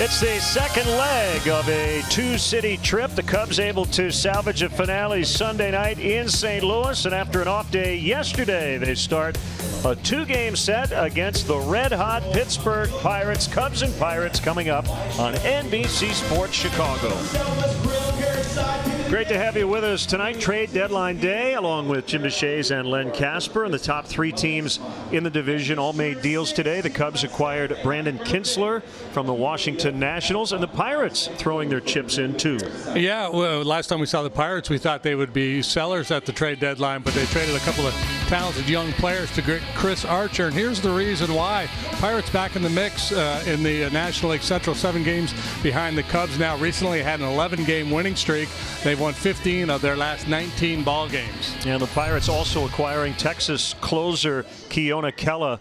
It's the second leg of a two-city trip. The Cubs able to salvage a finale Sunday night in St. Louis, and after an off day yesterday, they start a two-game set against the red-hot Pittsburgh Pirates. Cubs and Pirates coming up on NBC Sports Chicago. Great to have you with us tonight. Trade deadline day, along with Jim DeShays and Len Kasper. And the top three teams in the division all made deals today. The Cubs acquired Brandon Kintzler from the Washington Nationals, and the Pirates throwing their chips in too. Yeah, well, last time we saw the Pirates, we thought they would be sellers at the trade deadline, but they traded a couple of talented young players to get Chris Archer, and here's the reason why. Pirates back in the mix in the National League Central, 7 games behind the Cubs now. Recently had an 11-game winning streak. They've won 15 of their last 19 ball games. And the Pirates also acquiring Texas closer Keona Kella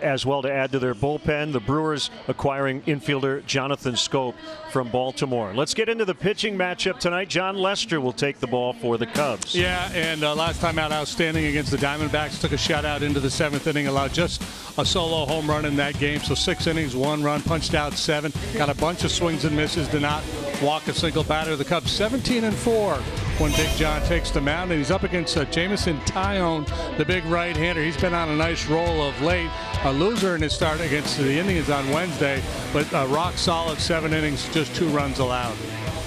as well to add to their bullpen. The Brewers acquiring infielder Jonathan Scope from Baltimore. Let's get into the pitching matchup tonight. John Lester will take the ball for the Cubs. Yeah, and last time out outstanding against the Diamondbacks. Took a shutout into the 7th inning, allowed just a solo home run in that game. So 6 innings, 1 run, punched out 7. Got a bunch of swings and misses, did not walk a single batter. The Cubs 17-4 when Big John takes the mound, and he's up against Jamison Tyone, the big right-hander. He's been on a nice roll of late. A loser in his start against the Indians on Wednesday, but rock solid 7 innings, just 2 runs allowed.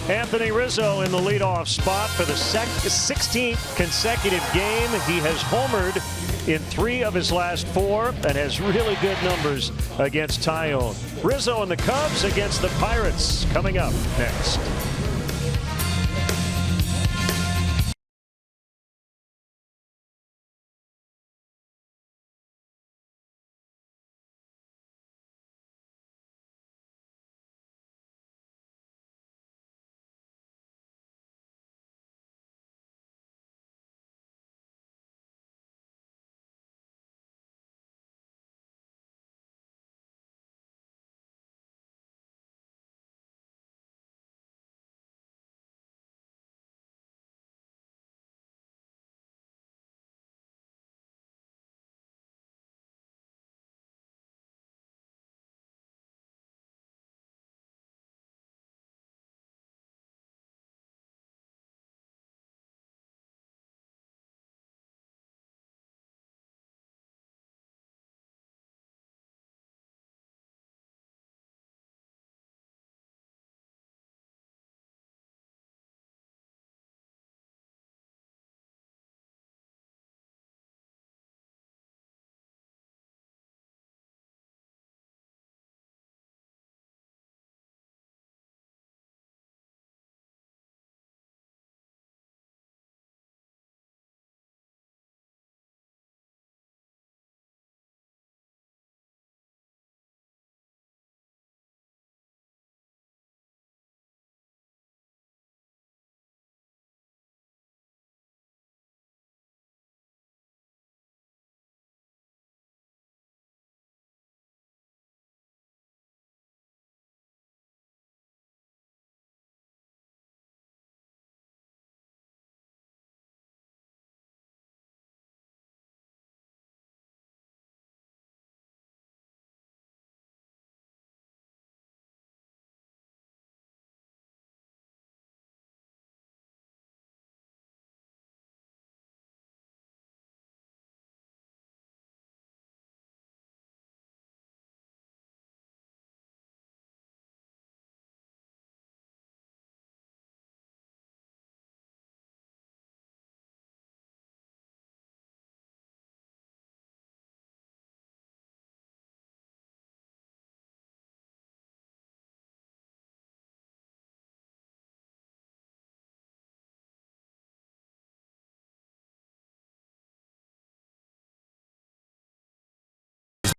Anthony Rizzo in the leadoff spot for the 16th consecutive game. He has homered in 3 of his last 4 and has really good numbers against Tyone. Rizzo and the Cubs against the Pirates coming up next.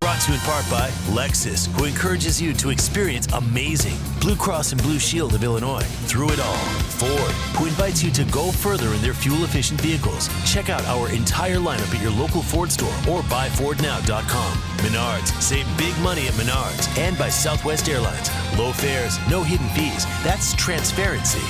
Brought to you in part by Lexus, who encourages you to experience amazing. Blue Cross and Blue Shield of Illinois, through it all. Ford, who invites you to go further in their fuel-efficient vehicles. Check out our entire lineup at your local Ford store or buyfordnow.com. Menards, save big money at Menards. And by Southwest Airlines, low fares, no hidden fees. That's transparency.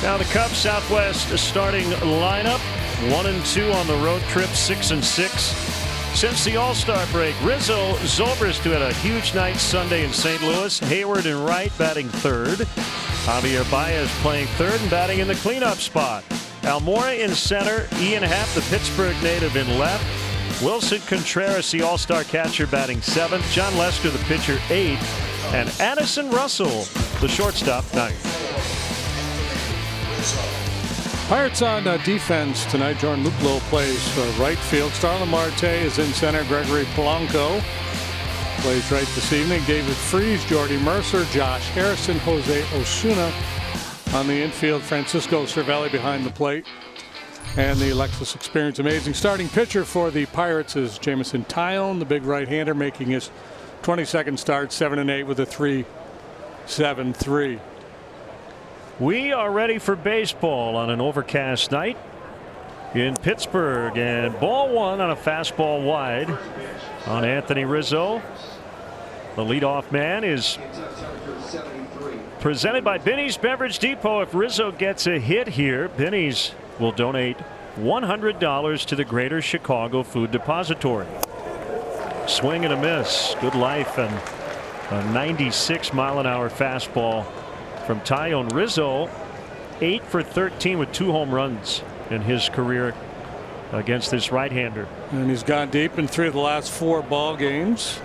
Now the Cubs Southwest starting lineup. 1-2 on the road trip, 6-6 Since the All-Star break, Rizzo, Zobrist, who had a huge night Sunday in St. Louis. Hayward and Wright batting third. Javier Baez playing third and batting in the cleanup spot. Almora in center. Ian Happ, the Pittsburgh native, in left. Wilson Contreras, the All-Star catcher, batting seventh. John Lester, the pitcher, eighth. And Addison Russell, the shortstop, ninth. Pirates on defense tonight. Jordan Luplow plays right field. Starlin Marte is in center. Gregory Polanco plays right this evening. David Freese, Jordy Mercer, Josh Harrison, Jose Osuna on the infield. Francisco Cervelli behind the plate. And the Lexus Experience Amazing starting pitcher for the Pirates is Jameson Taillon, the big right-hander, making his 22nd start, 7-8 with a 3.73. We are ready for baseball on an overcast night in Pittsburgh, and ball one on a fastball wide on Anthony Rizzo. The leadoff man is presented by Binny's Beverage Depot. If Rizzo gets a hit here, Binny's will donate $100 to the Greater Chicago Food Depository. Swing and a miss. Good life, and a 96-mile-an-hour fastball from Taillon. Rizzo 8 for 13 with 2 home runs in his career against this right-hander. And he's gone deep in 3 of the last 4 ball games.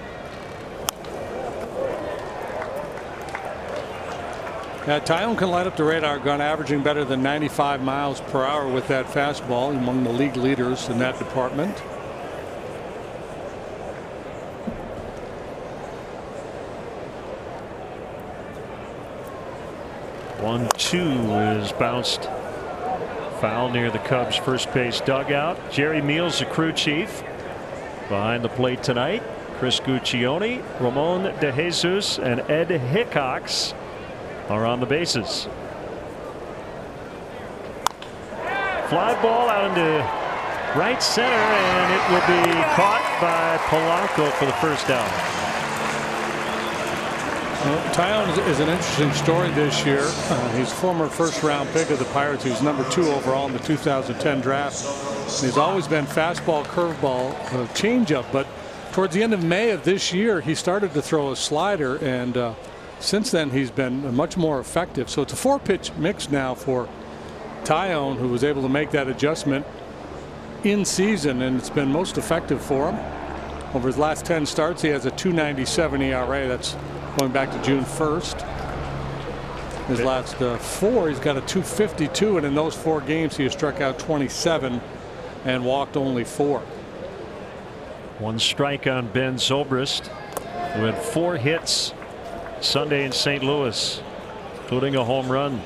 Taillon can light up the radar gun, averaging better than 95 miles per hour with that fastball, among the league leaders in that department. One, two is bounced foul near the Cubs first base dugout. Jerry Meals, the crew chief, behind the plate tonight. Chris Guccione, Ramon De Jesus, and Ed Hickox are on the bases. Fly ball out into right center, and it will be caught by Polanco for the first out. Well, Taillon is an interesting story this year. He's former first-round pick of the Pirates. He was number 2 overall in the 2010 draft. And he's always been fastball, curveball, changeup. But towards the end of May of this year, he started to throw a slider, and since then he's been much more effective. So it's a 4-pitch mix now for Taillon, who was able to make that adjustment in season, and it's been most effective for him. Over his last 10 starts, he has a 2.97 ERA. That's going back to June 1st. His last 4, he's got a 2.52, and in those 4 games he has struck out 27 and walked only 4. 1 strike on Ben Zobrist, who had 4 hits Sunday in St. Louis, including a home run.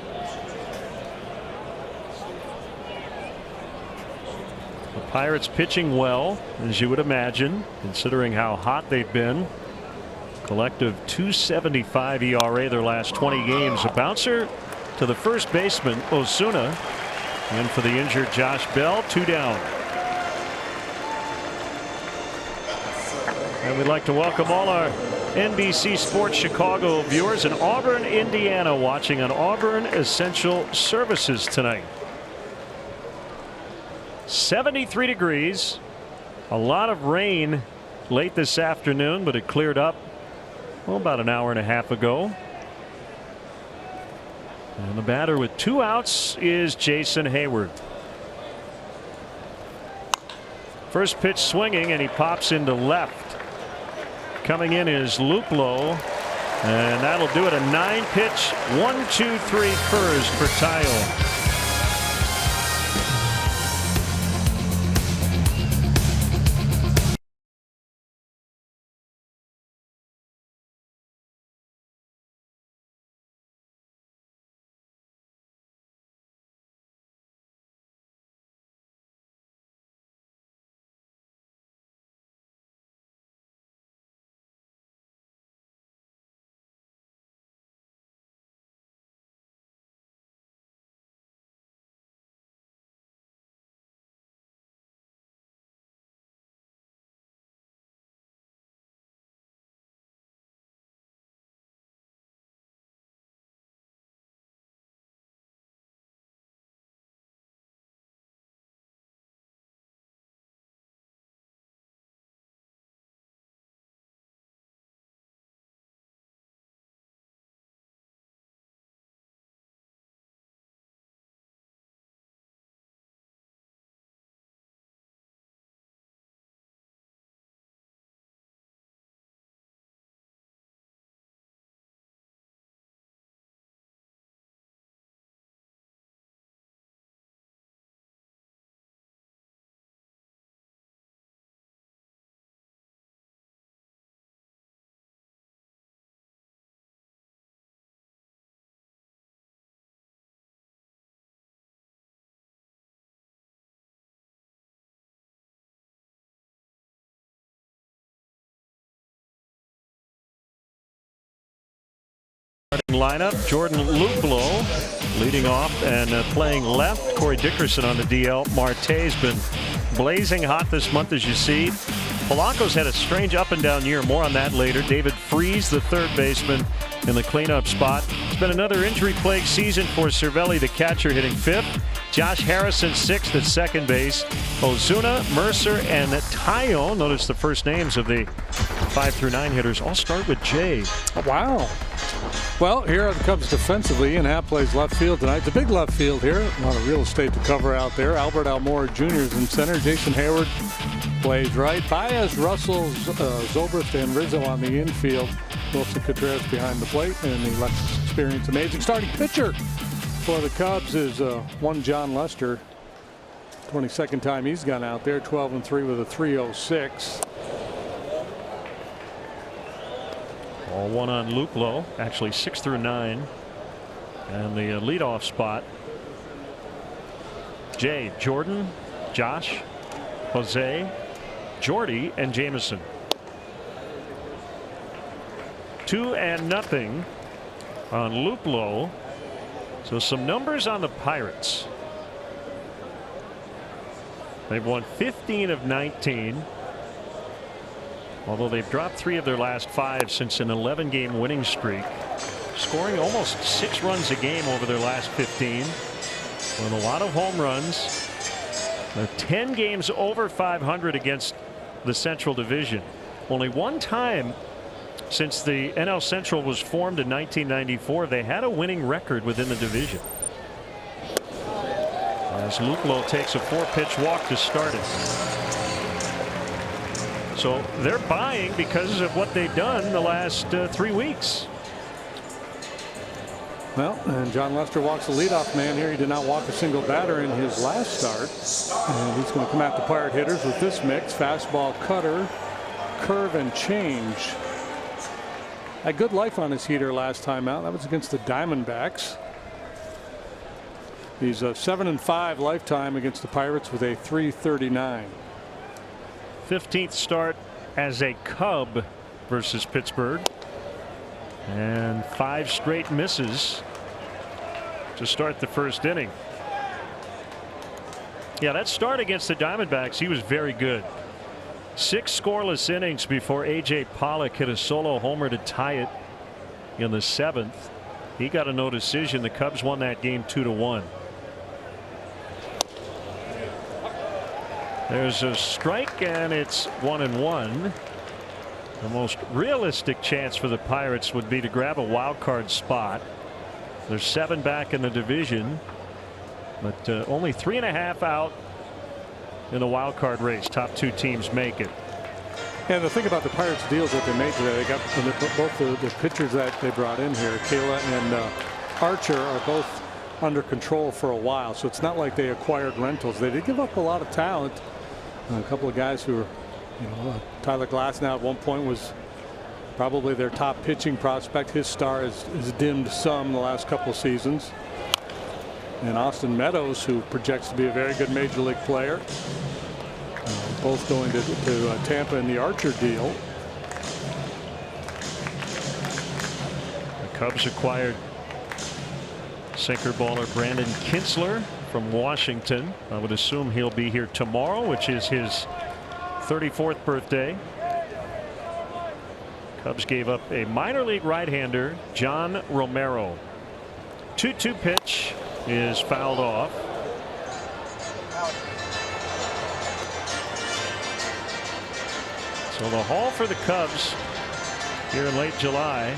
The Pirates pitching well, as you would imagine, considering how hot they've been. Collective 2.75 ERA their last 20 games. A bouncer to the first baseman, Osuna, and for the injured Josh Bell, 2 down. And we'd like to welcome all our NBC Sports Chicago viewers in Auburn, Indiana, watching on Auburn Essential Services tonight. 73 degrees. A lot of rain late this afternoon, but it cleared up about an hour and a half ago. And the batter with 2 outs is Jason Hayward. First pitch swinging, and he pops into left. Coming in is Luplow, and that'll do it. A 9-pitch 1-2-3 first for Taillon. lineup. Jordan Luplow leading off and playing left. Corey Dickerson on the DL. Marte's been blazing hot this month, as you see. Polanco's had a strange up and down year. More on that later. David Freese, the third baseman, in the cleanup spot. It's been another injury-plagued season for Cervelli, the catcher, hitting fifth. Josh Harrison, sixth at second base. Ozuna, Mercer, and Tayo. Notice the first names of the 5 through 9 hitters all start with J. Wow. Well, here are the Cubs defensively. Ian Happ plays left field tonight. It's a big left field here. A lot of real estate to cover out there. Albert Almora Jr. is in center. Jason Hayward plays right. Baez, Russell, Zobrist, and Rizzo on the infield. Wilson Contreras behind the plate, and the Lexus Experience amazing starting pitcher for the Cubs is one John Lester. 22nd time he's gone out there. 12-3 with a 3.06. All one on Luplow, actually 6 through 9, and the leadoff spot. Jay, Jordan, Josh, Jose, Jordy, and Jameson. 2-0 on Luplow. So some numbers on the Pirates. They've won 15 of 19. Although they've dropped 3 of their last 5 since an 11-game winning streak. Scoring almost 6 runs a game over their last 15. With a lot of home runs. They're 10 games over 500 against the Central Division. Only one time since the NL Central was formed in 1994, they had a winning record within the division. As Luplow takes a 4-pitch walk to start it. So they're buying because of what they've done the last 3 weeks. Well, and John Lester walks the leadoff man here. He did not walk a single batter in his last start. And he's going to come at the Pirate hitters with this mix: fastball, cutter, curve, and change. Had good life on his heater last time out. That was against the Diamondbacks. He's a 7-5 lifetime against the Pirates with a 3.39. 15th start as a Cub versus Pittsburgh, and 5 straight misses to start the first inning. Yeah, that start against the Diamondbacks, he was very good. 6 scoreless innings before A.J. Pollock hit a solo homer to tie it in the 7th. He got a no decision. The Cubs won that game 2-1. There's a strike, and it's 1-1. The most realistic chance for the Pirates would be to grab a wild card spot. There's 7 back in the division, but only 3.5 out in the wild card race. Top 2 teams make it. And the thing about the Pirates deals that they made today, they got both the pitchers that they brought in here, Kayla and Archer, are both under control for a while. So it's not like they acquired rentals. They did give up a lot of talent. A couple of guys who were, Tyler Glasnow at one point was probably their top pitching prospect. His star has dimmed some the last couple of seasons. And Austin Meadows, who projects to be a very good major league player, both going to Tampa in the Archer deal. The Cubs acquired sinker baller Brandon Kintzler from Washington. I would assume he'll be here tomorrow, which is his 34th birthday. Cubs gave up a minor league right-hander, John Romero. 2-2 pitch is fouled off. So the haul for the Cubs here in late July: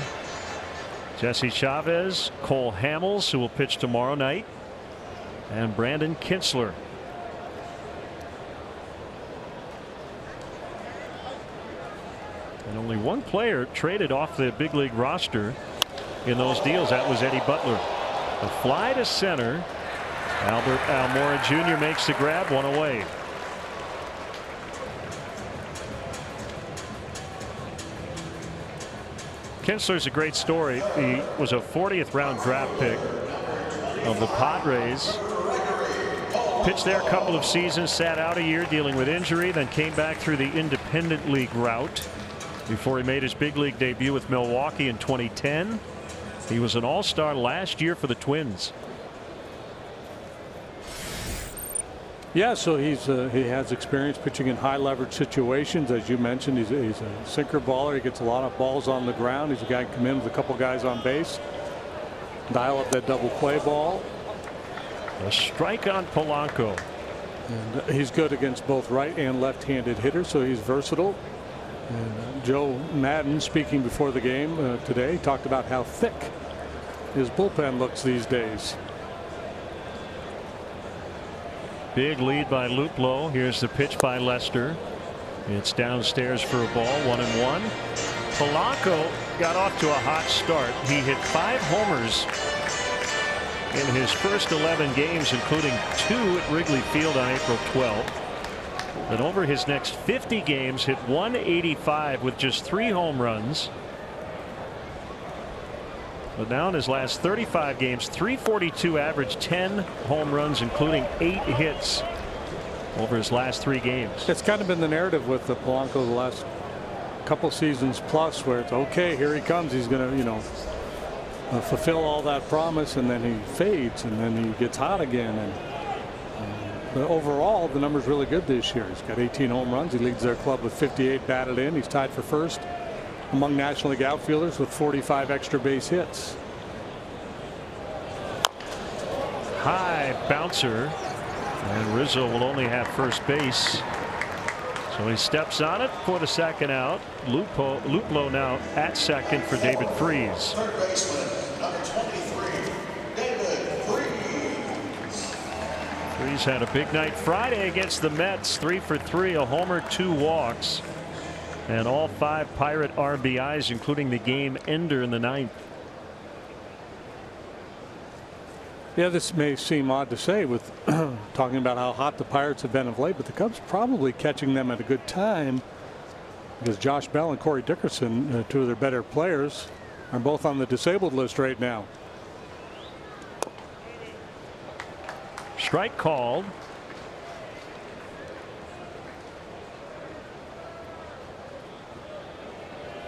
Jesse Chavez, Cole Hamels, who will pitch tomorrow night, and Brandon Kintzler. And only one player traded off the big league roster in those deals. That was Eddie Butler. A fly to center. Albert Almora Jr. makes the grab, 1 away. Kintzler's a great story. He was a 40th round draft pick of the Padres. Pitched there a couple of seasons, sat out a year dealing with injury, then came back through the independent league route before he made his big league debut with Milwaukee in 2010. He was an all-star last year for the Twins. Yeah, so he has experience pitching in high leverage situations. As you mentioned, he's a sinker baller. He gets a lot of balls on the ground. He's a guy who can come in with a couple guys on base, dial up that double play ball. A strike on Polanco. And he's good against both right and left-handed hitters, so he's versatile. And Joe Madden, speaking before the game today, talked about how thick his bullpen looks these days. Big lead by Luplow. Here's the pitch by Lester. It's downstairs for a ball, 1-1. Polanco got off to a hot start. He hit 5 homers in his first 11 games, including 2 at Wrigley Field on April 12th. And over his next 50 games, hit 185 with just 3 home runs. But now in his last 35 games, 342 average, 10 home runs, including 8 hits over his last 3 games. It's kind of been the narrative with the Polanco the last couple seasons plus, where it's okay, here he comes, he's going to, fulfill all that promise, and then he fades, and then he gets hot again. And but overall, the number's really good this year. He's got 18 home runs. He leads their club with 58 batted in. He's tied for first among National League outfielders with 45 extra base hits. High bouncer, and Rizzo will only have first base. So he steps on it for the second out. Luplow now at second for David Freese. Third baseman, number 23, David Freese. Freese had a big night Friday against the Mets. 3 for 3, a homer, 2 walks, and all 5 Pirate RBIs, including the game ender in the 9th. Yeah, this may seem odd to say with talking about how hot the Pirates have been of late, but the Cubs probably catching them at a good time, because Josh Bell and Corey Dickerson, 2 of their better players, are both on the disabled list right now. Strike called.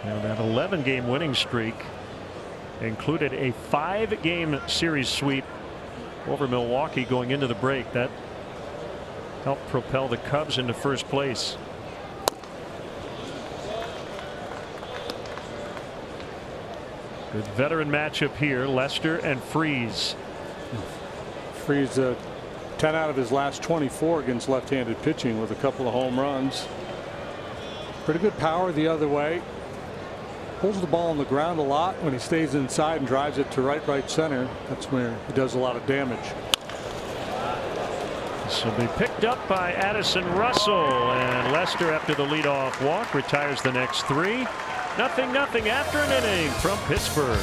Now that 11-game winning streak included a 5-game series sweep over Milwaukee going into the break. That helped propel the Cubs into first place. Good veteran matchup here, Lester and Freese. Freese 10 out of his last 24 against left-handed pitching with a couple of home runs. Pretty good power the other way. Pulls the ball on the ground a lot when he stays inside and drives it to right center. That's where he does a lot of damage. This will be picked up by Addison Russell, and Lester, after the leadoff walk, retires the next 3. 0-0 after an inning from Pittsburgh.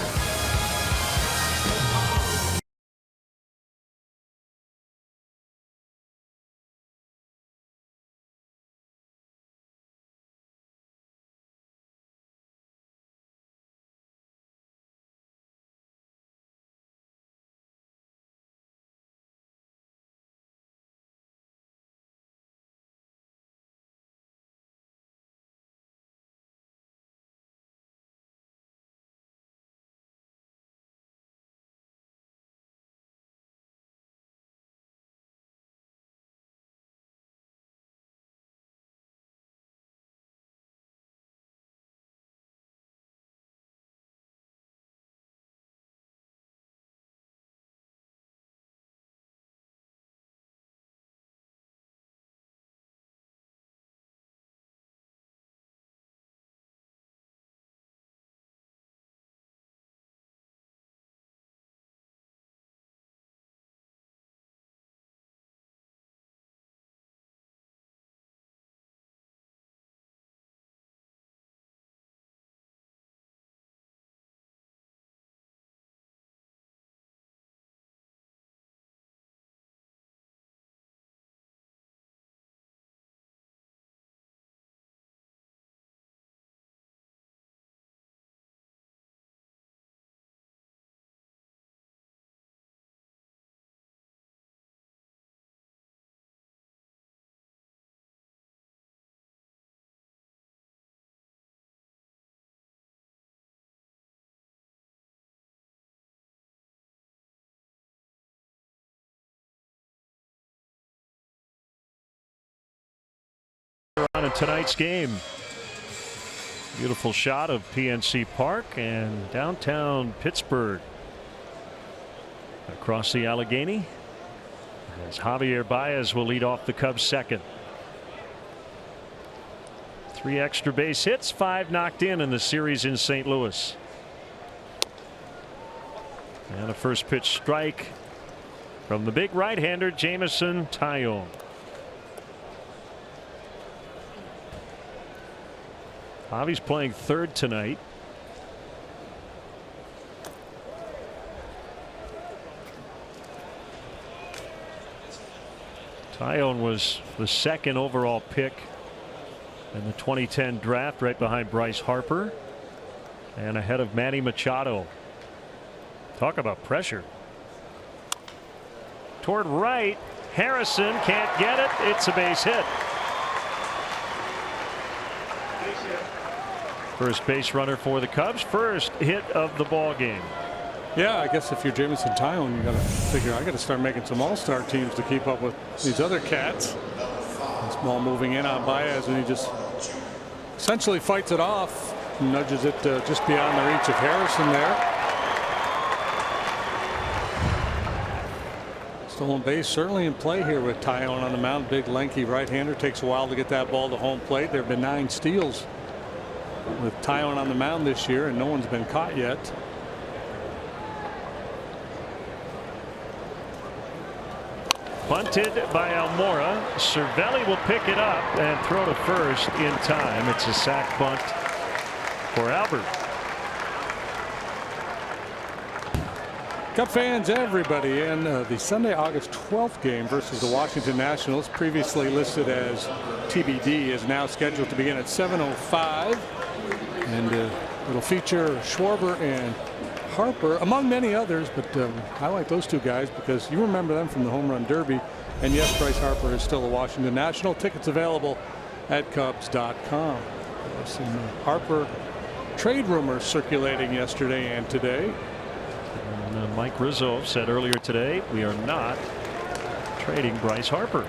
on in tonight's game. Beautiful shot of PNC Park and downtown Pittsburgh. Across the Allegheny, as Javier Baez will lead off the Cubs second. 3 extra base hits, 5 knocked in the series in St. Louis. And a first pitch strike from the big right-hander Jameson Taillon. Javi's playing third tonight. Taillon was the second overall pick in the 2010 draft, right behind Bryce Harper and ahead of Manny Machado. Talk about pressure. Toward right, Harrison can't get it. It's a base hit. First base runner for the Cubs, first hit of the ball game. Yeah, I guess if you're Jameson Taillon, you got to figure I got to start making some all-star teams to keep up with these other cats. This ball moving in on Baez, and he just essentially fights it off, nudges it just beyond the reach of Harrison there. Stolen base certainly in play here with Taillon on the mound. Big lanky right-hander, takes a while to get that ball to home plate. There have been 9 steals with Taillon on the mound this year, and no one's been caught yet. Bunted by Almora. Cervelli will pick it up and throw to first in time. It's a sac bunt for Albert. Cub fans, everybody, and the Sunday, August 12th game versus the Washington Nationals, previously listed as TBD, is now scheduled to begin at 7:05, and it'll feature Schwarber and Harper, among many others, but I like those 2 guys because you remember them from the Home Run Derby. And yes, Bryce Harper is still a Washington National. Tickets available at Cubs.com. Some Harper trade rumors circulating yesterday and today. And Mike Rizzo said earlier today, we are not trading Bryce Harper.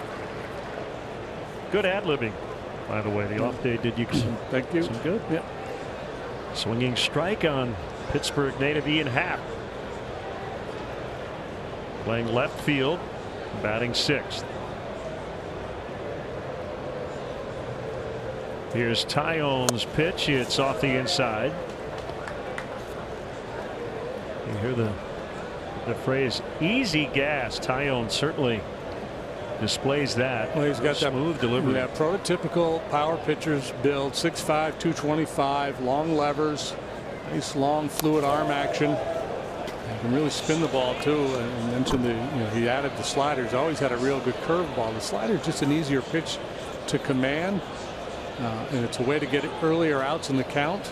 Good ad-libbing, by the way. The off day did you some, thank you. Some good. Yeah. Swinging strike on Pittsburgh native Ian Happ. Playing left field, batting 6th. Here's Taillon's pitch. It's off the inside. You hear the phrase easy gas. Taillon certainly displays that. Well, he's got that smooth delivery. Yeah, prototypical power pitcher's build, 6'5", 225, long levers, nice long fluid arm action. He can really spin the ball too. And mentioned he added the sliders. Always had a real good curveball. The slider is just an easier pitch to command, and it's a way to get earlier outs in the count.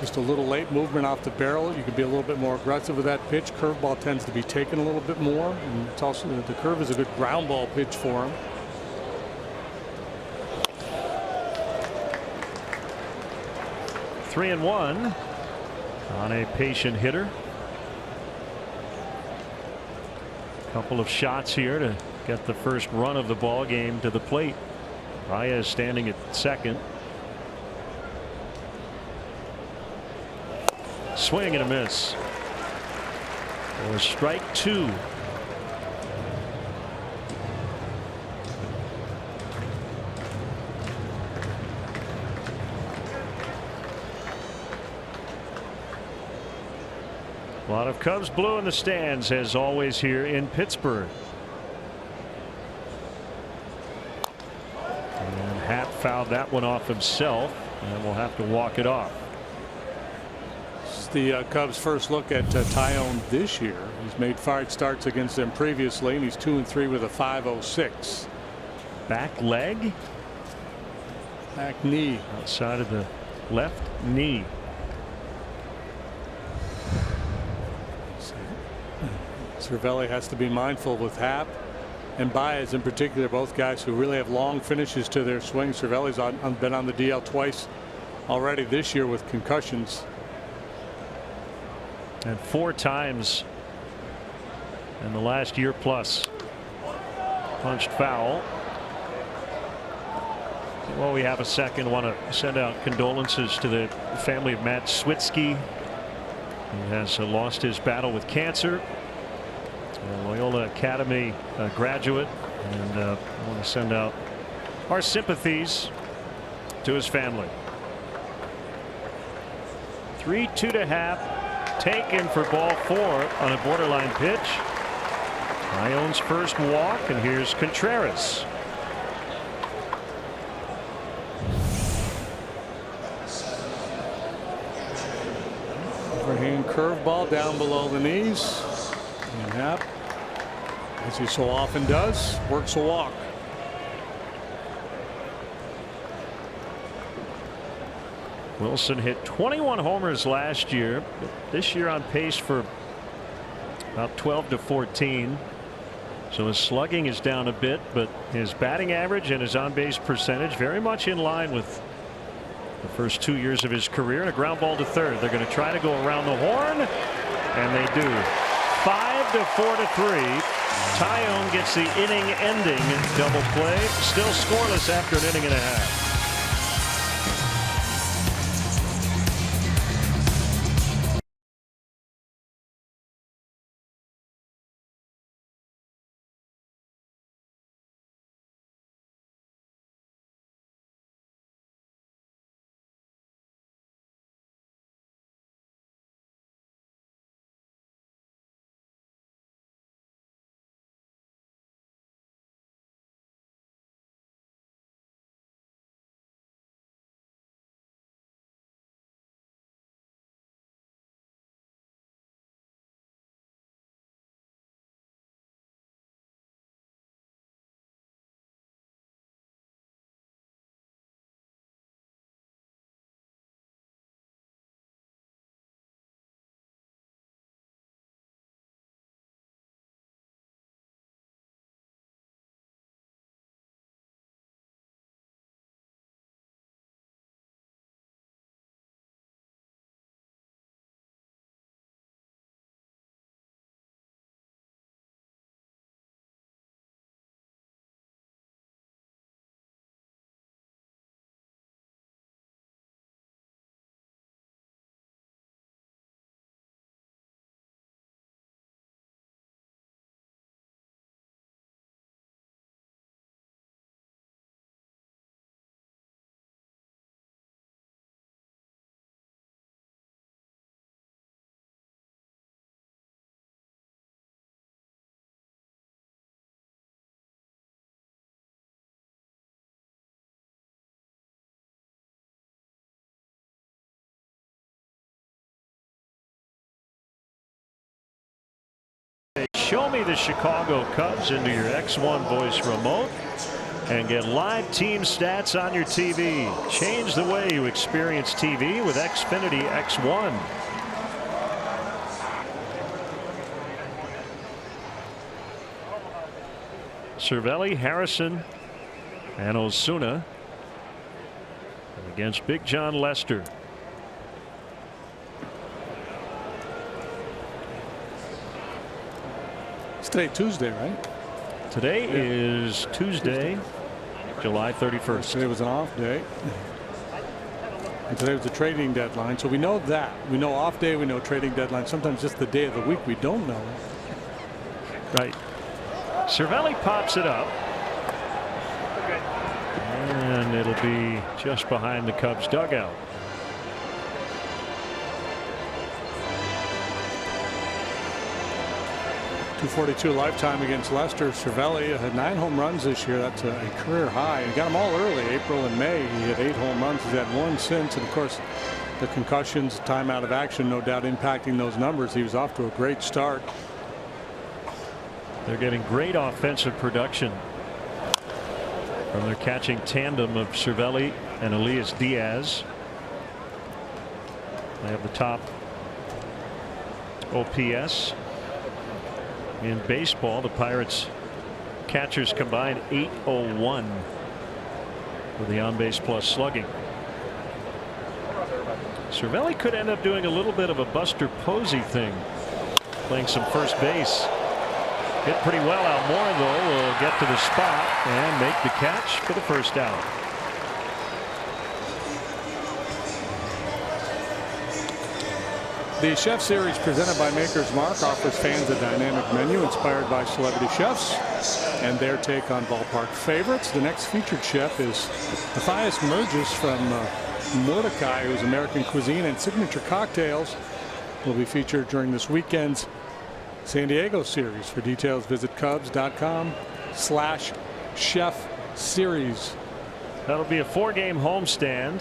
Just a little late movement off the barrel. You can be a little bit more aggressive with that pitch. Curveball tends to be taken a little bit more, and it's also the curve is a good ground ball pitch for him. Three and one on a patient hitter. Couple of shots here to get the first run of the ball game to the plate. Baez standing at second. Swing and a miss. Or strike 2. A lot of Cubs blue in the stands, as always, here in Pittsburgh. And Happ fouled that one off himself, and will have to walk it off. The Cubs' first look at Taillon this year. He's made 5 starts against them previously, and he's 2-3 with a 5.06. Back leg, back knee, outside of the left knee. Cervelli has to be mindful with Happ and Baez in particular, both guys who really have long finishes to their swing. Cervelli's been on the DL twice already this year with concussions. And 4 times in the last year plus. Punched foul. Well, we have a second. Want to send out condolences to the family of Matt Switsky. He has lost his battle with cancer. A Loyola Academy graduate, and I want to send out our sympathies to his family. 3-2 to half, taken for ball 4 on a borderline pitch. Tyone's first walk, and here's Contreras. Overhand curveball down below the knees. And Happ, as he so often does, works a walk. Wilson hit 21 homers last year. This year on pace for about 12 to 14. So his slugging is down a bit, but his batting average and his on-base percentage very much in line with the first 2 years of his career. And a ground ball to third. They're going to try to go around the horn, and they do. 5 to 4 to 3. Tyone gets the inning-ending double play. Still scoreless after an inning and a half. Show me the Chicago Cubs into your X1 voice remote and get live team stats on your TV. Change the way you experience TV with Xfinity X1. Cervelli, Harrison, and Osuna against Big John Lester. Today, Tuesday, right? Today is Tuesday, July 31st. Today was an off day. And today was the trading deadline. So we know that. We know off day, we know trading deadline. Sometimes just the day of the week we don't know. Right. Cervelli pops it up. And it'll be just behind the Cubs dugout. .242 lifetime against Lester. Cervelli had 9 home runs this year. That's a career high. He got them all early, April and May. He had 8 home runs. He's had 1 since. And of course, the concussions, time out of action, no doubt impacting those numbers. He was off to a great start. They're getting great offensive production from their catching tandem of Cervelli and Elias Diaz. They have the top OPS in baseball. The Pirates catchers combined .801 with the on-base plus slugging. Cervelli could end up doing a little bit of a Buster Posey thing, playing some first base. Hit pretty well. Almora, though, will get to the spot and make the catch for the first out. The Chef Series presented by Maker's Mark offers fans a dynamic menu inspired by celebrity chefs and their take on ballpark favorites. The next featured chef is Matthias Merges from Mordecai, whose American cuisine and signature cocktails will be featured during this weekend's San Diego series. For details, visit Cubs.com/chef series. That'll be a 4-game homestand.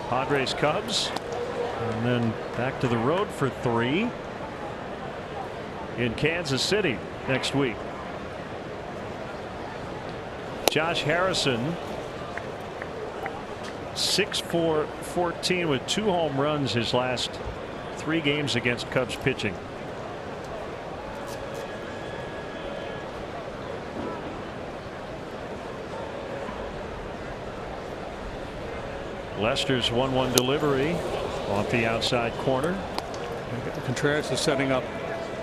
Padres, Cubs, and then back to the road for 3 in Kansas City next week. Josh Harrison, 6-for-14 with 2 home runs his last 3 games against Cubs pitching. Lester's 1-1 delivery off the outside corner. Contreras is setting up,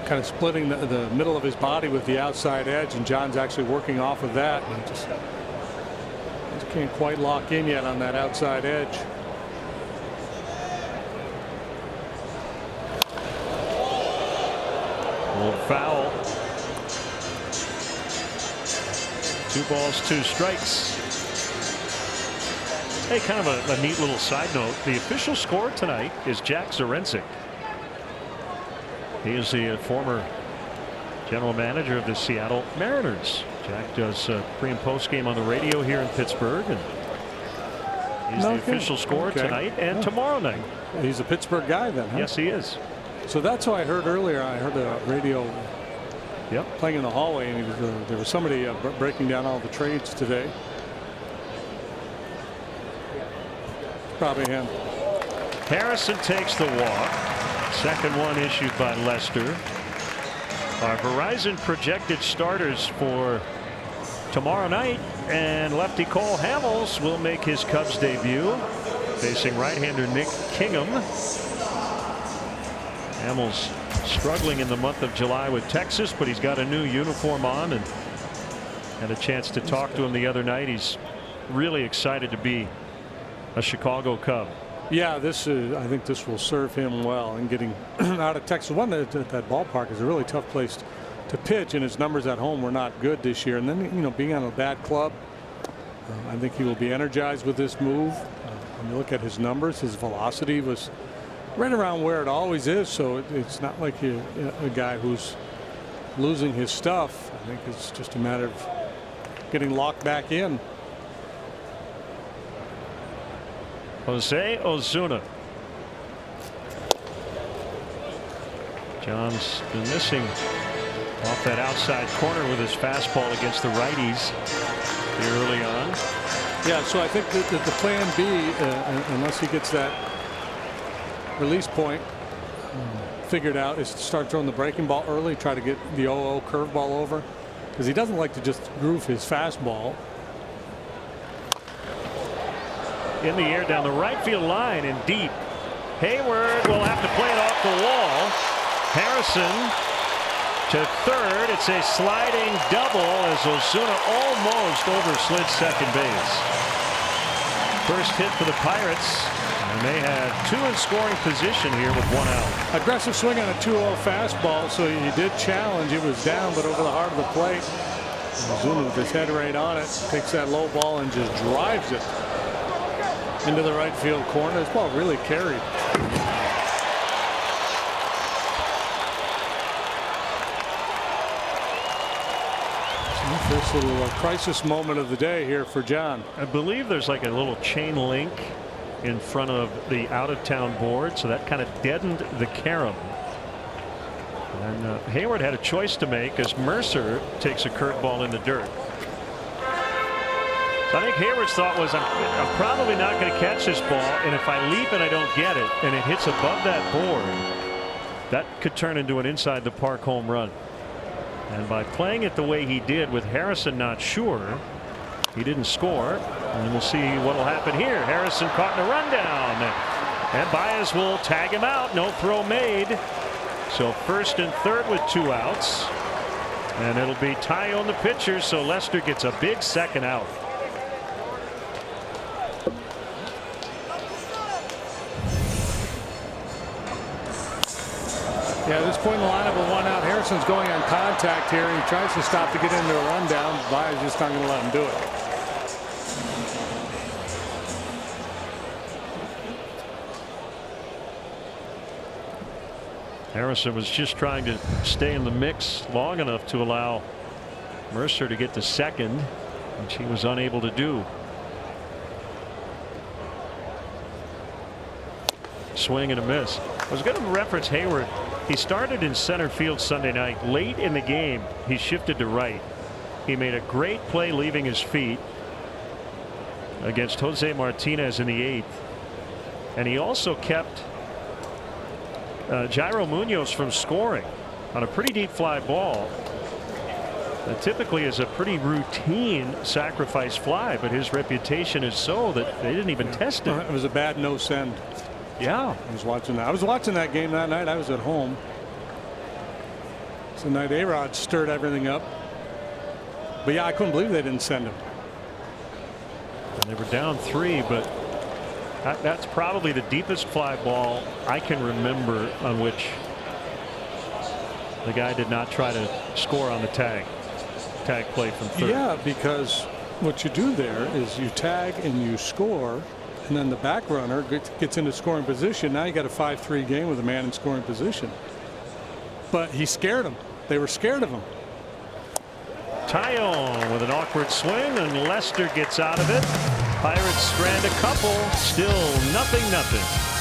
kind of splitting the middle of his body with the outside edge, and John's actually working off of that. And just can't quite lock in yet on that outside edge. Old foul. 2 balls, 2 strikes. Hey, kind of a neat little side note. The official score tonight is Jack Zarenzik. He is the former general manager of the Seattle Mariners. Jack does pre and post game on the radio here in Pittsburgh, and he's the official score tonight and tomorrow night. He's a Pittsburgh guy then, huh? Yes, he is. So that's what I heard earlier. I heard the radio playing in the hallway, and there was somebody breaking down all the trades today. Probably him. Harrison takes the walk. Second one issued by Lester. Our Verizon projected starters for tomorrow night, and lefty Cole Hamels will make his Cubs debut facing right-hander Nick Kingham. Hamels struggling in the month of July with Texas, but he's got a new uniform on and had a chance to talk to him the other night. He's really excited to be a Chicago Cub. Yeah, I think this will serve him well in getting out of Texas. One, that ballpark is a really tough place to pitch, and his numbers at home were not good this year. And then, being on a bad club, I think he will be energized with this move. When you look at his numbers, his velocity was right around where it always is. So it's not like a guy who's losing his stuff. I think it's just a matter of getting locked back in. Jose Ozuna. John's been missing off that outside corner with his fastball against the righties here early on. Yeah, so I think that the plan B, unless he gets that release point figured out, is to start throwing the breaking ball early, try to get the 0-0 curveball over, because he doesn't like to just groove his fastball. In the air down the right field line and deep. Hayward will have to play it off the wall. Harrison to third. It's a sliding double as Ozuna almost overslid second base. First hit for the Pirates, and they have 2 in scoring position here with 1 out. Aggressive swing on a 2-0 fastball, so he did challenge. It was down, but over the heart of the plate. Ozuna with his head right on it, takes that low ball and just drives it into the right field corner. This ball really carried. First little crisis moment of the day here for John. I believe there's like a little chain link in front of the out-of-town board, so that kind of deadened the carom. And Hayward had a choice to make as Mercer takes a curveball in the dirt. So I think Hayward's thought was, I'm probably not going to catch this ball, and if I leap and I don't get it and it hits above that board, that could turn into an inside the park home run. And by playing it the way he did with Harrison not sure, he didn't score. And we'll see what will happen here. Harrison caught in a rundown, and Baez will tag him out. No throw made. So first and third with 2 outs, and it'll be Tyone the pitcher, so Lester gets a big second out. Yeah, at this point in the lineup with 1 out, Harrison's going on contact here. He tries to stop to get into a rundown. Baez just not going to let him do it. Harrison was just trying to stay in the mix long enough to allow Mercer to get to second, which he was unable to do. Swing and a miss. I was going to reference Hayward. He started in center field Sunday night. Late in the game, he shifted to right. He made a great play leaving his feet against Jose Martinez in the 8th. And he also kept Jairo Munoz from scoring on a pretty deep fly ball. That typically is a pretty routine sacrifice fly, but his reputation is so that they didn't even test it. It was a bad no send. Yeah, I was watching that. I was watching that game that night. I was at home. So night A-Rod stirred everything up. But yeah, I couldn't believe they didn't send him. And they were down 3, but that's probably the deepest fly ball I can remember on which the guy did not try to score on the tag play from third. Yeah, because what you do there is you tag and you score, and then the back runner gets into scoring position. Now you got a 5-3 game with a man in scoring position. But he scared them. They were scared of him. Taillon with an awkward swing, and Lester gets out of it. Pirates strand a couple. Still 0-0.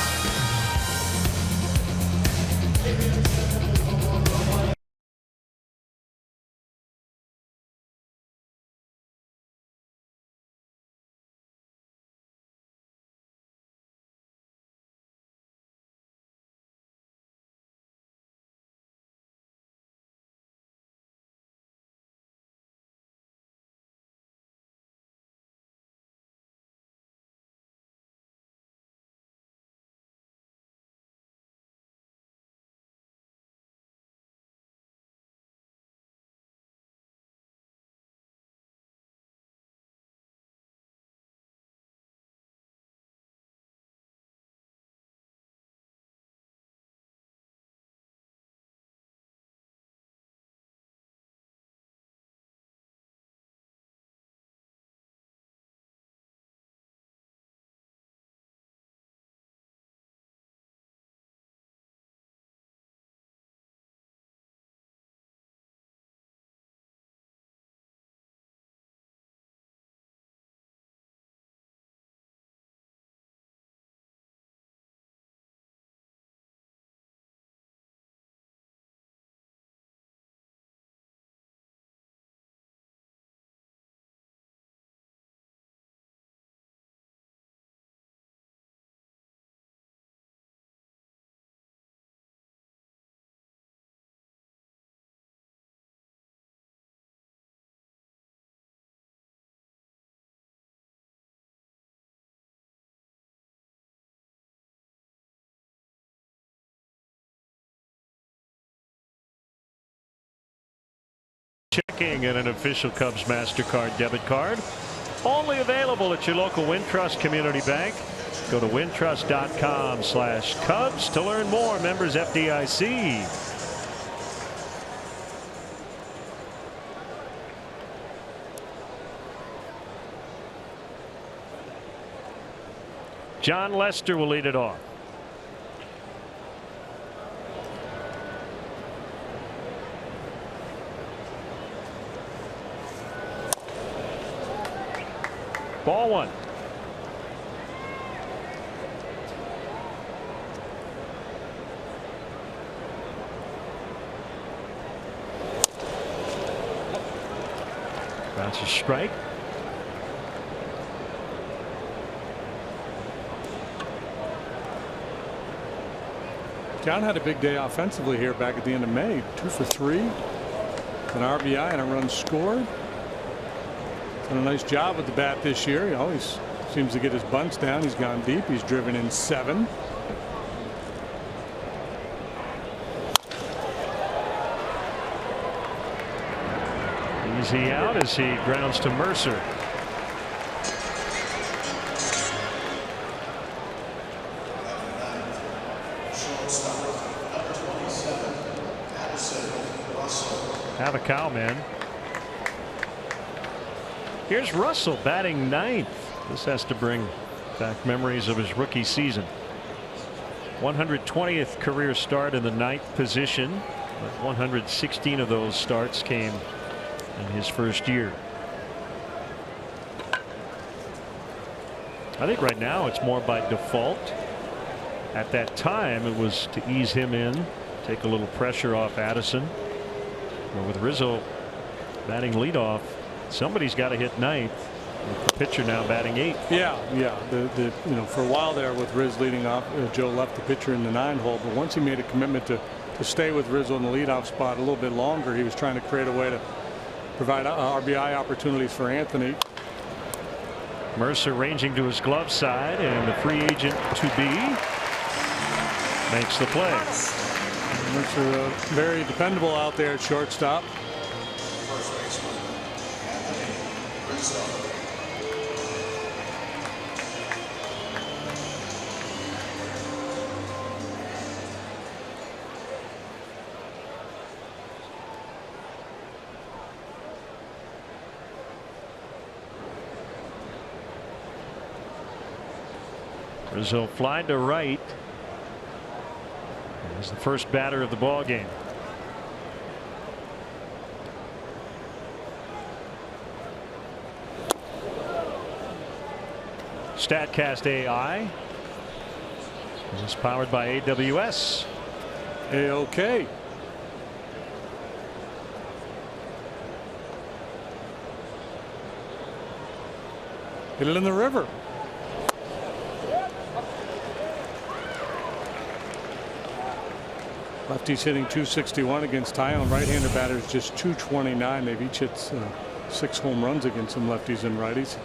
Checking in an official Cubs MasterCard debit card. Only available at your local Wintrust Community Bank. Go to wintrust.com/Cubs to learn more. Members FDIC. John Lester will lead it off. Ball 1. That's a strike. John had a big day offensively here back at the end of May. 2 for 3. An RBI and a run scored. Done a nice job with the bat this year. He always seems to get his bunts down. He's gone deep. He's driven in 7. Easy out as he grounds to Mercer. Shortstop, number 27. Have a cow, man. Here's Russell batting ninth. This has to bring back memories of his rookie season. 120th career start in the ninth position. 116 of those starts came in his first year. I think right now it's more by default. At that time, it was to ease him in, take a little pressure off Addison. But with Rizzo batting leadoff, somebody's got to hit ninth. With the pitcher now batting eighth. Yeah. For a while there with Riz leading off, Joe left the pitcher in the 9 hole. But once he made a commitment to stay with Rizzo in the leadoff spot a little bit longer, he was trying to create a way to provide RBI opportunities for Anthony. Mercer ranging to his glove side, and the free agent to be makes the play. Mercer very dependable out there at shortstop. Rizzo flying to right as the first batter of the ball game. Statcast AI is powered by AWS. A-OK. Hit it in the river. Lefty's hitting .261 against Tyone. Right-hander batters just .229. They've each hit 6 home runs against some lefties and righties.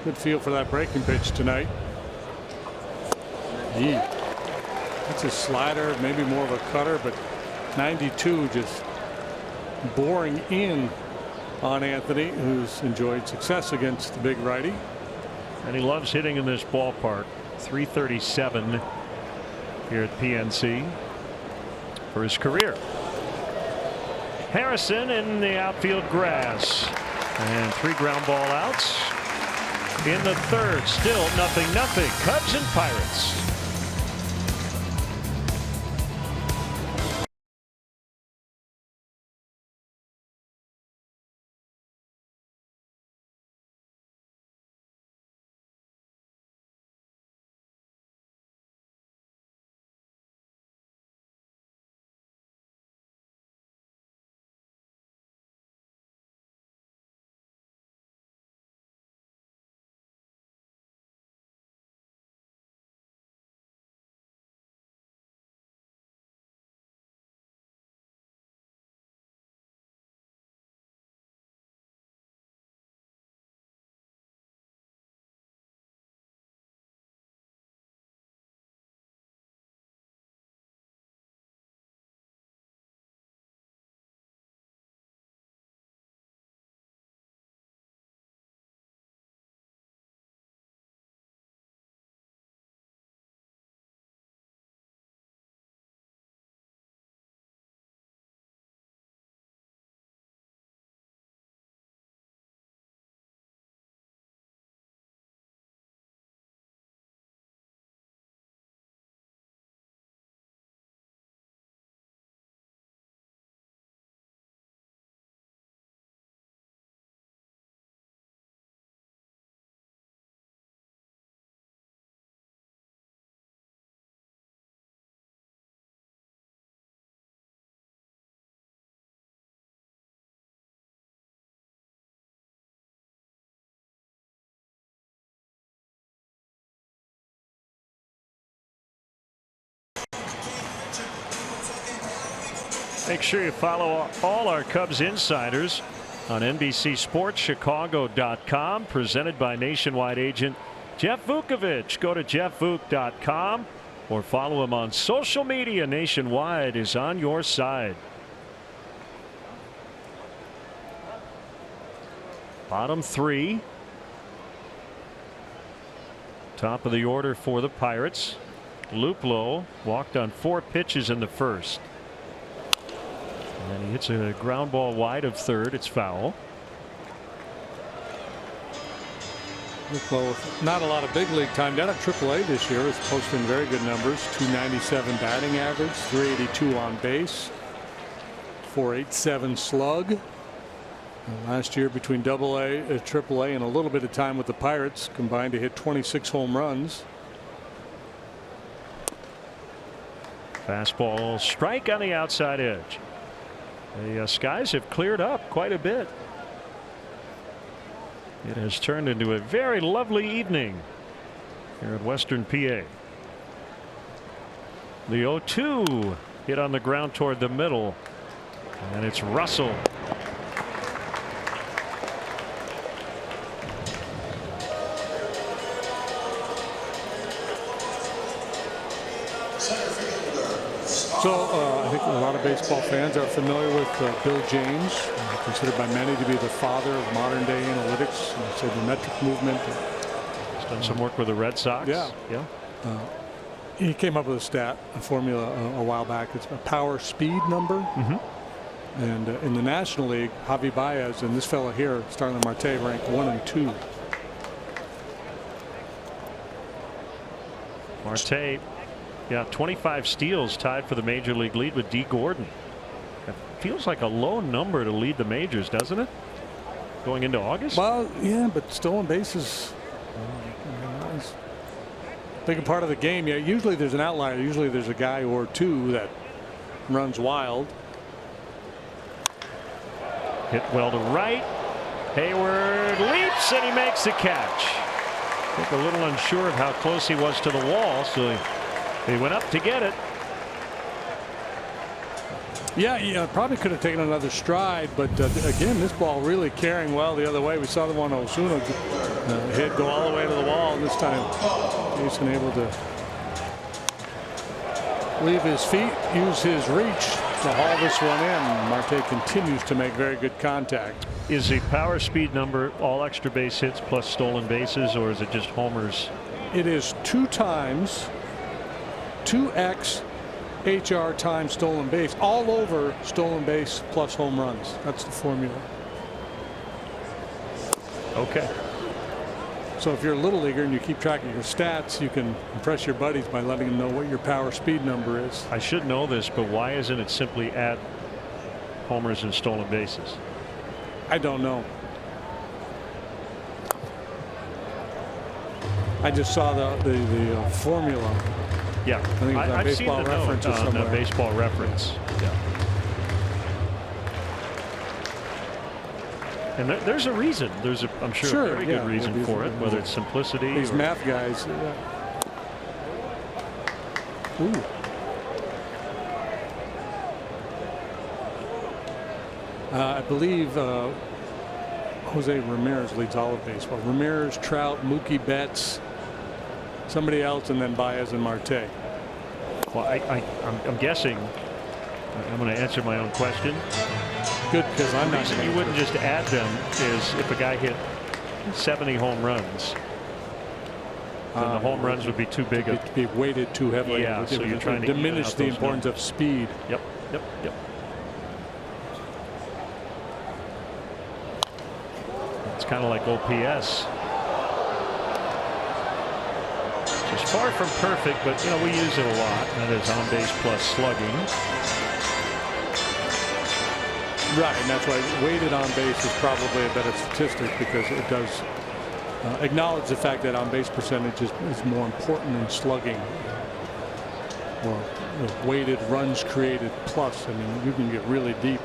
Good feel for that breaking pitch tonight. That's a slider, maybe more of a cutter, but 92 just boring in on Anthony, who's enjoyed success against the big righty. And he loves hitting in this ballpark. .337 here at PNC for his career. Harrison in the outfield grass, and 3 ground ball outs in the third. Still 0-0 Cubs and Pirates. Make sure you follow all our Cubs insiders on NBCSportsChicago.com, presented by Nationwide agent Jeff Vukovich. Go to jeffvuk.com or follow him on social media. Nationwide is on your side. Bottom 3. Top of the order for the Pirates. Luplow walked on 4 pitches in the first. And he hits a ground ball wide of third. It's foul. Well, not a lot of big league time down at AAA this year. Is posting very good numbers. 297 batting average, 382 on base, 487 slug. Last year between AAA and a little bit of time with the Pirates combined to hit 26 home runs. Fastball strike on the outside edge. The skies have cleared up quite a bit. It has turned into a very lovely evening here at Western PA. The 0-2 hit on the ground toward the middle, and it's Russell. So I think a lot of baseball fans are familiar with Bill James, considered by many to be the father of modern day analytics, sabermetric movement. He's done some work with the Red Sox. Yeah. He came up with a formula a while back. It's a power speed number. And in the National League, Javi Baez and this fellow here, Starling Marte, ranked 1 and 2. Marte, yeah, 25 steals, tied for the major league lead with D. Gordon. That feels like a low number to lead the majors, doesn't it? Going into August? Well, yeah, but stolen bases. Big part of the game. Yeah, usually there's an outlier. Usually there's a guy or two that runs wild. Hit well to right. Hayward leaps and he makes the catch. I think a little unsure of how close he was to the wall, so he went up to get it. Yeah, probably could have taken another stride, but again, this ball really carrying well the other way. We saw the one Osuna hit go all the way to the wall, and this time Jason able to leave his feet, use his reach to haul this one in. Marte continues to make very good contact. Is the power speed number all extra base hits plus stolen bases, or is it just homers? It is 2 times 2x HR times stolen base, all over stolen base plus home runs. That's the formula. Okay. So if you're a little leaguer and you keep track of your stats, you can impress your buddies by letting them know what your power speed number is. I should know this, but why isn't it simply add homers and stolen bases? I don't know. I just saw the formula. Yeah, I think I've seen the note on Baseball Reference. Yeah. And there's a reason. There's I'm sure a very good reason for it, whether it's simplicity. These math guys. Ooh. I believe Jose Ramirez leads all of baseball. Ramirez, Trout, Mookie Betts, somebody else, and then Baez and Marte. Well, I'm guessing. I'm going to answer my own question. Good, because I'm not. The reason you wouldn't just add them is if a guy hit 70 home runs, then the home runs would be too big. To be weighted too heavily. Yeah, so you're trying to diminish the importance of speed. Yep. It's kind of like OPS. It's far from perfect, but we use it a lot. That is on base plus slugging. Right, and that's why weighted on base is probably a better statistic, because it does acknowledge the fact that on base percentage is more important than slugging. Or weighted runs created plus. I mean, you can get really deep.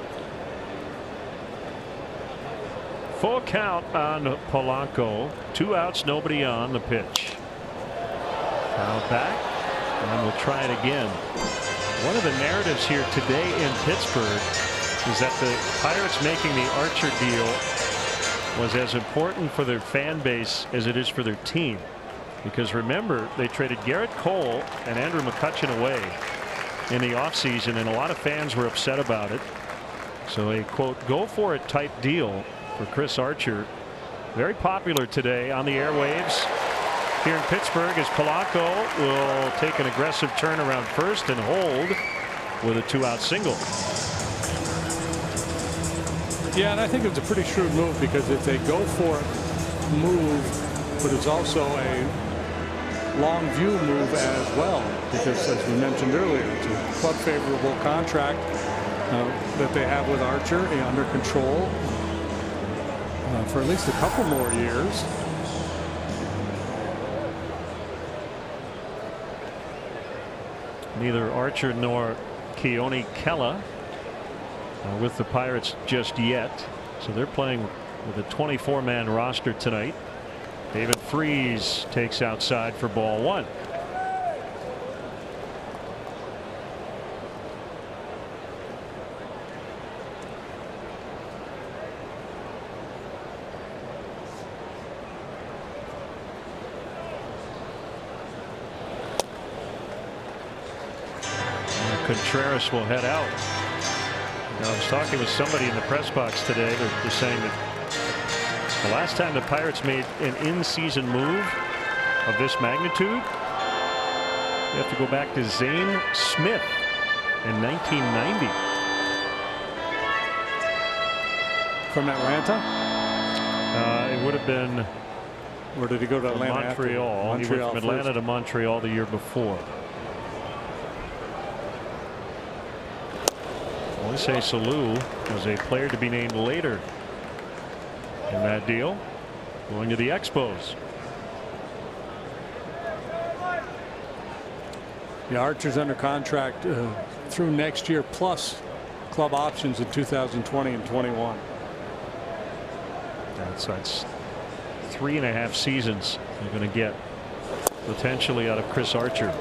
Full count on Polanco. 2 outs, nobody on. The pitch. Now back, and we'll try it again. One of the narratives here today in Pittsburgh is that the Pirates making the Archer deal was as important for their fan base as it is for their team. Because remember, they traded Garrett Cole and Andrew McCutchen away in the offseason, and a lot of fans were upset about it. So a quote, go for it type deal for Chris Archer. Very popular today on the airwaves here in Pittsburgh, as Polanco will take an aggressive turn around first and hold with a 2-out single. Yeah, and I think it's a pretty shrewd move because it's a go-for-it move, but it's also a long view move as well because, as we mentioned earlier, it's a club favorable contract that they have with Archer under control for at least a couple more years. Neither Archer nor Keone Kela with the Pirates just yet. So they're playing with a 24-man roster tonight. David Freese takes outside for ball one. Contreras will head out. Now, I was talking with somebody in the press box today. They're saying that the last time the Pirates made an in-season move of this magnitude, you have to go back to Zane Smith in 1990. From Atlanta? It would have been. Or did he go to Atlanta? Montreal. He went from Atlanta to Montreal the year before. Moise Salou was a player to be named later in that deal, going to the Expos. The Archer's under contract through next year, plus club options in 2020 and 21. That's 3.5 seasons they're going to get potentially out of Chris Archer.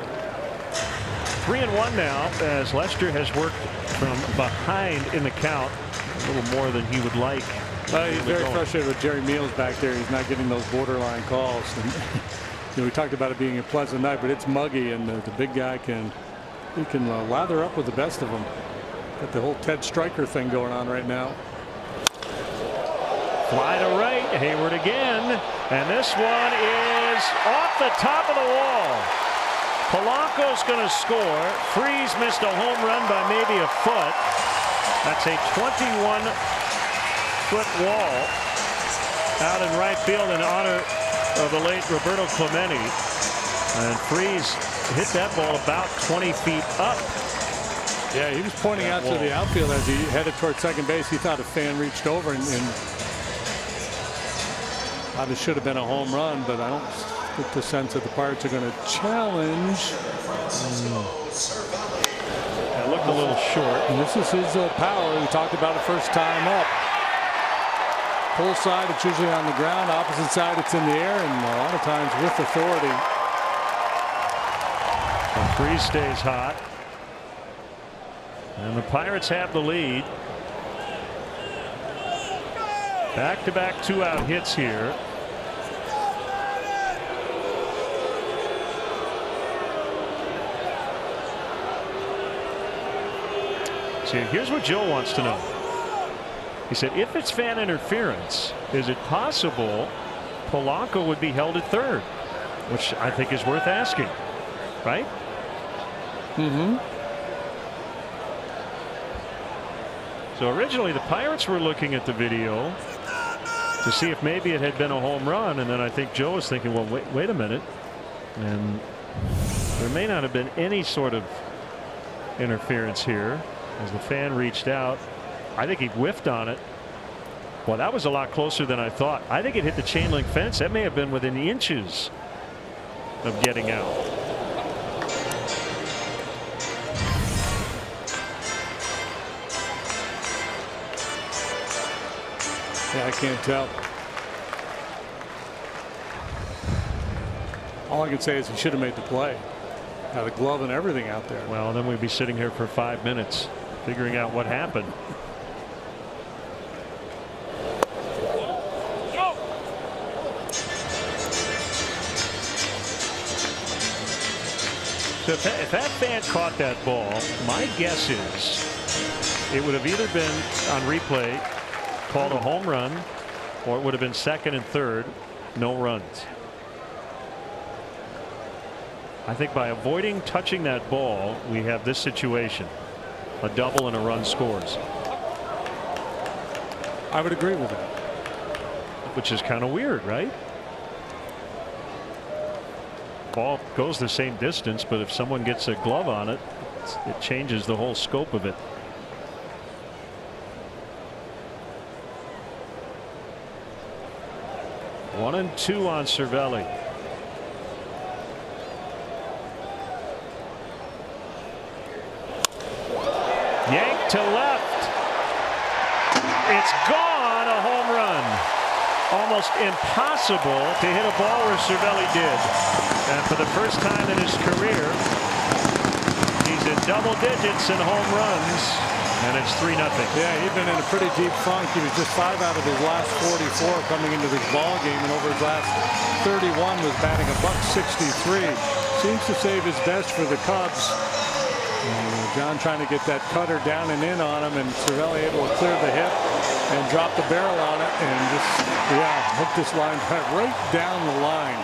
3-1 now as Lester has worked from behind in the count a little more than he would like. He's very frustrated with Jerry Meals back there. He's not getting those borderline calls. And, we talked about it being a pleasant night, but it's muggy, and the big guy can lather up with the best of them. Got the whole Ted Stryker thing going on right now. Fly to right, Hayward again, and this one is off the top of the wall. Polanco's going to score. Freese missed a home run by maybe a foot. That's a 21-foot wall out in right field in honor of the late Roberto Clemente. And Freese hit that ball about 20 feet up. Yeah, he was pointing out to the outfield as he headed toward second base. He thought a fan reached over and thought it should have been a home run, but I don't get the sense that the Pirates are going to challenge. It looked a little short. And this is his power. We talked about it first time up. Pull side, it's usually on the ground. Opposite side, it's in the air, and a lot of times with authority. And Freese stays hot. And the Pirates have the lead. Back-to-back 2-out hits here. See, here's what Joe wants to know. He said, if it's fan interference, is it possible Polanco would be held at third? Which I think is worth asking, right? Mm-hmm. So originally the Pirates were looking at the video to see if maybe it had been a home run, and then I think Joe was thinking, well, wait a minute, and there may not have been any sort of interference here as the fan reached out. I think he whiffed on it. Well, that was a lot closer than I thought. I think it hit the chain link fence. That may have been within inches of getting out. Yeah, I can't tell. All I can say is he should have made the play. Had a glove and everything out there. Well, then we'd be sitting here for 5 minutes figuring out what happened. So if that fan caught that ball, my guess is it would have either been on replay called a home run, or it would have been second and third, no runs. I think by avoiding touching that ball, we have this situation. A double and a run scores. I would agree with that. Which is kind of weird, right? Ball goes the same distance, but if someone gets a glove on it, it changes the whole scope of it. One and two on Cervelli. Yanked to left. It's gone. A home run. Almost impossible to hit a ball where Cervelli did. And for the first time in his career, he's in double digits in home runs. And it's 3-0. Yeah, he'd been in a pretty deep funk. He was just 5 out of his last 44 coming into this ball game, and over his last 31 was batting $163. Seems to save his best for the Cubs. John trying to get that cutter down and in on him, and Cervelli able to clear the hip and drop the barrel on it, and just hit this line right down the line.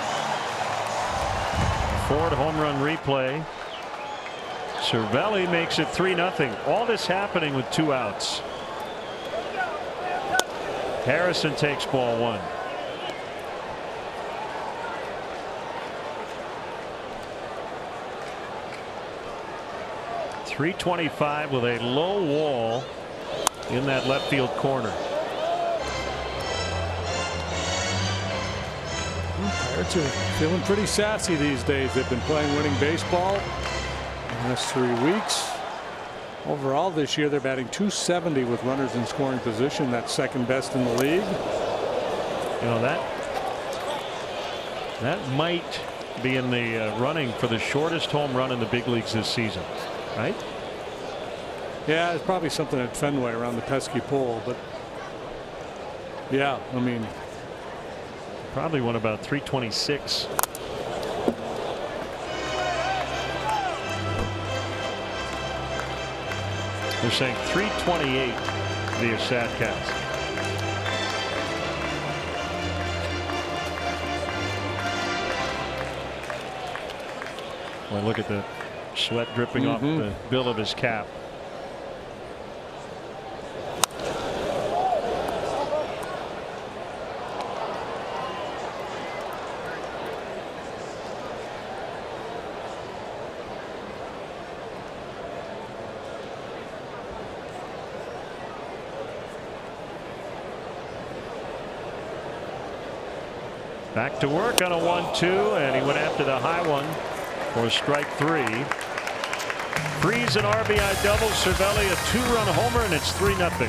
Ford home run replay. Cervelli makes it 3-0. All this happening with 2 outs. Harrison takes ball 1. .325 with a low wall in that left field corner. Pirates are feeling pretty sassy these days. They've been playing winning baseball the last 3 weeks. Overall this year they're batting .270 with runners in scoring position. That's second best in the league. You know, that might be in the running for the shortest home run in the big leagues this season, right? Yeah, it's probably something at Fenway around the pesky pole, but yeah, I mean, probably one about 326. They're saying 328 via Statcast. Well, look at the sweat dripping off the bill of his cap. Back to work on a 1-2, and he went after the high one for strike 3. Freeze an RBI double. Cervelli a 2-run homer, and it's 3-0.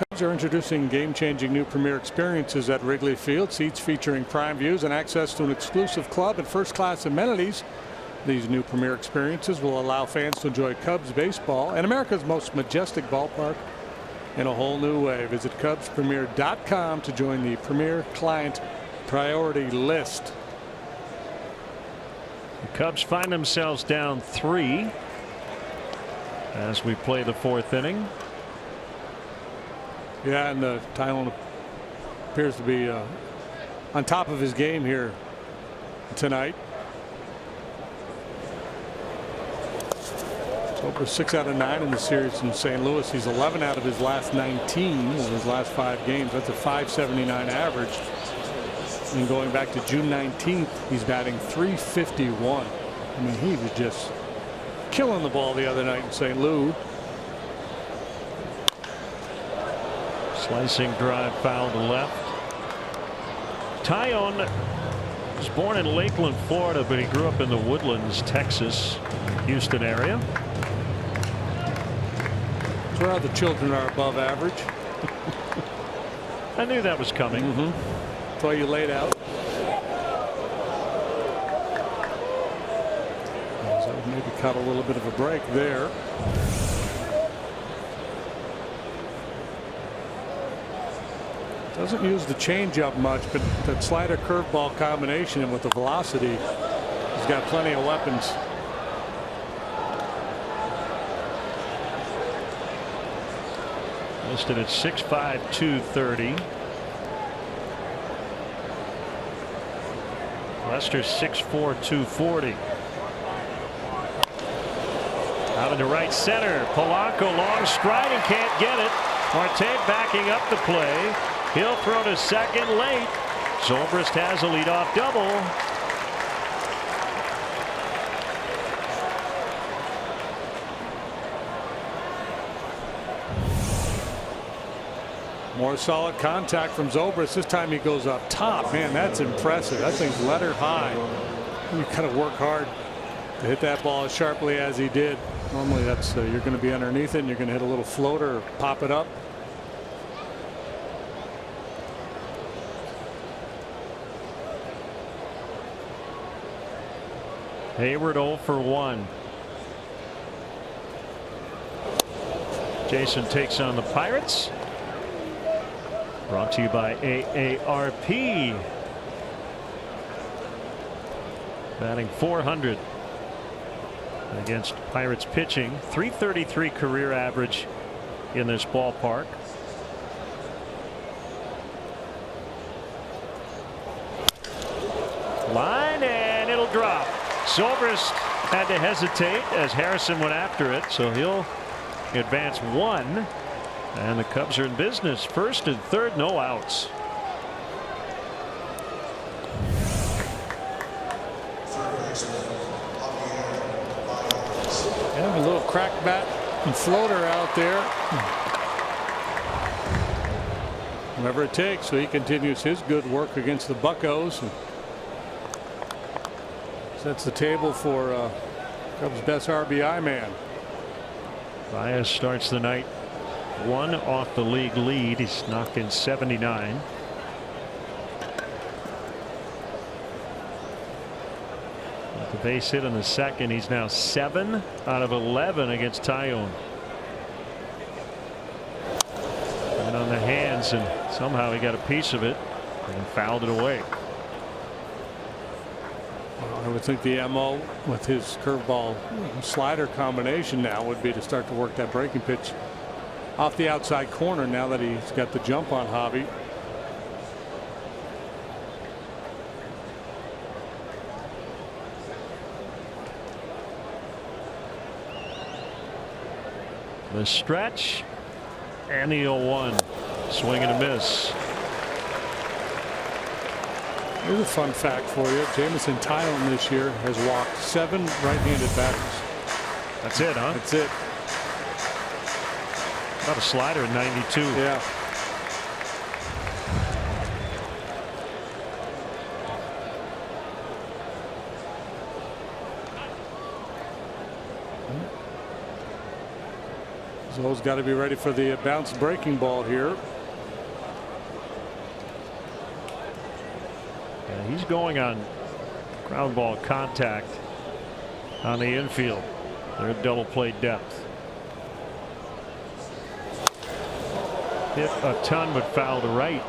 Cubs are introducing game-changing new premier experiences at Wrigley Field. Seats featuring prime views and access to an exclusive club and first-class amenities. These new premier experiences will allow fans to enjoy Cubs baseball and America's most majestic ballpark in a whole new way. Visit CubsPremier.com to join the Premier Client Priority List. The Cubs find themselves down 3 as we play the 4th inning. Yeah, and Tyone appears to be on top of his game here tonight. Over 6 out of 9 in the series in St. Louis. He's 11 out of his last 19 in his last 5 games. That's a .579 average. And going back to June 19th, he's batting .351. I mean, he was just killing the ball the other night in St. Louis. Slicing drive foul to left. Tyone was born in Lakeland, Florida, but he grew up in the Woodlands, Texas, Houston area. Where the children are above average. I knew that was coming. That's why you laid out. So maybe caught a little bit of a break there. Doesn't use the changeup much, but that slider curveball combination and with the velocity, he's got plenty of weapons. Listed at 6'5", 230. Lester 6'4", 240. Out into right center. Polanco long stride and can't get it. Marte backing up the play. He'll throw to second late. Zobrist has a leadoff double. More solid contact from Zobrist. This time he goes up top. Man, that's impressive. That thing's letter high. You got to work hard to hit that ball as sharply as he did. Normally that's you're going to be underneath it and you're going to hit a little floater or pop it up. Hayward 0 for 1. Jason takes on the Pirates. Brought to you by AARP. Batting .400 against Pirates pitching. .333 career average in this ballpark. Line and it'll drop. Zobrist had to hesitate as Harrison went after it, so he'll advance 1. And the Cubs are in business. First and third, no outs. Yeah, a little crack bat and floater out there. Whatever it takes. So he continues his good work against the Buccos. And sets the table for Cubs' best RBI man. Baez starts the night 1 off the league lead. He's knocked in 79. With the base hit in the second, he's now 7 out of 11 against Tyone. And on the hands, and somehow he got a piece of it and fouled it away. I would think the MO with his curveball slider combination now would be to start to work that breaking pitch off the outside corner now that he's got the jump on Javi. The stretch and the 0-1. Swing and a miss. Here's a fun fact for you. Jamison Tyone this year has walked 7 right-handed batters. That's it, huh? That's it. Got a slider in 92. Yeah. Zo's got to be ready for the bounce breaking ball here. Yeah, he's going on ground ball contact on the infield. They're double play depth. Hit a ton but foul to right.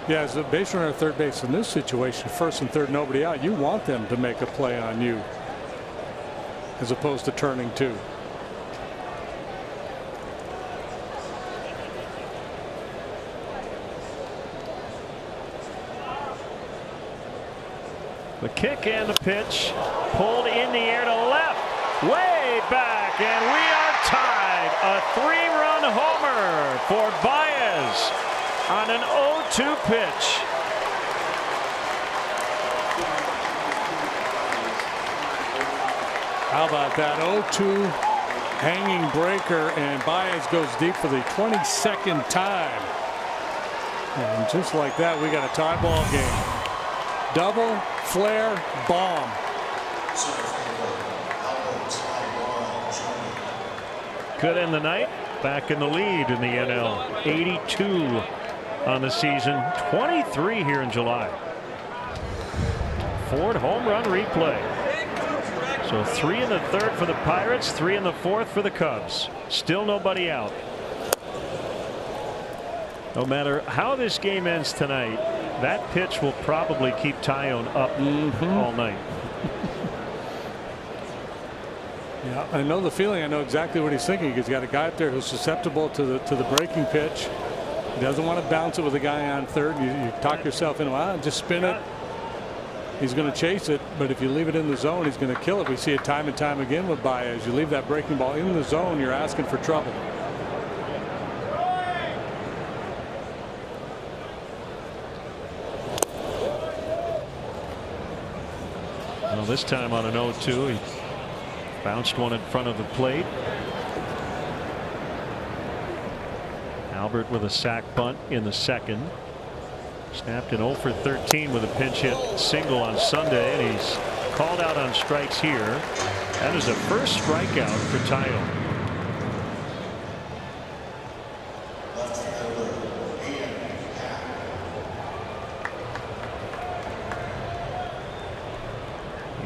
Yeah, as a base runner at third base in this situation, first and third, nobody out, you want them to make a play on you as opposed to turning two. The kick and the pitch pulled in the air to left, way back, and we are tied. A 3-run homer for Baez on an 0-2 pitch. How about that 0-2 hanging breaker, and Baez goes deep for the 22nd time. And just like that, we got a tie ball game. Double, flare, bomb. Could end the night. Back in the lead in the NL. 82 on the season. 23 here in July. Ford home run replay. So 3 in the third for the Pirates, 3 in the fourth for the Cubs. Still nobody out. No matter how this game ends tonight, that pitch will probably keep Tyone up all night. Yeah, I know the feeling. I know exactly what he's thinking. He's got a guy up there who's susceptible to the breaking pitch. He doesn't want to bounce it with a guy on third. You talk yourself into, well, just spin it. He's going to chase it, but if you leave it in the zone, he's going to kill it. We see it time and time again with Baez. You leave that breaking ball in the zone, you're asking for trouble. Well, this time on an 0-2, he bounced one in front of the plate. Albert with a sac bunt in the second. Snapped an 0 for 13 with a pinch hit single on Sunday, and he's called out on strikes here. That is the first strikeout for Tyone.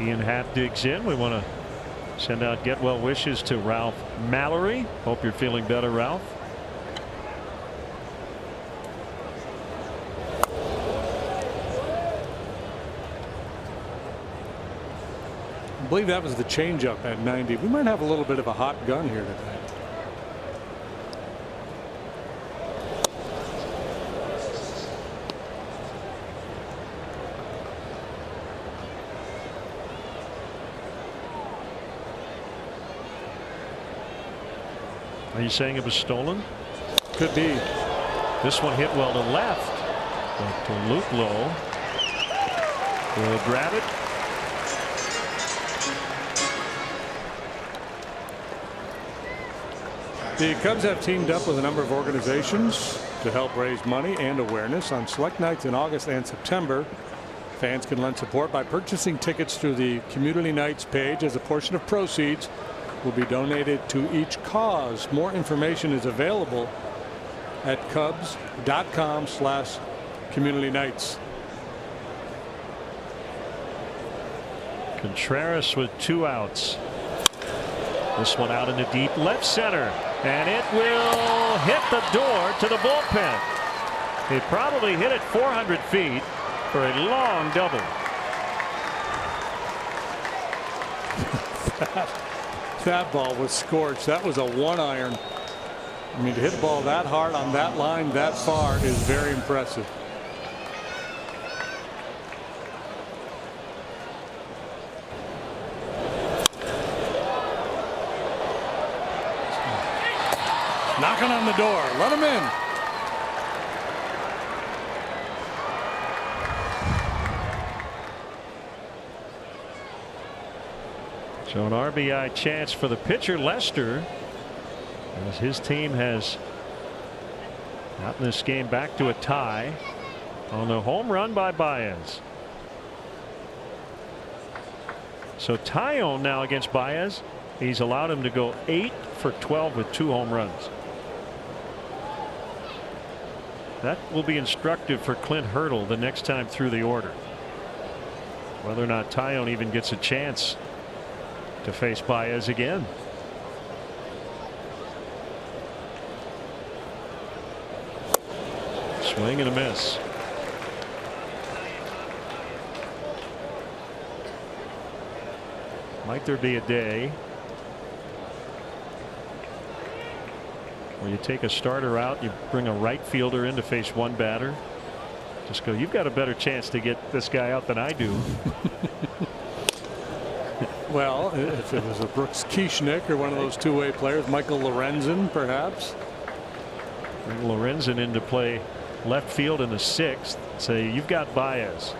Ian Happ digs in. We want to send out get well wishes to Ralph Mallory. Hope you're feeling better, Ralph. I believe that was the changeup at 90. We might have a little bit of a hot gun here today. Are you saying it was stolen? Could be. This one hit well to left, but to Luplow will grab it. The Cubs have teamed up with a number of organizations to help raise money and awareness. On select nights in August and September, fans can lend support by purchasing tickets through the Community Nights page, as a portion of proceeds will be donated to each cause. More information is available at cubs.com/communitynights. Contreras with 2 outs. This one out into deep left center, and it will hit the door to the bullpen. It probably hit it 400 feet for a long double. That ball was scorched. That was a 1-iron. I mean, to hit a ball that hard on that line that far is very impressive. Knocking on the door. Let him in. So an RBI chance for the pitcher, Lester, as his team has gotten this game back to a tie on the home run by Baez. So Tyone now against Baez. He's allowed him to go 8 for 12 with 2 home runs. That will be instructive for Clint Hurdle the next time through the order. Whether or not Taillon even gets a chance to face Baez again. Swing and a miss. Might there be a day where you take a starter out, you bring a right fielder in to face one batter, just go, you've got a better chance to get this guy out than I do. Well, if it was a Brooks Kieschnick or one of those two-way players, Michael Lorenzen perhaps. Bring Lorenzen in to play left field in the 6th. Say you've got Baez.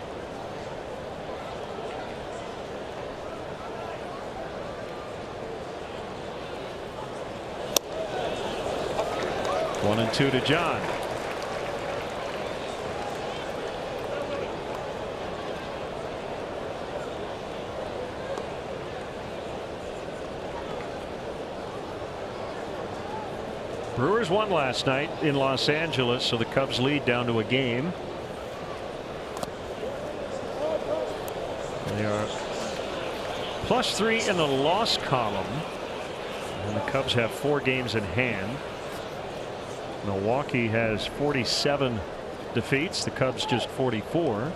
One and two to John. Brewers won last night in Los Angeles, so the Cubs lead down to a game. They are +3 in the loss column, and the Cubs have 4 games in hand. Milwaukee has 47 defeats, the Cubs just 44.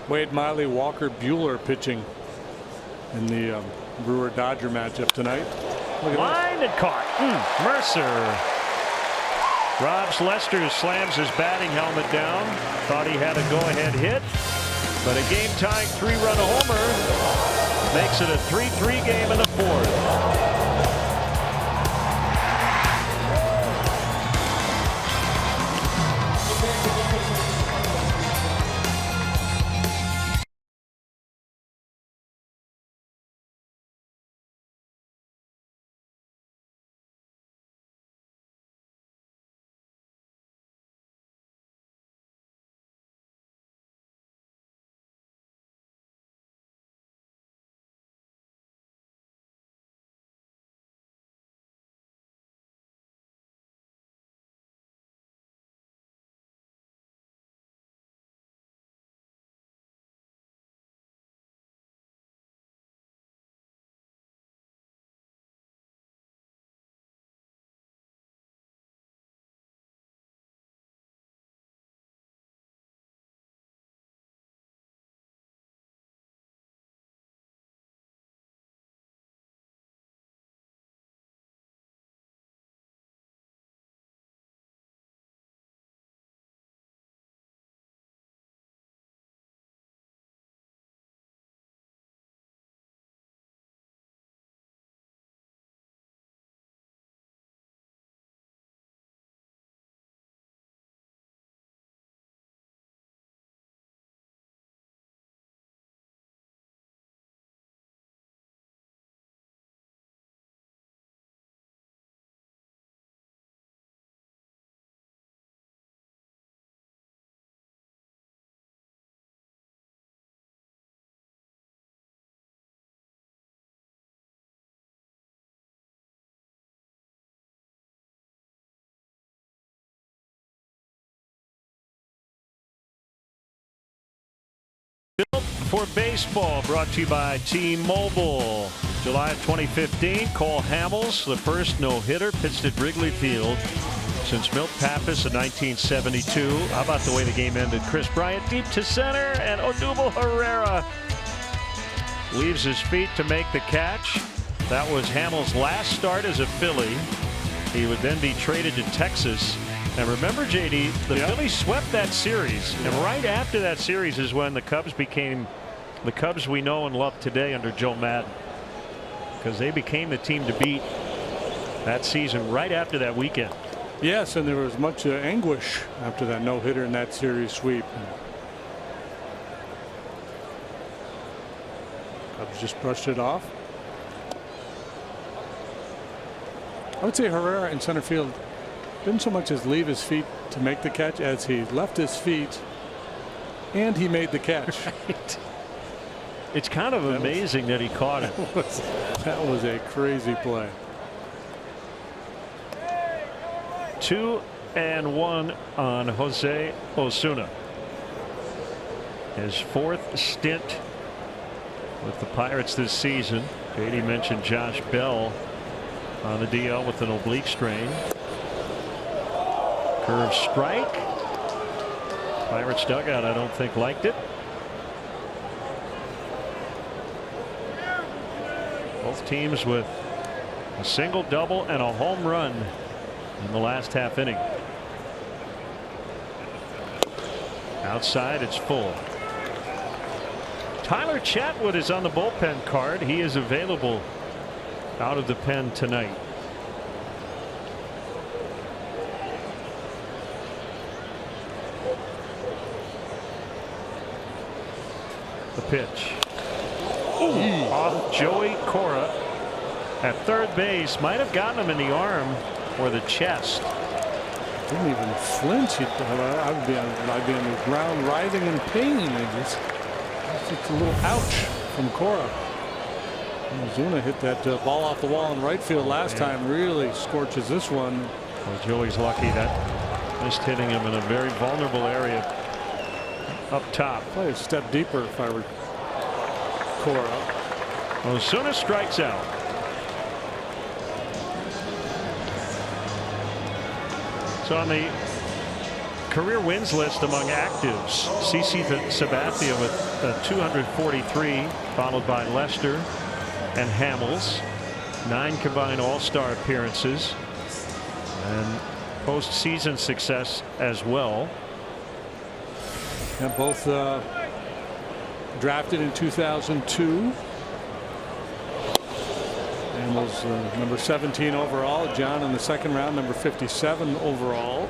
Wade Miley, Walker Buehler pitching in the Brewer Dodger matchup tonight. Line and caught. Mercer robs Lester, slams his batting helmet down. Thought he had a go-ahead hit, but a game-tying 3-run homer makes it a 3-3 game in the 4th. Built for baseball, brought to you by T-Mobile. July of 2015, Cole Hamels, the first no-hitter pitched at Wrigley Field since Milt Pappas in 1972. How about the way the game ended? Chris Bryant deep to center, and Odubel Herrera leaves his feet to make the catch. That was Hamels' last start as a Philly. He would then be traded to Texas. And remember, JD, the Phillies swept that series, and right after that series is when the Cubs became the Cubs we know and love today under Joe Madden, because they became the team to beat that season right after that weekend. Yes, and there was much anguish after that no-hitter in that series sweep. Cubs just brushed it off. I would say Herrera in center field didn't so much as leave his feet to make the catch as he left his feet and he made the catch. Right. It's kind of amazing that he caught it. That was a crazy play. 2-1 on Jose Osuna. His 4th stint with the Pirates this season. JD mentioned Josh Bell on the DL with an oblique strain. Curve strike. Pirates dugout, I don't think, liked it. Both teams with a single, double, and a home run in the last half inning. Outside, it's full. Tyler Chatwood is on the bullpen card. He is available out of the pen tonight. The pitch. Off Joey Cora at third base. Might have gotten him in the arm or the chest. Didn't even flinch. I'd be on the ground writhing in pain. It's a little ouch from Cora. Ozuna hit that ball off the wall in right field last time. Really scorches this one. Well, Joey's lucky that missed hitting him in a very vulnerable area up top. Probably a step deeper if I were Cora. Ozuna strikes out. So on the career wins list among actives, CC Sabathia with 243, followed by Lester and Hamels. 9 combined all-star appearances and postseason success as well. And both drafted in 2002. Hamels number 17 overall. John in the second round, number 57 overall.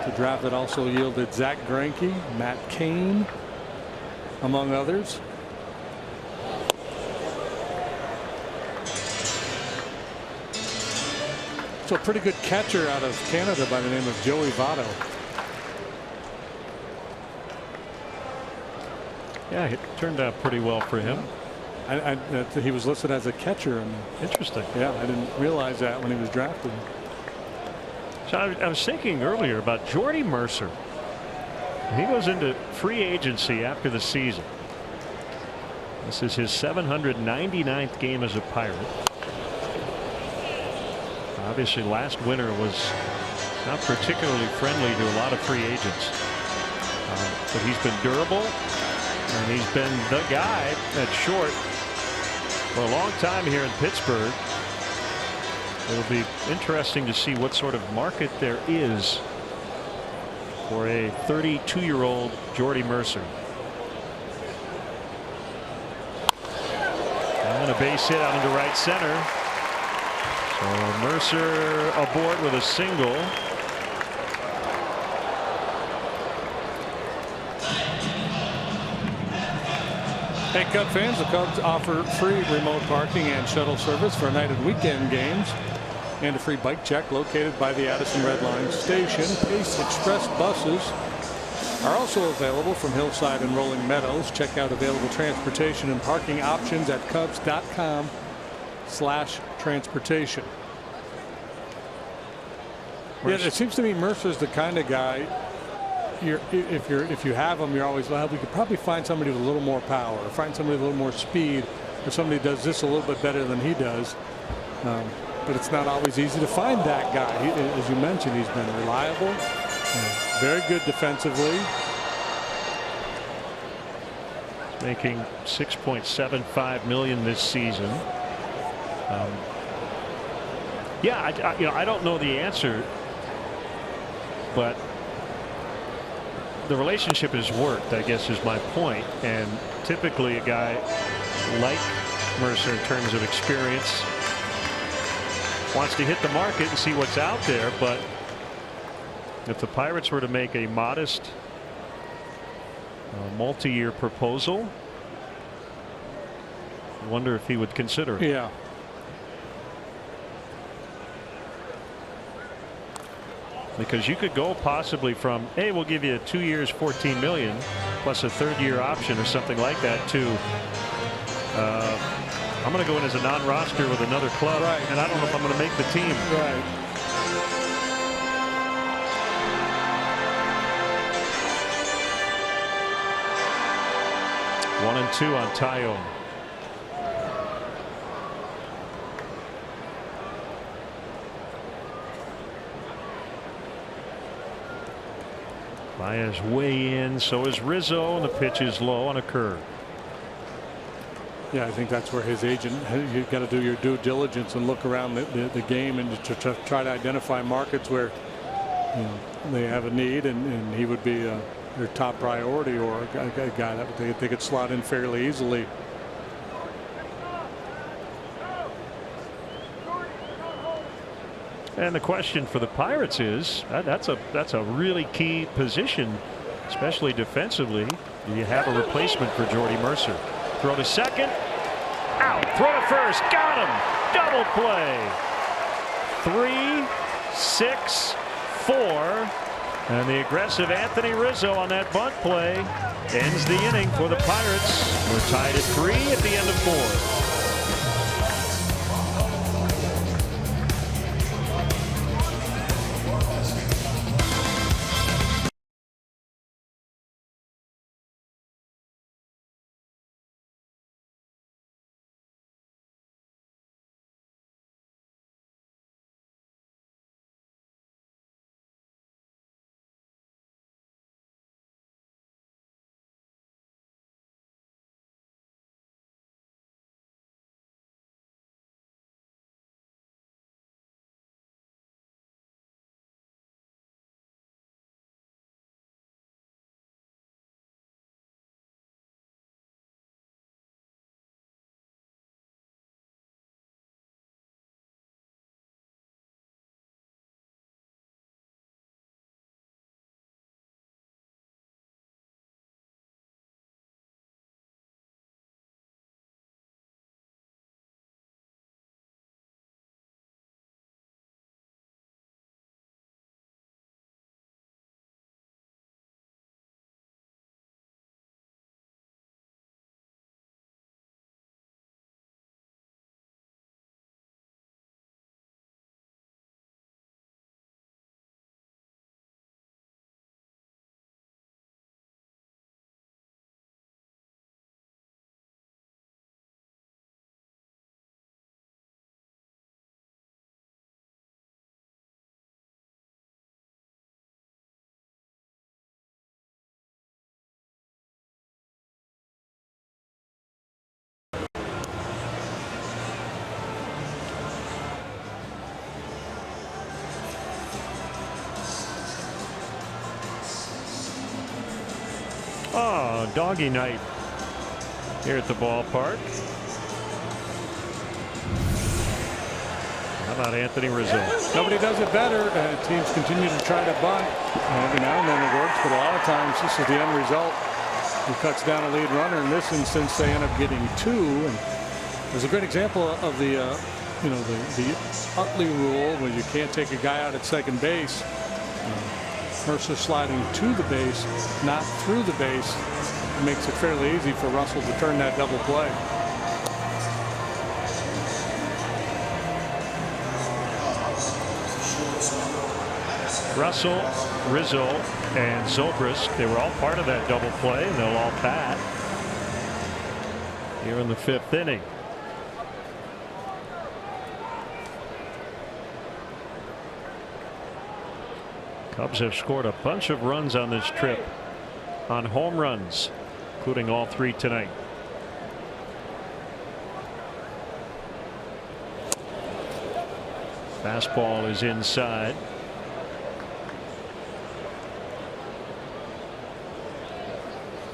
The draft that also yielded Zach Greinke, Matt Cain, among others. So a pretty good catcher out of Canada by the name of Joey Votto. Yeah, it turned out pretty well for him. He was listed as a catcher. And interesting. Yeah, I didn't realize that when he was drafted. So I was thinking earlier about Jordy Mercer. He goes into free agency after the season. This is his 799th game as a Pirate. Obviously, last winter was not particularly friendly to a lot of free agents. But he's been durable, and he's been the guy at short for a long time here in Pittsburgh. It'll be interesting to see what sort of market there is for a 32-year-old Jordy Mercer. And a base hit out into right center. So Mercer aboard with a single. Hey, Cub fans, the Cubs offer free remote parking and shuttle service for night and weekend games, and a free bike check located by the Addison Red Line station. Pace Express buses are also available from Hillside and Rolling Meadows. Check out available transportation and parking options at Cubs.com/transportation. Yeah, it seems to me Mercer's the kind of guy. If you have him, you're always, well, we could probably find somebody with a little more power, or find somebody with a little more speed, or somebody does this a little bit better than he does. But it's not always easy to find that guy. As you mentioned, he's been reliable, very good defensively. He's making $6.75 million this season. I don't know the answer, but the relationship has worked, I guess, is my point. And typically a guy like Mercer, in terms of experience, wants to hit the market and see what's out there. But if the Pirates were to make a modest multi-year proposal, I wonder if he would consider it. Yeah. Because you could go possibly from, hey, we'll give you 2 years, $14 million plus a third-year option or something like that, to I'm going to go in as a non-roster with another club, and I don't know if I'm going to make the team. Right. 1-2 on Tyone. Baez way in, so is Rizzo, and the pitch is low on a curve. Yeah, I think that's where his agent, you've got to do your due diligence and look around the game and to try to identify markets where they have a need, and he would be their top priority, or a guy that they could slot in fairly easily. And the question for the Pirates is that's a really key position, especially defensively. Do you have a replacement for Jordy Mercer? Throw to second, out. Throw to first, got him. Double play. 3, 6, 4, and the aggressive Anthony Rizzo on that bunt play ends the inning for the Pirates. We're tied at 3 at the end of 4. Oh, doggy night here at the ballpark. How about Anthony Rizzo? Nobody does it better. Teams continue to try to bunt. Every now and then it works, but a lot of times this is the end result. He cuts down a lead runner. In this instance, they end up getting 2. And there's a great example of the the Utley rule, where you can't take a guy out at second base. Mercer sliding to the base, not through the base, makes it fairly easy for Russell to turn that double play. Russell, Rizzo, and Zobrist, they were all part of that double play, and they'll all bat here in the 5th inning. Cubs have scored a bunch of runs on this trip on home runs, including all 3 tonight. Fastball is inside.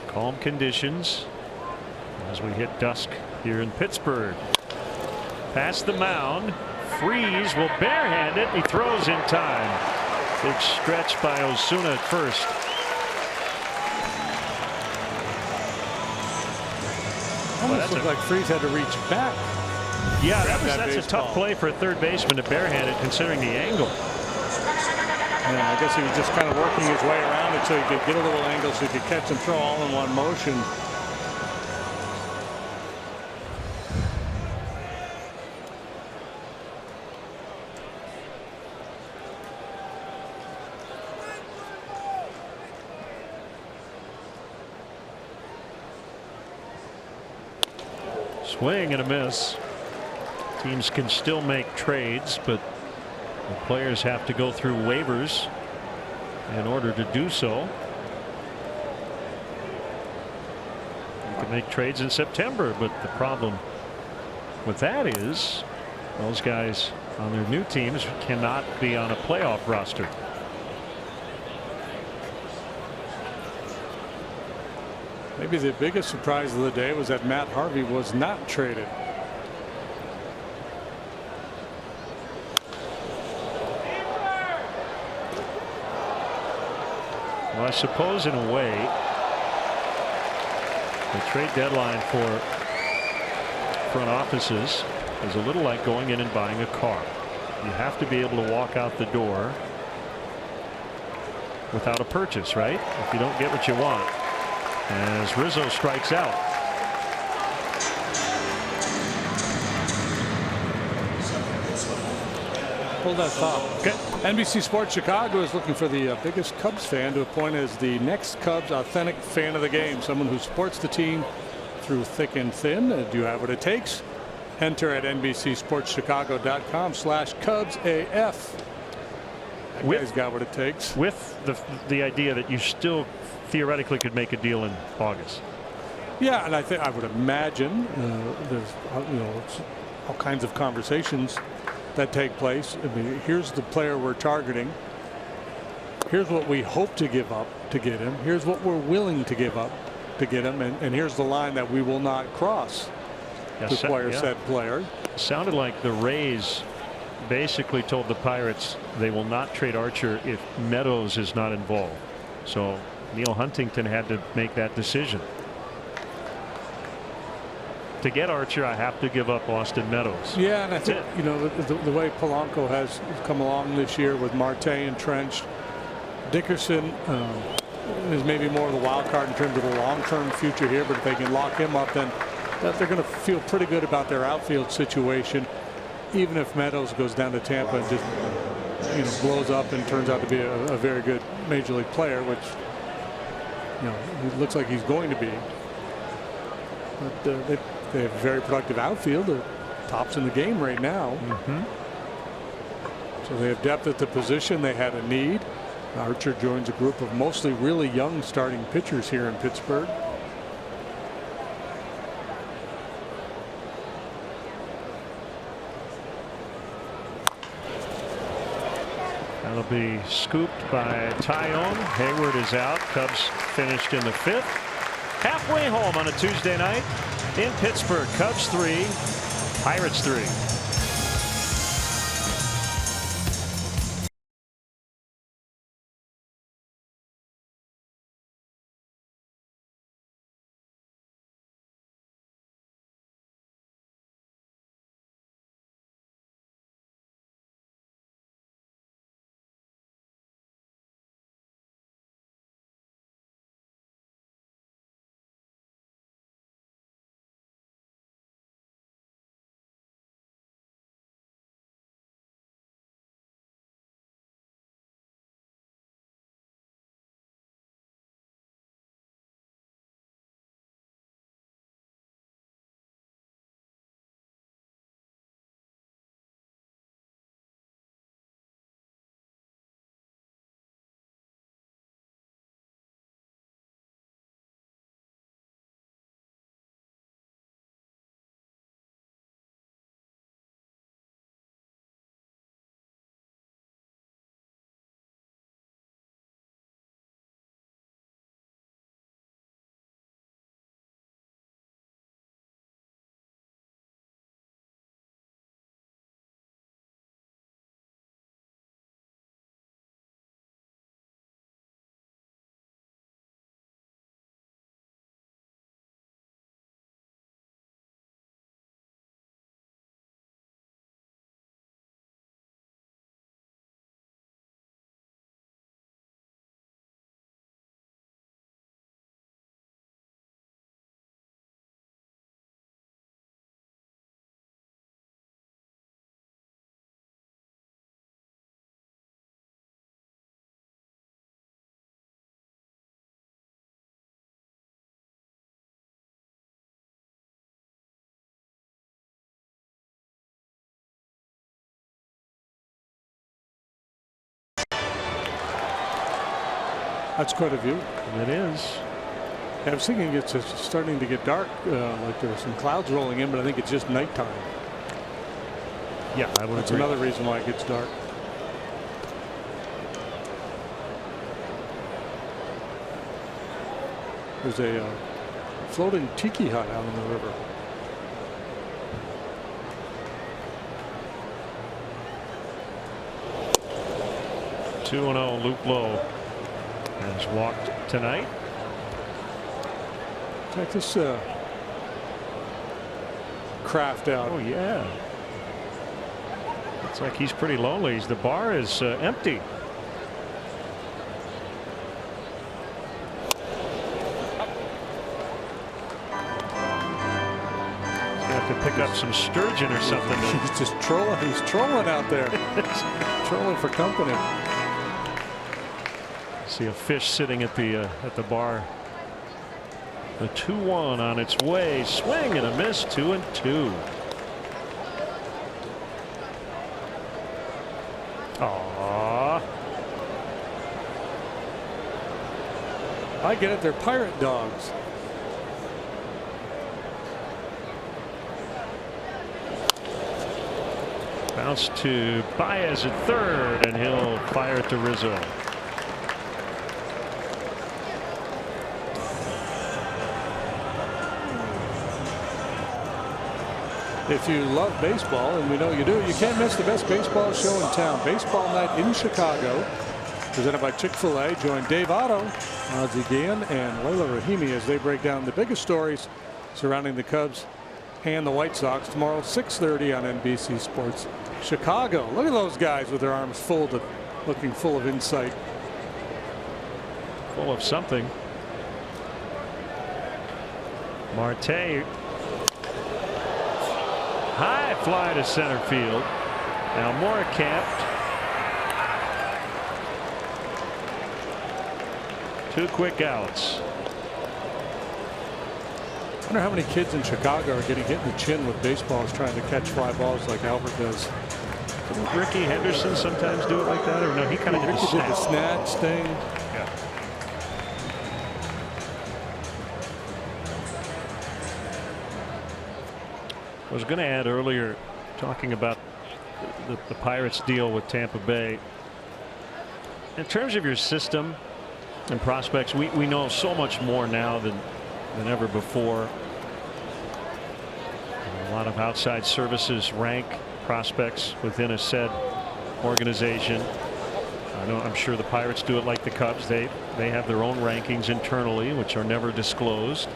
Calm conditions as we hit dusk here in Pittsburgh. Past the mound, Freeze will barehand it. He throws in time. Big stretch by Osuna at first. Almost looked like Freeze had to reach back. Yeah, that's a tough play for a third baseman to barehand it, considering the angle. Yeah, I guess he was just kind of working his way around it so he could get a little angle so he could catch and throw all in one motion. Swing and a miss. Teams can still make trades, but the players have to go through waivers in order to do so. You can make trades in September, but the problem with that is those guys on their new teams cannot be on a playoff roster. Maybe the biggest surprise of the day was that Matt Harvey was not traded. Well, I suppose in a way the trade deadline for front offices is a little like going in and buying a car. You have to be able to walk out the door without a purchase, right? If you don't get what you want. As Rizzo strikes out. Hold that thought. Okay. NBC Sports Chicago is looking for the biggest Cubs fan to appoint as the next Cubs authentic fan of the game. Someone who supports the team through thick and thin. Do you have what it takes? Enter at NBCSportsChicago.com/CubsAF. That guy's got what it takes. With the idea that you still theoretically could make a deal in August. Yeah, and I would imagine there's all kinds of conversations that take place. I mean, here's the player we're targeting. Here's what we hope to give up to get him. Here's what we're willing to give up to get him, and here's the line that we will not cross to acquire said player. Sounded like the Rays basically told the Pirates they will not trade Archer if Meadows is not involved. So Neil Huntington had to make that decision. To get Archer, I have to give up Austin Meadows. Yeah, and I think the way Polanco has come along this year with Marte entrenched, Dickerson is maybe more of the wild card in terms of the long-term future here. But if they can lock him up, then they're going to feel pretty good about their outfield situation, even if Meadows goes down to Tampa and just blows up and turns out to be a very good major league player, which it looks like he's going to be. But they have a very productive outfield. They're tops in the game right now. So they have depth at the position they had a need. Archer joins a group of mostly really young starting pitchers here in Pittsburgh. That'll be scooped by Tyone. Hayward is out. Cubs finished in the 5th. Halfway home on a Tuesday night in Pittsburgh. Cubs 3, Pirates 3. That's quite a view. It is. I was thinking it's starting to get dark, like there were some clouds rolling in, but I think it's just nighttime. Yeah, I would That's agree. another reason why it gets dark. There's a floating tiki hut out on the river. Two and 0. Luke Lowe has walked tonight. Check this craft out. Oh yeah. It's like he's pretty lonely. The bar is empty. Have to pick up some sturgeon or something. He's just trolling. He's trolling out there. Trolling for company. See a fish sitting at the bar. The 2-1 on its way. Swing and a miss. 2-2. Aww. I get it. They're pirate dogs. Bounce to Baez at third, and he'll fire it to Rizzo. If you love baseball, and we know you do, you can't miss the best baseball show in town. Baseball Night in Chicago, presented by Chick-fil-A. Join Dave Otto, Ozzie Guillen, and Layla Rahimi as they break down the biggest stories surrounding the Cubs and the White Sox tomorrow, 6:30 on NBC Sports Chicago. Look at those guys with their arms folded, looking full of insight. Full of something. Marte. High fly to center field. Now Morecamp. Two quick outs. I wonder how many kids in Chicago are getting hit in the chin with baseballs trying to catch fly balls like Albert does. Didn't Ricky Henderson sometimes do it like that? Or no, he kind of did the snatch sting. Yeah. I was going to add earlier, talking about the Pirates deal with Tampa Bay. In terms of your system and prospects, we know so much more now than ever before. A lot of outside services rank prospects within a said organization. I'm sure the Pirates do it like the Cubs. They have their own rankings internally, which are never disclosed.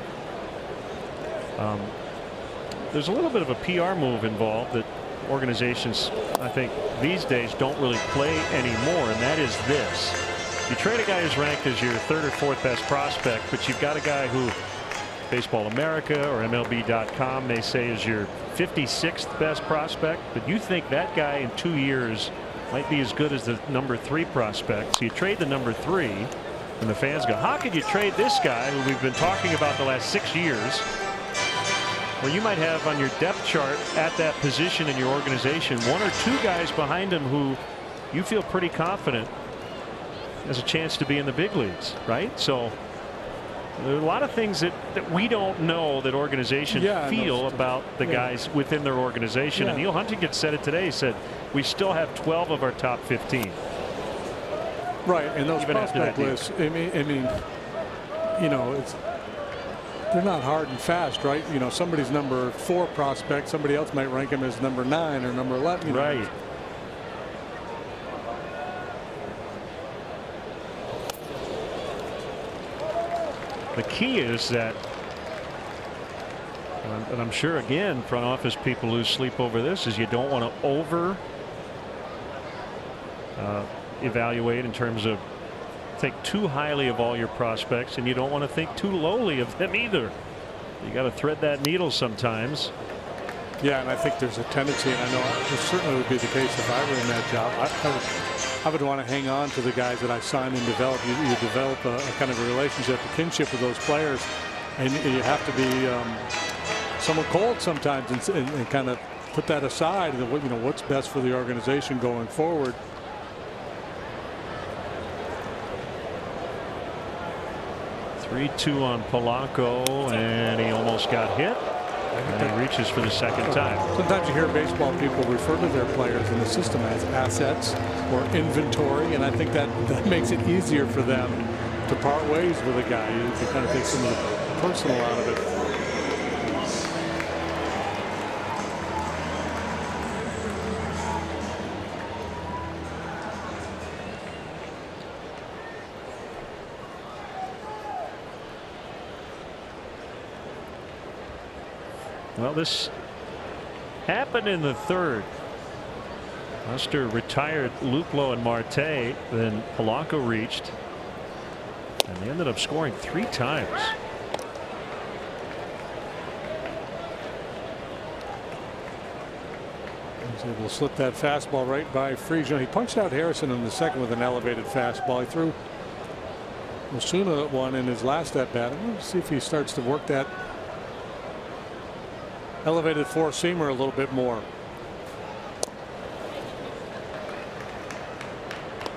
There's a little bit of a PR move involved that organizations, I think, these days don't really play anymore, and that is this. You trade a guy who's ranked as your third or fourth best prospect, but you've got a guy who Baseball America or MLB.com may say is your 56th best prospect, but you think that guy in 2 years might be as good as the number 3 prospect. So you trade the number 3, and the fans go, how could you trade this guy who we've been talking about the last 6 years? Well, you might have on your depth chart at that position in your organization 1 or 2 guys behind him who you feel pretty confident has a chance to be in the big leagues, right? So there are a lot of things that we don't know that organizations feel about the guys within their organization. And Neil Huntington said it today. He said we still have 12 of our top 15. Right, and those prospect lists. I mean, you know, they're not hard and fast, right? You know, somebody's number 4 prospect, somebody else might rank him as number 9 or number 11. Right. The key is that, and I'm sure again front office people lose sleep over this, is you don't want to over evaluate in terms of think too highly of all your prospects, and you don't want to think too lowly of them either. You got to thread that needle sometimes. Yeah, and I think there's a tendency, and I know this certainly would be the case if I were in that job. I would want to hang on to the guys that I sign and develop. You develop a kind of a relationship, a kinship with those players, and you have to be somewhat cold sometimes and kind of put that aside. You know, what's best for the organization going forward. 3-2 on Polanco, and he almost got hit. And he reaches for the second time. Sometimes you hear baseball people refer to their players in the system as assets or inventory, and I think that makes it easier for them to part ways with a guy. You can kind of take some of the personal out of it. Well, this happened in the third. Lester retired Luplow and Marte. Then Polanco reached. And they ended up scoring 3 times. He's able to slip that fastball right by Freese. He punched out Harrison in the second with an elevated fastball. He threw Osuna one in his last at bat. Let's see if he starts to work that elevated four-seamer a little bit more.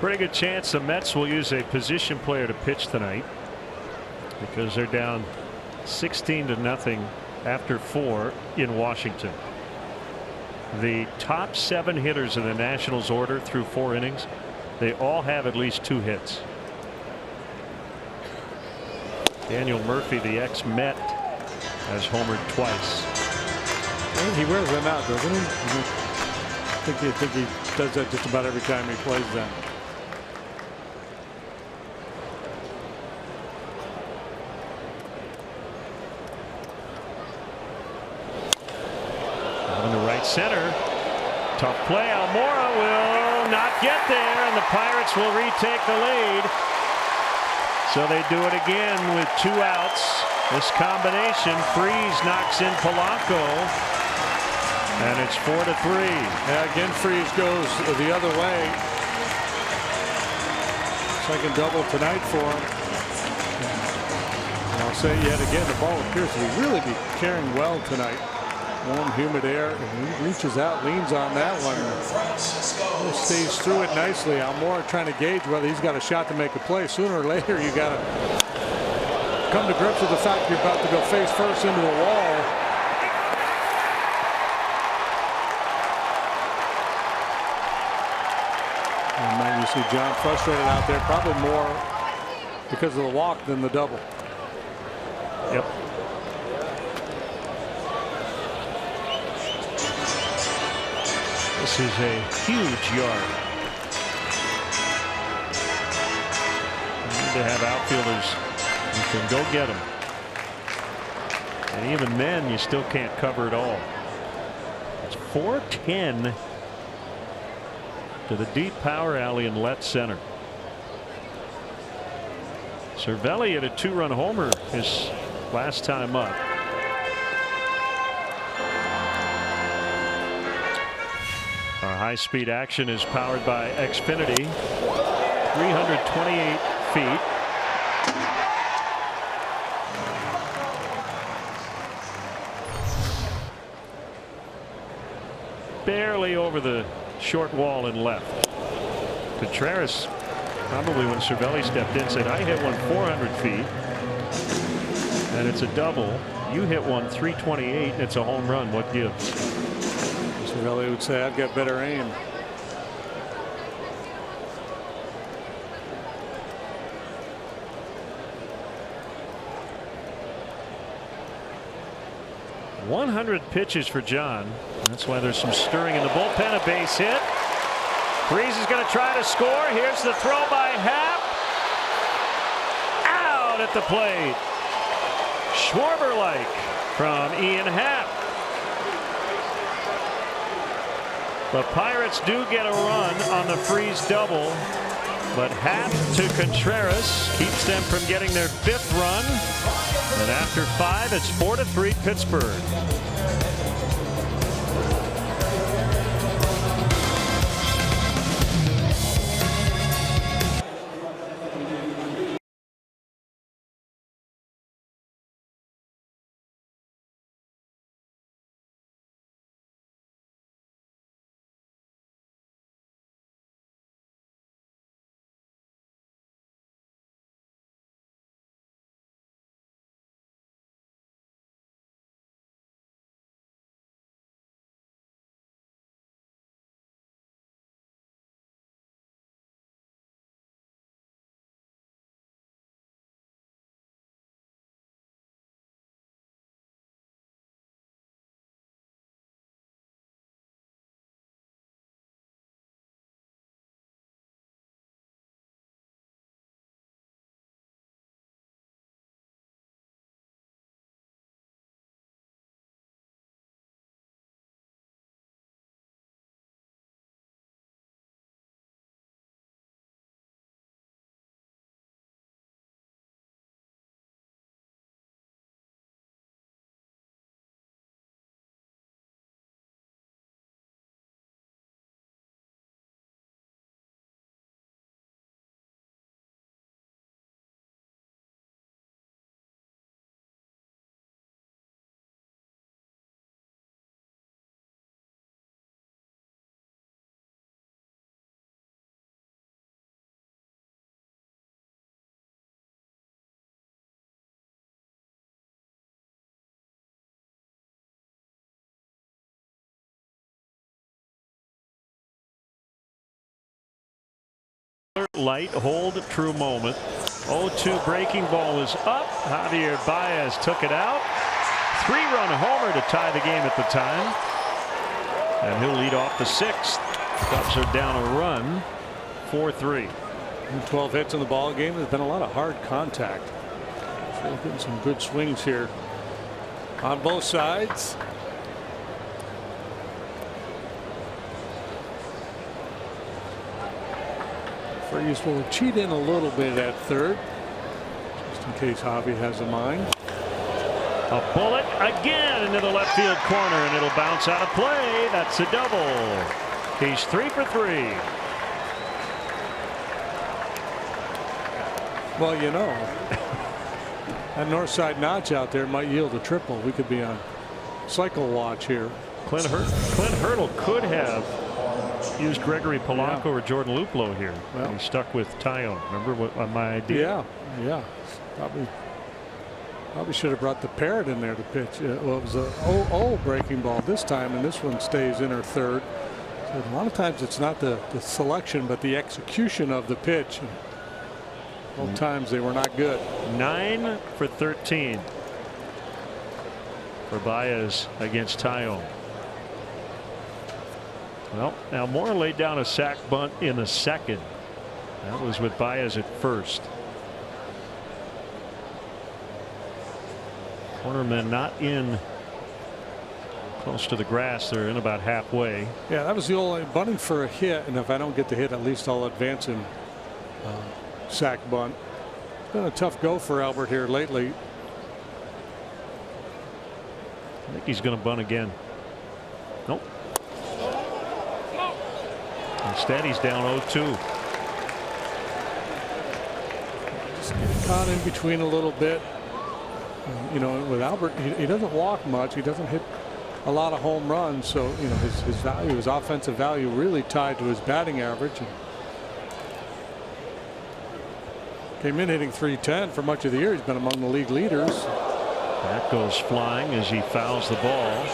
Pretty good chance the Mets will use a position player to pitch tonight, because they're down 16-0 after 4 in Washington. The top 7 hitters in the Nationals order through 4 innings, they all have at least 2 hits. Daniel Murphy, the ex-Met, has homered twice. He wears them out, doesn't he? I think he does that just about every time he plays them. On the right center. Tough play. Almora will not get there, and the Pirates will retake the lead. So they do it again with 2 outs. This combination, Freese knocks in Polanco. And it's 4-3. Yeah, again, Freese goes the other way. Second double tonight for him. And I'll say yet again, the ball appears to really be carrying well tonight. Warm, humid air, and he reaches out, leans on that one. Stays through it nicely. Almora trying to gauge whether he's got a shot to make a play. Sooner or later, you got to come to grips with the fact you're about to go face first into a wall. And now you see John frustrated out there, probably more because of the walk than the double. Yep. This is a huge yard. You need to have outfielders who can go get them. And even then, you still can't cover it all. It's 4-10 to the deep power alley in left center. Cervelli hit a 2-run homer his last time up. Our high-speed action is powered by Xfinity. 328 feet. Barely over the short wall and left. Contreras, probably when Cervelli stepped in, said, I hit one 400 feet and it's a double. You hit one 328 and it's a home run. What gives? Cervelli would say, I've got better aim. .100 pitches for John. That's why there's some stirring in the bullpen. A base hit. Freese is going to try to score. Here's the throw by Happ. Out at the plate. Schwarber-like from Ian Happ. The Pirates do get a run on the Freese double, but Happ to Contreras keeps them from getting their 5th run. And after 5, it's 4-3 Pittsburgh. light, hold, true moment. 0-2 breaking ball was up. Javier Baez took it out. 3-run homer to tie the game at the time. And he'll lead off the 6th. Cubs are down a run, 4-3. 12 hits in the ball game. There's been a lot of hard contact. So getting some good swings here on both sides. Freeze will cheat in a little bit at third, just in case Javi has a mind. A bullet again into the left field corner, and it'll bounce out of play. That's a double. He's 3 for 3. Well, you know, that north side notch out there might yield a triple. We could be on cycle watch here. Clint Hurdle could have used Gregory Polanco or Jordan Luplow here. Well, he stuck with Taillon. Remember what my idea? Yeah. Probably should have brought the Parrot in there to pitch. Well, it was a 0-0 breaking ball this time, and this one stays in her third. So a lot of times it's not the selection, but the execution of the pitch. Both times they were not good. 9 for 13 for Baez against Taillon. Well, now Moore laid down a sac bunt in the 2nd. That was with Baez at first. Cornermen not in close to the grass. They're in about halfway. Yeah, that was the only bunting for a hit, and if I don't get the hit, at least I'll advance him. Sac bunt. It's been a tough go for Albert here lately. I think he's going to bunt again. Nope. Instead, he's down 0-2. Just get caught in between a little bit. You know, with Albert, he doesn't walk much. He doesn't hit a lot of home runs. So, you know, his value, his offensive value, really tied to his batting average. And came in hitting .310 for much of the year. He's been among the league leaders. That goes flying as he fouls the ball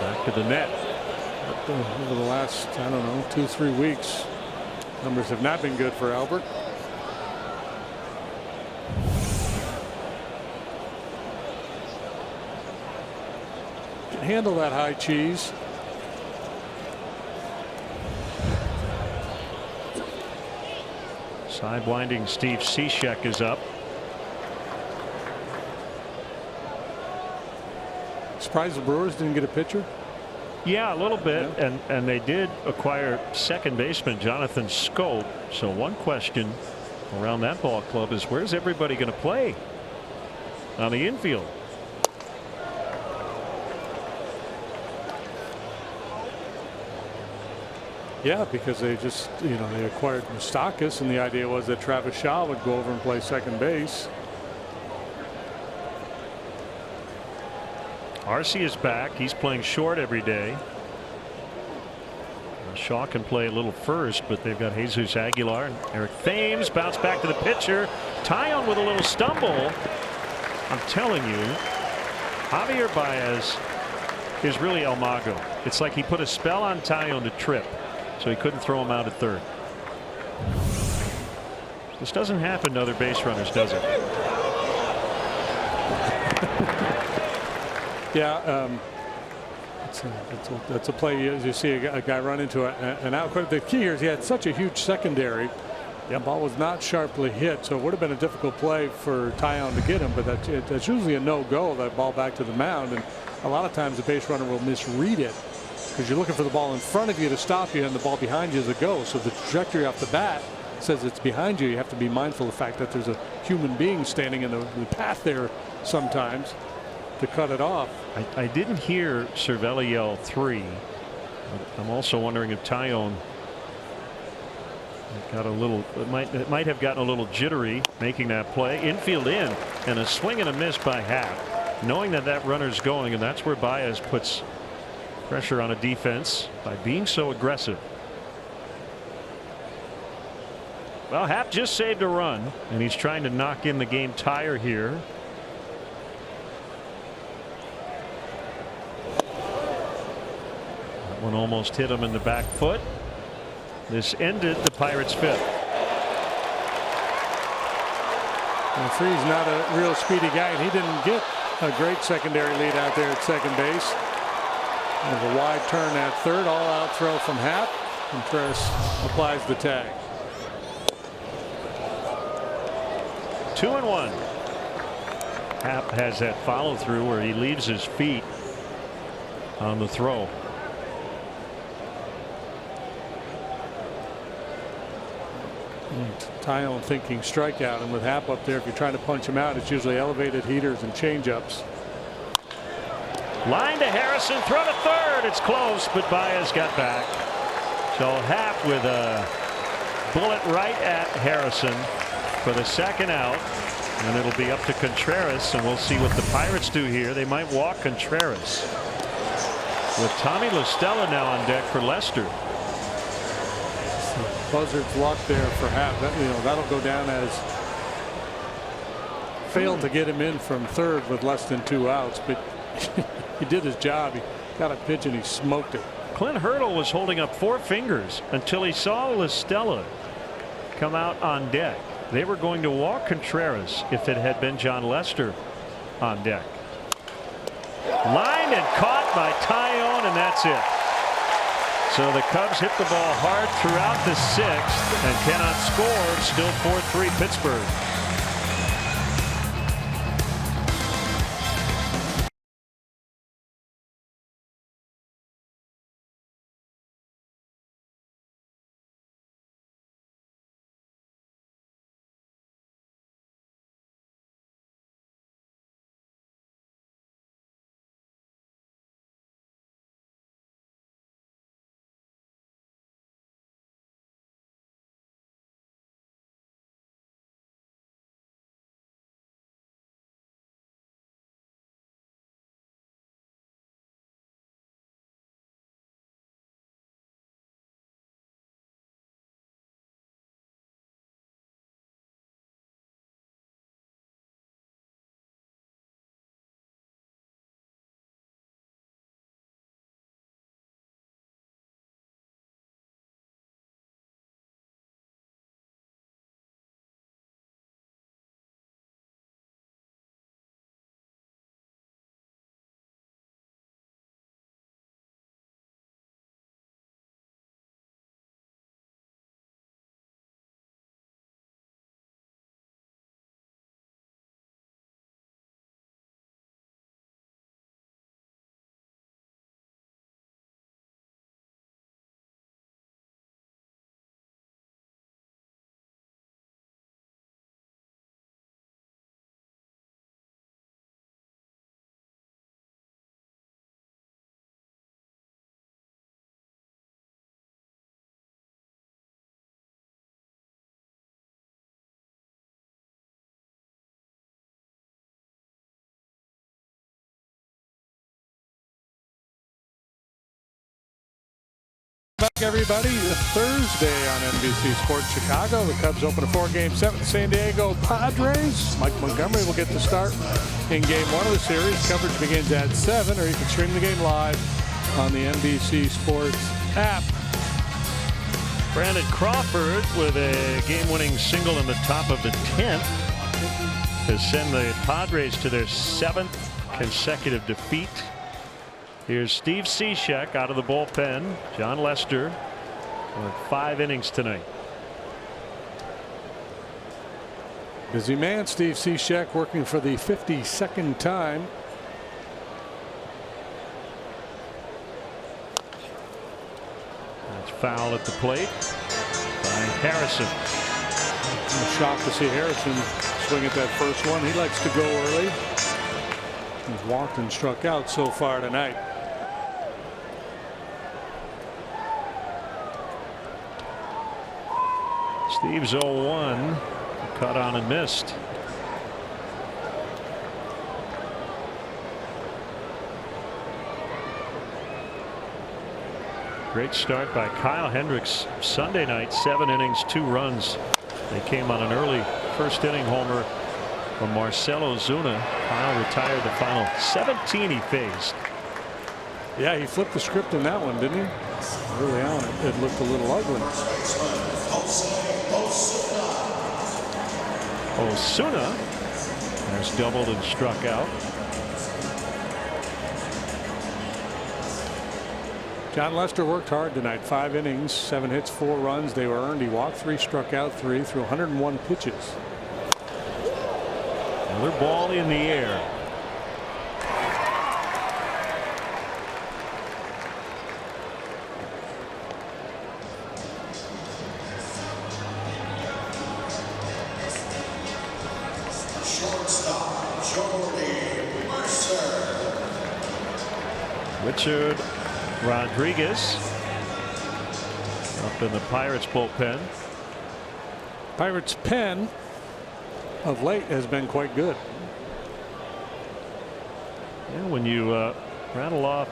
back to the net. Over the last, I don't know, 2-3 weeks, numbers have not been good for Albert. Can handle that high cheese. Sidewinding Steve Cishek is up. Surprised the Brewers didn't get a pitcher. Yeah, a little bit, yeah. and they did acquire second baseman Jonathan Scope. So one question around that ball club is, where's everybody going to play on the infield? Yeah, because they just, you know, they acquired Moustakas, and the idea was that Travis Shaw would go over and play second base. Arce is back. He's playing short every day. Shaw can play a little first, but they've got Jesus Aguilar and Eric Thames. Bounce back to the pitcher. Taillon with a little stumble. I'm telling you, Javier Baez is really El Mago. It's like he put a spell on Taillon to trip, so he couldn't throw him out at third. This doesn't happen to other base runners, does it? Yeah, that's a play. As you see a guy run into an out. The key here is he had such a huge secondary. The ball was not sharply hit, so it would have been a difficult play for Taillon to get him. But that's usually a no-go. That ball back to the mound, and a lot of times the base runner will misread it because you're looking for the ball in front of you to stop you, and the ball behind you is a go. So the trajectory off the bat says it's behind you. You have to be mindful of the fact that there's a human being standing in the path there sometimes to cut it off. I didn't hear Cervelli yell 3. I'm also wondering if Taillon got a little, it might have gotten a little jittery making that play. Infield in, and a swing and a miss by Happ, knowing that runner's going, and that's where Baez puts pressure on a defense by being so aggressive. Well, Happ just saved a run, and he's trying to knock in the game tire here. That one almost hit him in the back foot. This ended the Pirates' 5th. And Free's not a real speedy guy, and he didn't get a great secondary lead out there at second base. There's a wide turn at third, all out throw from Happ. Contreras applies the tag. 2-1. Happ has that follow through where he leaves his feet on the throw. Tyone thinking strikeout, and with Happ up there, if you're trying to punch him out, it's usually elevated heaters and changeups. Line to Harrison, throw to third. It's close, but Baez got back. So Happ with a bullet right at Harrison for the second out, and it'll be up to Contreras, and we'll see what the Pirates do here. They might walk Contreras with Tommy La Stella now on deck for Lester. Buzzard's luck there for Happ. That'll go down as failed to get him in from third with less than 2 outs, but he did his job. He got a pitch and he smoked it. Clint Hurdle was holding up 4 fingers until he saw La Stella come out on deck. They were going to walk Contreras if it had been John Lester on deck. Lined and caught by Tyone, and that's it. So the Cubs hit the ball hard throughout the 6th and cannot score. It's still 4-3 Pittsburgh. Back everybody, Thursday on NBC Sports Chicago. The Cubs open a 4-game set with the San Diego Padres. Mike Montgomery will get the start in game 1 of the series. Coverage begins at 7, or you can stream the game live on the NBC Sports app. Brandon Crawford with a game-winning single in the top of the 10th to send the Padres to their 7th consecutive defeat. Here's Steve Cishek out of the bullpen. John Lester with 5 innings tonight. Busy man, Steve Cishek, working for the 52nd time. That's foul at the plate by Harrison. I'm shocked to see Harrison swing at that first one. He likes to go early. He's walked and struck out so far tonight. Steve's 0-1, cut on and missed. Great start by Kyle Hendricks Sunday night. 7 innings, 2 runs. They came on an early first inning homer from Marcell Ozuna. Kyle retired the final 17 he faced. Yeah, he flipped the script in that one, didn't he? Early on, it looked a little ugly. Osuna has doubled and struck out. John Lester worked hard tonight. 5 innings, 7 hits, 4 runs. They were earned. He walked 3, struck out 3, threw 101 pitches. Another ball in the air. Richard Rodriguez up in the Pirates bullpen. Pirates pen of late has been quite good. Yeah, when you rattle off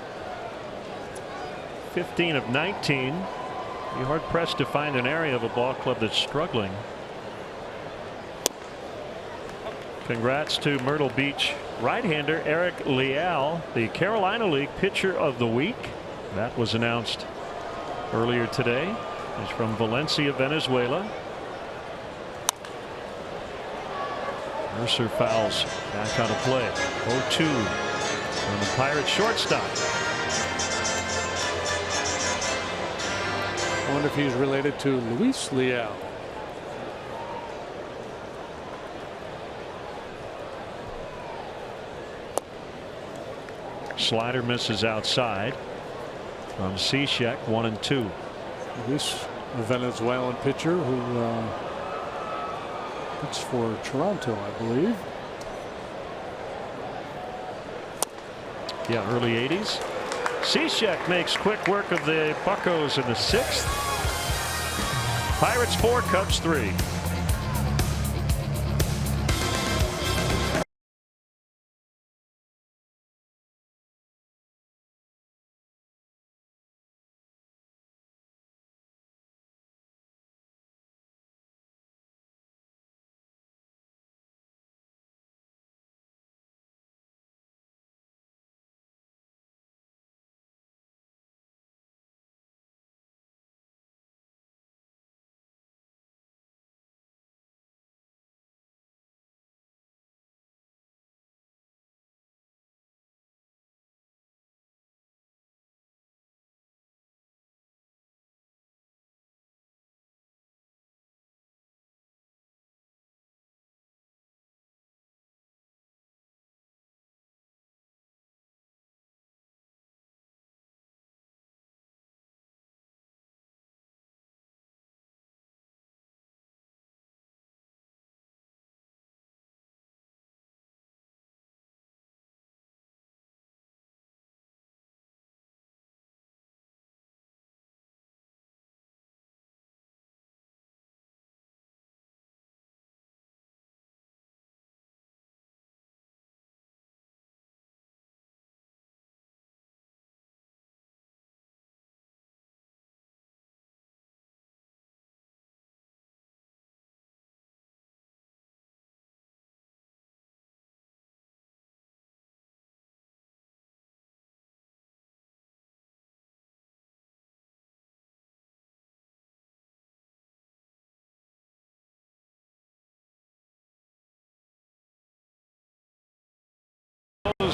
15 of 19, you're hard pressed to find an area of a ball club that's struggling. Congrats to Myrtle Beach right-hander Eric Leal, the Carolina League Pitcher of the Week. That was announced earlier today. He's from Valencia, Venezuela. Mercer fouls back out of play. 0-2 on the Pirates shortstop. I wonder if he's related to Luis Leal. Slider misses outside from Cishek. 1-2. Luis, a Venezuelan pitcher who pitched for Toronto, I believe. Yeah, early 80s. Cishek makes quick work of the Buccos in the 6th. Pirates 4, Cubs 3.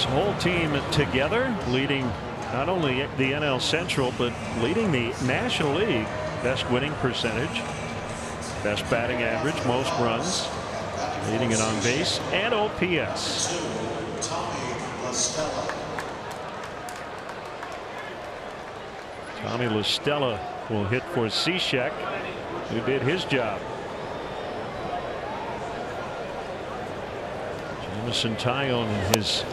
Whole team together, leading not only the NL Central but leading the National League. Best winning percentage, best batting average, most runs, leading it on base and OPS. Tommy La Stella will hit for Cishek, who did his job. Jamison Tyone in his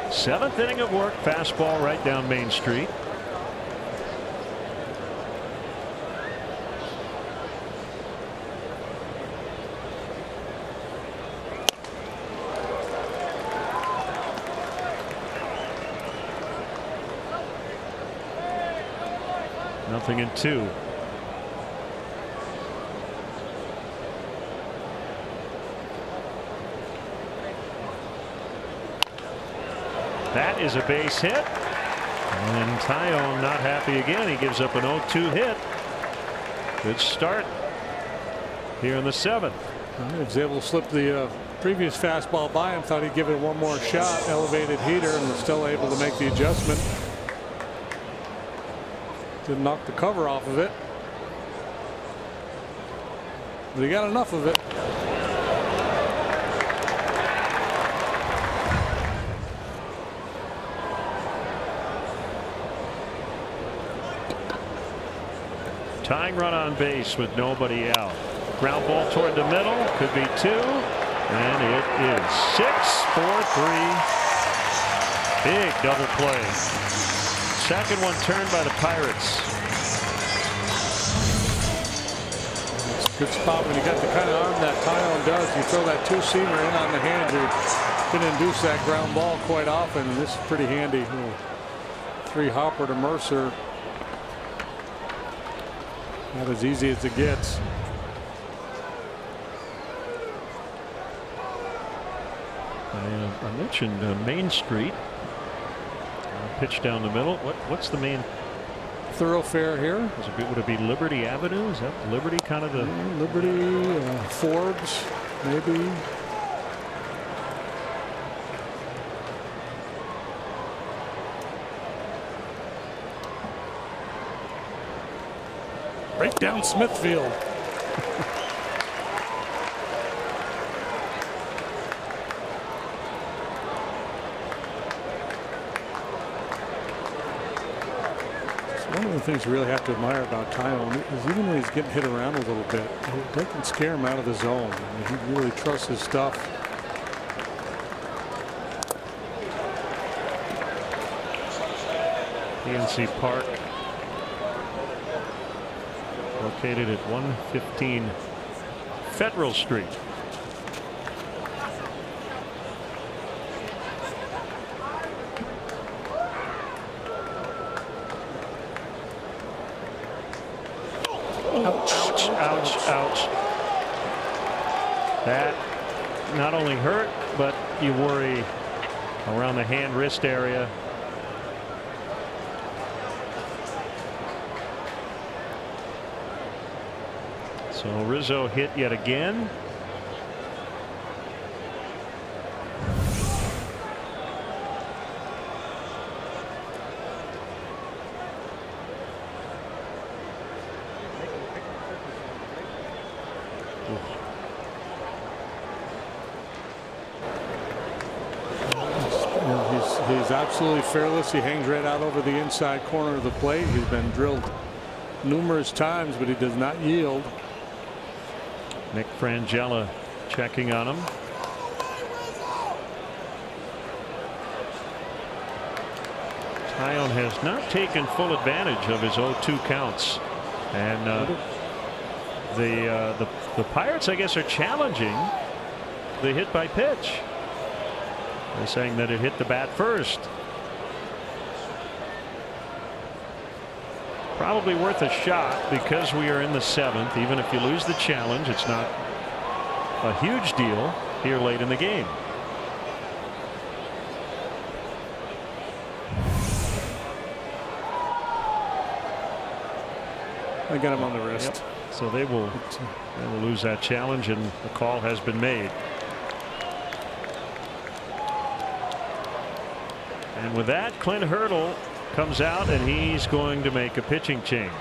7th inning of work. Fastball right down Main Street. Nothing in 2. That is a base hit. And Tyone not happy again. He gives up an 0-2 hit. Good start here in the 7th. He was able to slip the previous fastball by him. Thought he'd give it one more shot. Elevated heater, and was still able to make the adjustment. Didn't knock the cover off of it, but he got enough of it. Tying run on base with nobody out. Ground ball toward the middle. Could be 2. And it is 6-4-3. Big double play. Second one turned by the Pirates. It's a good spot when you got the kind of arm that Tyon does. You throw that two-seamer in on the hand, you're going to induce that ground ball quite often. This is pretty handy. 3-hopper to Mercer. Not as easy as it gets. I mentioned Main Street. Pitch down the middle. What's the main thoroughfare here? Would it be Liberty Avenue? Is that Liberty kind of the Liberty, Forbes, maybe? Right down Smithfield. One of the things you really have to admire about Tyon is even when he's getting hit around a little bit, they can scare him out of the zone. I mean, he really trusts his stuff. PNC Park, located at 115 Federal Street. Ouch, ouch, ouch. That not only hurt, but you worry around the hand wrist area. So Rizzo hit yet again. He's absolutely fearless. He hangs right out over the inside corner of the plate. He's been drilled numerous times, but he does not yield. Nick Frangella checking on him. Tyon has not taken full advantage of his 0-2 counts, and the Pirates, I guess, are challenging the hit by pitch. They're saying that it hit the bat first. Probably worth a shot because we are in the 7th. Even if you lose the challenge, it's not a huge deal here late in the game. I got him on the wrist. Yep. So they will lose that challenge, and the call has been made. And with that, Clint Hurdle comes out, and he's going to make a pitching change.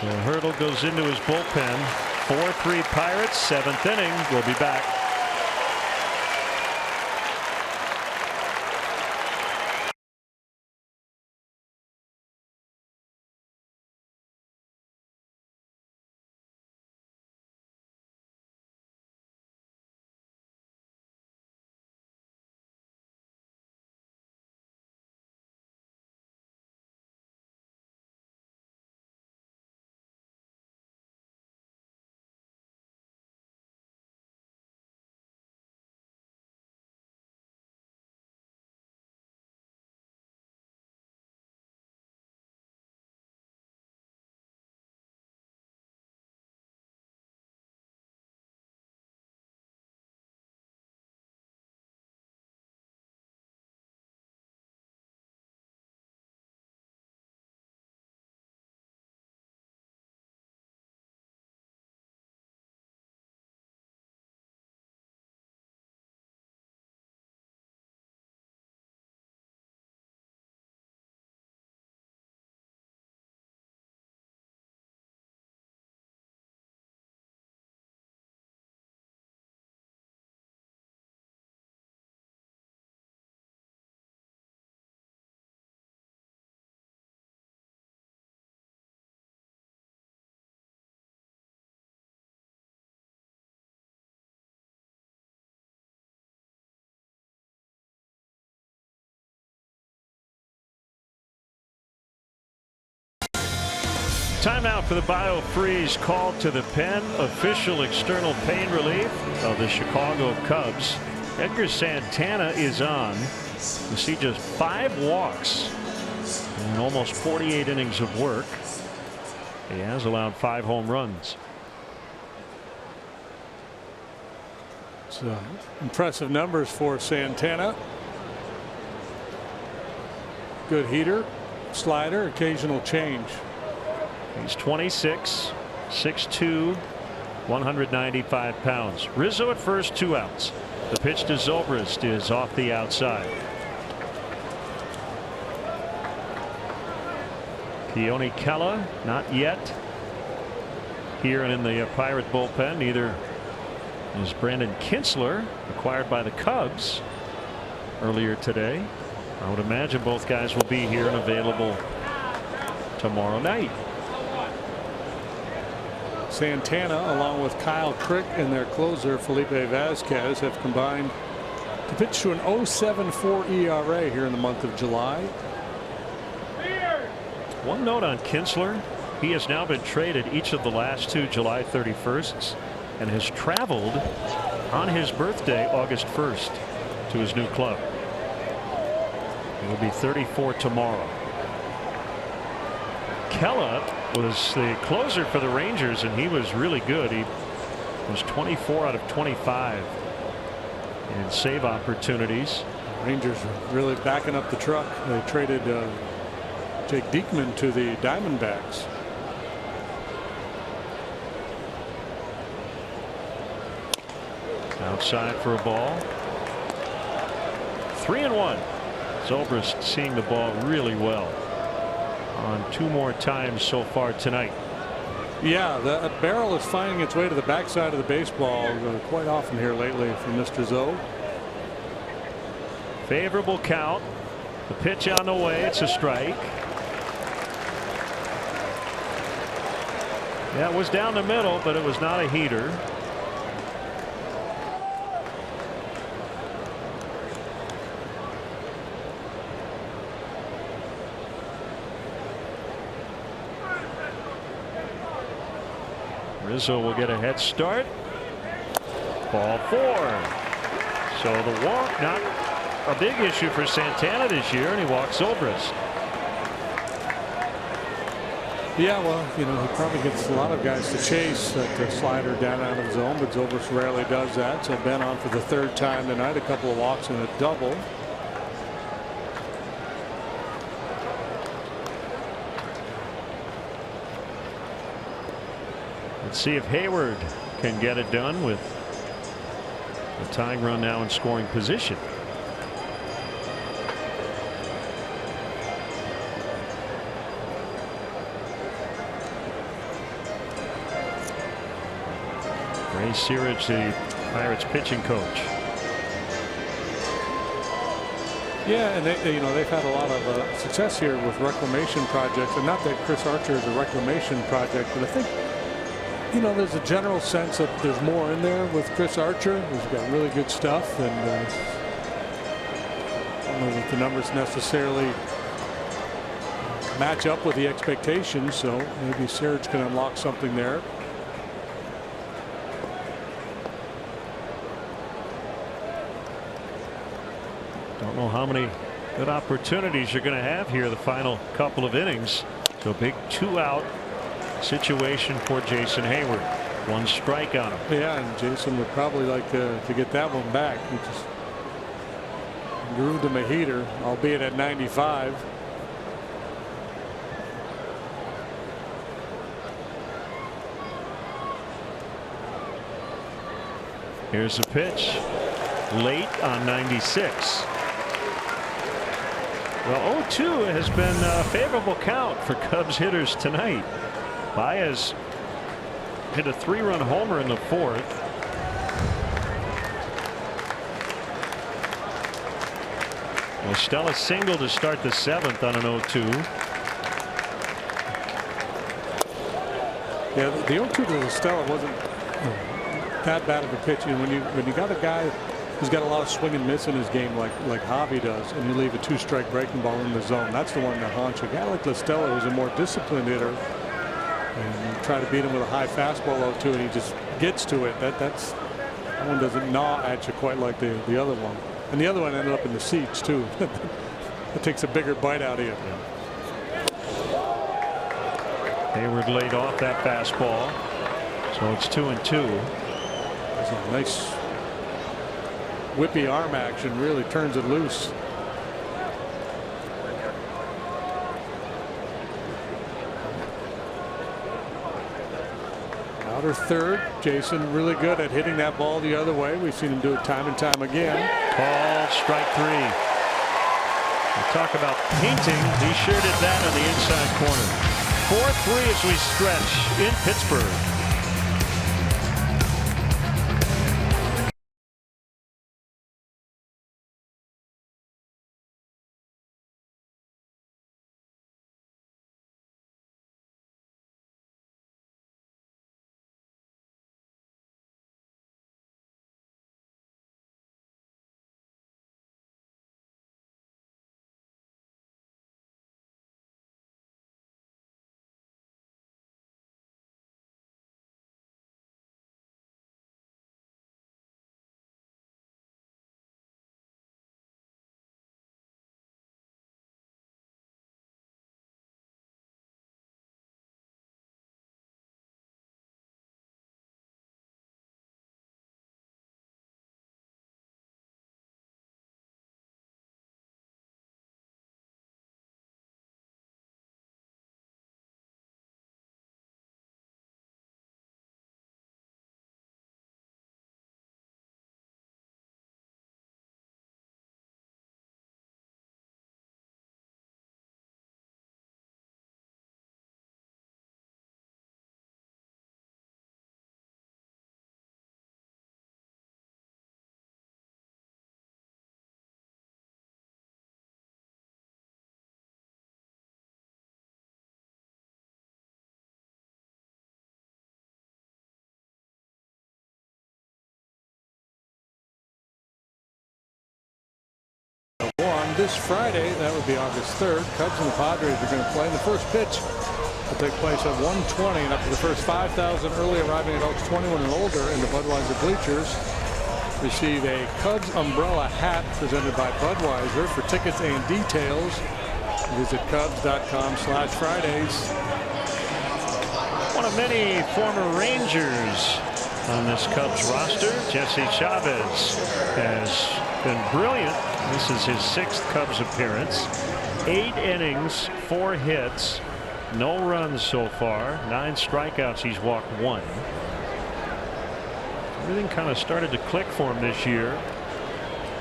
So Hurdle goes into his bullpen. 4-3 Pirates, 7th inning. We'll be back. Timeout for the BioFreeze call to the pen. Official external pain relief of the Chicago Cubs. Edgar Santana is on. You see just 5 walks and almost 48 innings of work. He has allowed 5 home runs. So impressive numbers for Santana. Good heater, slider, occasional change. He's 26, 6'2", 195 pounds. Rizzo at first, 2 outs. The pitch to Zobrist is off the outside. Keone Kela not yet here and in the Pirate bullpen. Neither is Brandon Kintzler, acquired by the Cubs earlier today. I would imagine both guys will be here and available tomorrow night. Santana, along with Kyle Crick and their closer Felipe Vasquez, have combined to pitch to an 0.74 ERA here in the month of July. One note on Kintzler. He has now been traded each of the last 2 July 31sts and has traveled on his birthday, August 1st, to his new club. He will be 34 tomorrow. Kela was the closer for the Rangers, and he was really good. He was 24 out of 25 in save opportunities. Rangers are really backing up the truck. They traded Jake Diekman to the Diamondbacks. Outside for a ball. 3-1. Zobrist seeing the ball really well on 2 more times so far tonight. Yeah, the barrel is finding its way to the backside of the baseball quite often here lately for Mr. Zoe. Favorable count. The pitch on the way. It's a strike. Yeah, it was down the middle, but it was not a heater. Rizzo will get a head start. Ball 4. So the walk not a big issue for Santana this year, and he walks Zobrist. Yeah, well, you know, he probably gets a lot of guys to chase that slider down out of zone, but Zobrist rarely does that. So Ben on for the 3rd time tonight, a couple of walks and a double. Let's see if Hayward can get it done with a tying run now in scoring position. Ray Searage, the Pirates pitching coach. Yeah, and they've had a lot of success here with reclamation projects, and not that Chris Archer is a reclamation project, but I think, you know, there's a general sense that there's more in there with Chris Archer. He's got really good stuff, and I don't know that the numbers necessarily match up with the expectations, so maybe Serge can unlock something there. Don't know how many good opportunities you're going to have here the final couple of innings. So big 2-out situation for Jason Hayward. 1 strike on him. Yeah, and Jason would probably like to get that one back. He just grooved him a heater, albeit at 95. Here's a pitch late on 96. Well, 0-2 has been a favorable count for Cubs hitters tonight. Baez hit a 3-run homer in the 4th. Well, Stella single to start the 7th on an 0-2. Yeah, the 0-2 to Stella wasn't that bad of a pitch. And when you got a guy who's got a lot of swing and miss in his game like Javi does, and you leave a 2-strike breaking ball in the zone, that's the one that haunts you. A guy like La Stella, who's a more disciplined hitter, And try to beat him with a high fastball though too, and he just gets to it. That one doesn't gnaw at you quite like the other one. And the other one ended up in the seats too. It takes a bigger bite out of you. Hayward laid off that fastball, so it's 2-2. It's a nice whippy arm action, really turns it loose. Outer third, Jason really good at hitting that ball the other way. We've seen him do it time and time again. Called strike 3. We talk about painting. He sure did that on the inside corner. 4-3 as we stretch in Pittsburgh. This Friday, that would be August 3rd, Cubs and the Padres are going to play. The first pitch will take place at 1:20, and up to the first 5,000 early arriving adults 21 and older in the Budweiser bleachers receive a Cubs umbrella hat presented by Budweiser. For tickets and details, visit Cubs.com/Fridays. One of many former Rangers on this Cubs roster, Jesse Chavez, has been brilliant. This is his 6th Cubs appearance. 8 innings, 4 hits, no runs so far, 9 strikeouts. He's walked 1. Everything kind of started to click for him this year.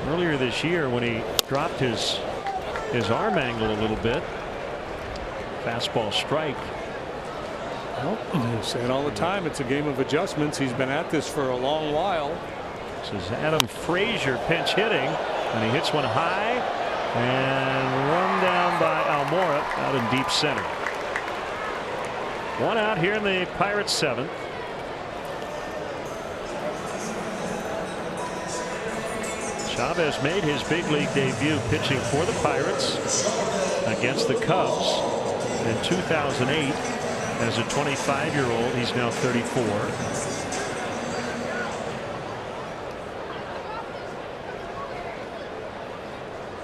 Earlier this year, when he dropped his arm angle a little bit, fastball strike. Well, they say it all the time. It's a game of adjustments. He's been at this for a long while. This is Adam Frazier pinch hitting, and he hits one high and run down by Almora out in deep center. 1 out here in the Pirates 7th. Chavez made his big league debut pitching for the Pirates against the Cubs in 2008 as a 25-year-old. He's now 34.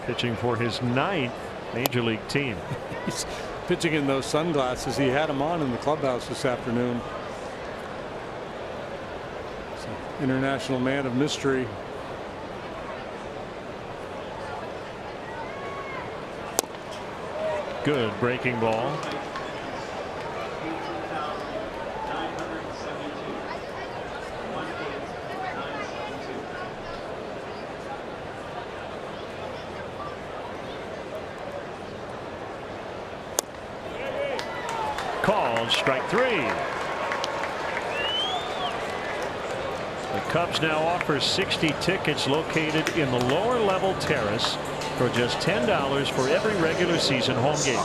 Pitching for his 9th major league team. He's pitching in those sunglasses. He had them on in the clubhouse this afternoon. It's an international man of mystery. Good breaking ball. Called strike 3. The Cubs now offer 60 tickets located in the lower level terrace for just $10 for every regular season home game.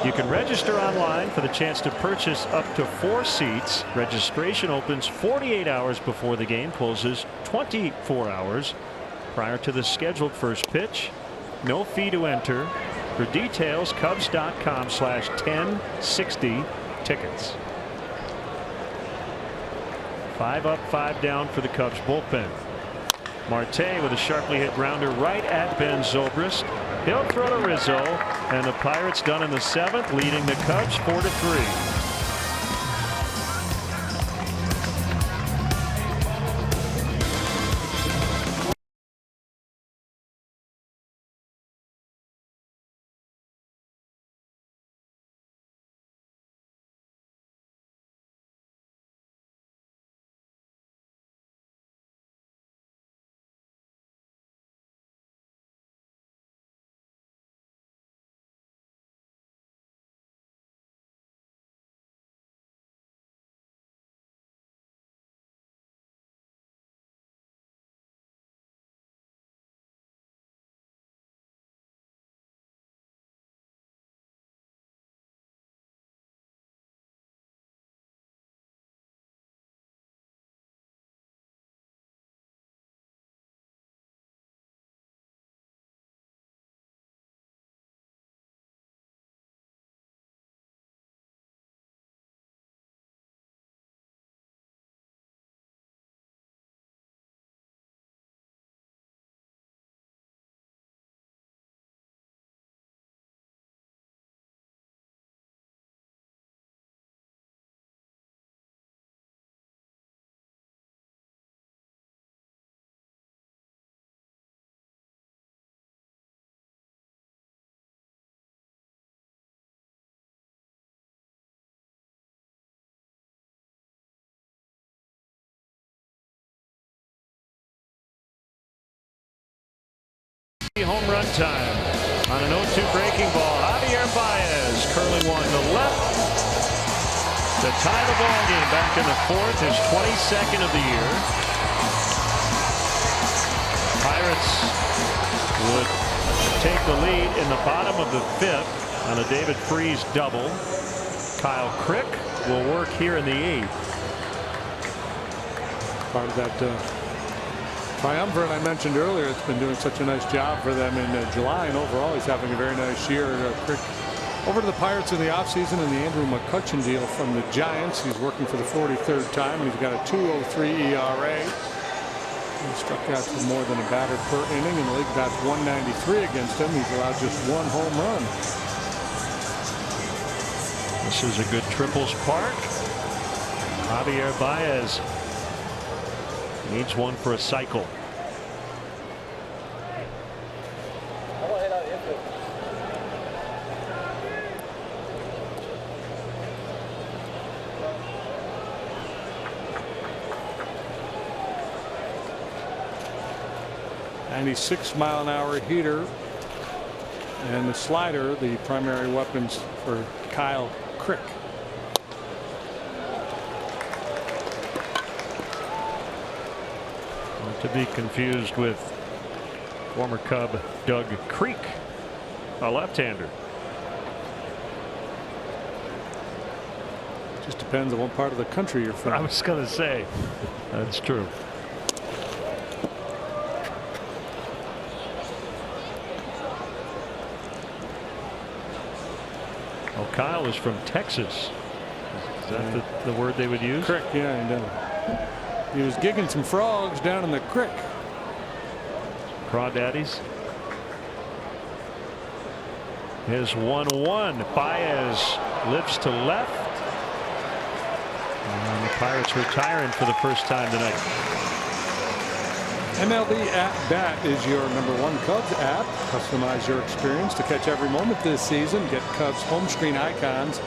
You can register online for the chance to purchase up to 4 seats. Registration opens 48 hours before the game closes 24 hours prior to the scheduled first pitch. No fee to enter. For details, Cubs.com/1060. tickets. 5 up, 5 down for the Cubs bullpen. Marte with a sharply hit grounder right at Ben Zobrist. He'll throw to Rizzo, and the Pirates done in the 7th, leading the Cubs 4-3. Home run time on an 0-2 breaking ball. Javier Baez curling one to left to tie the ball game. Back in the 4th, his 22nd of the year. Pirates would take the lead in the bottom of the 5th on a David Freese double. Kyle Crick will work here in the 8th. Part of that triumvirate I mentioned earlier. It's been doing such a nice job for them in July, and overall he's having a very nice year. Crick over to the Pirates in the offseason in the Andrew McCutchen deal from the Giants. He's working for the 43rd time, and he's got a 2.03 ERA. He struck out to more than a batter per inning, and the league bats 193 against him. He's allowed just 1 home run. This is a good triples park. Javier Baez needs one for a cycle. And 96-mile-an-hour heater and the slider, the primary weapons for Kyle Crick. Not to be confused with former Cub Doug Creek, a left-hander. Just depends on what part of the country you're from. I was going to say, that's true. Oh, Kyle is from Texas. Is that the word they would use? Crick, yeah, and he was gigging some frogs down in the creek. Crawdaddies. Here's 1-1. Baez lifts to left. And the Pirates retiring for the first time tonight. MLB At Bat is your #1 Cubs app. Customize your experience to catch every moment this season. Get Cubs home screen icons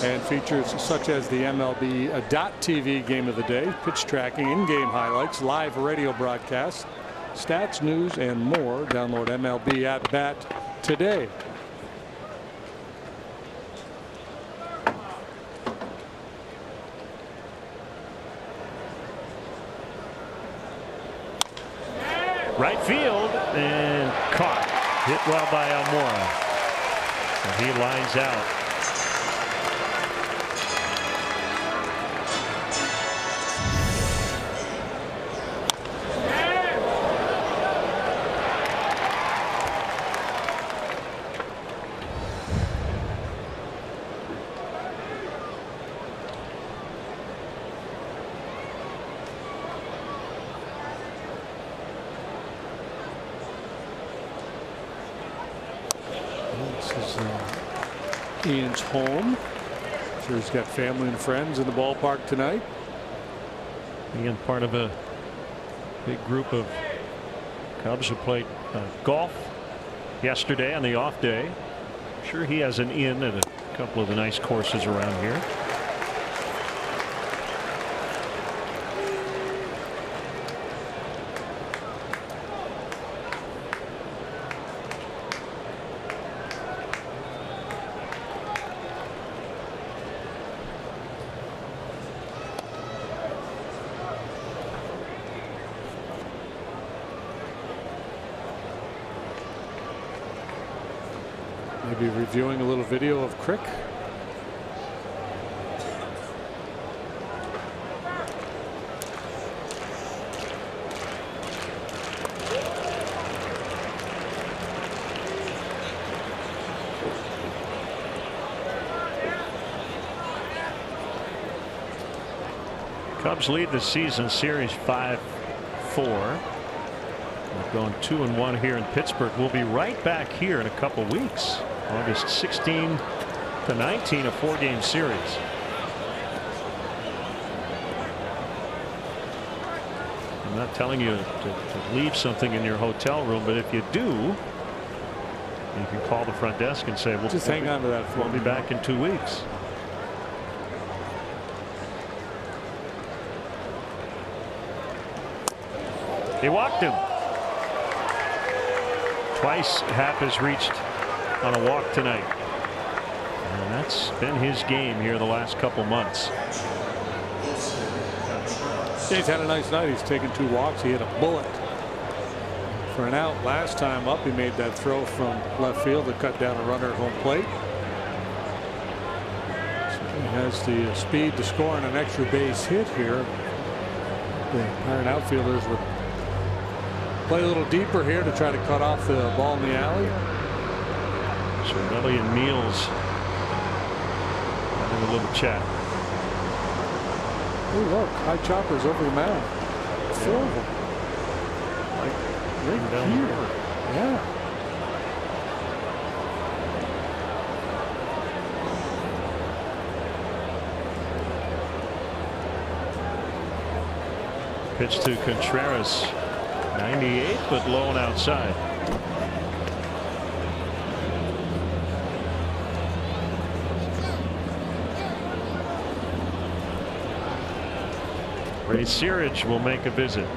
and features such as the MLB.TV Game of the Day, pitch tracking, in-game highlights, live radio broadcasts, stats, news, and more. Download MLB At Bat today. Right field and caught. Hit well by Almora. And he lines out. This is Ian's home. Sure he's got family and friends in the ballpark tonight. Ian, part of a big group of Cubs who played golf yesterday on the off day. I'm sure he has an in at a couple of the nice courses around here. Maybe reviewing a little video of Crick. Cubs lead the season series 5-4. We've gone 2-1 here in Pittsburgh. We'll be right back here in a couple weeks. August 16 to 19, a 4-game series. I'm not telling you to leave something in your hotel room, but if you do, you can call the front desk and say, "We'll just hang on to that for We'll be back in 2 weeks." He walked him. Twice Happ has reached on a walk tonight. And that's been his game here the last couple months. He's had a nice night. He's taken 2 walks. He hit a bullet for an out last time up. He made that throw from left field to cut down a runner at home plate. So he has the speed to score on an extra base hit here. The Pirate outfielders would play a little deeper here to try to cut off the ball in the alley. Cervelli and Meals having a little chat. Oh, look, high choppers over the mound. 4 of them. Right down the river. Yeah. Pitch to Contreras. 98, but low and outside. Ray Searage will make a visit.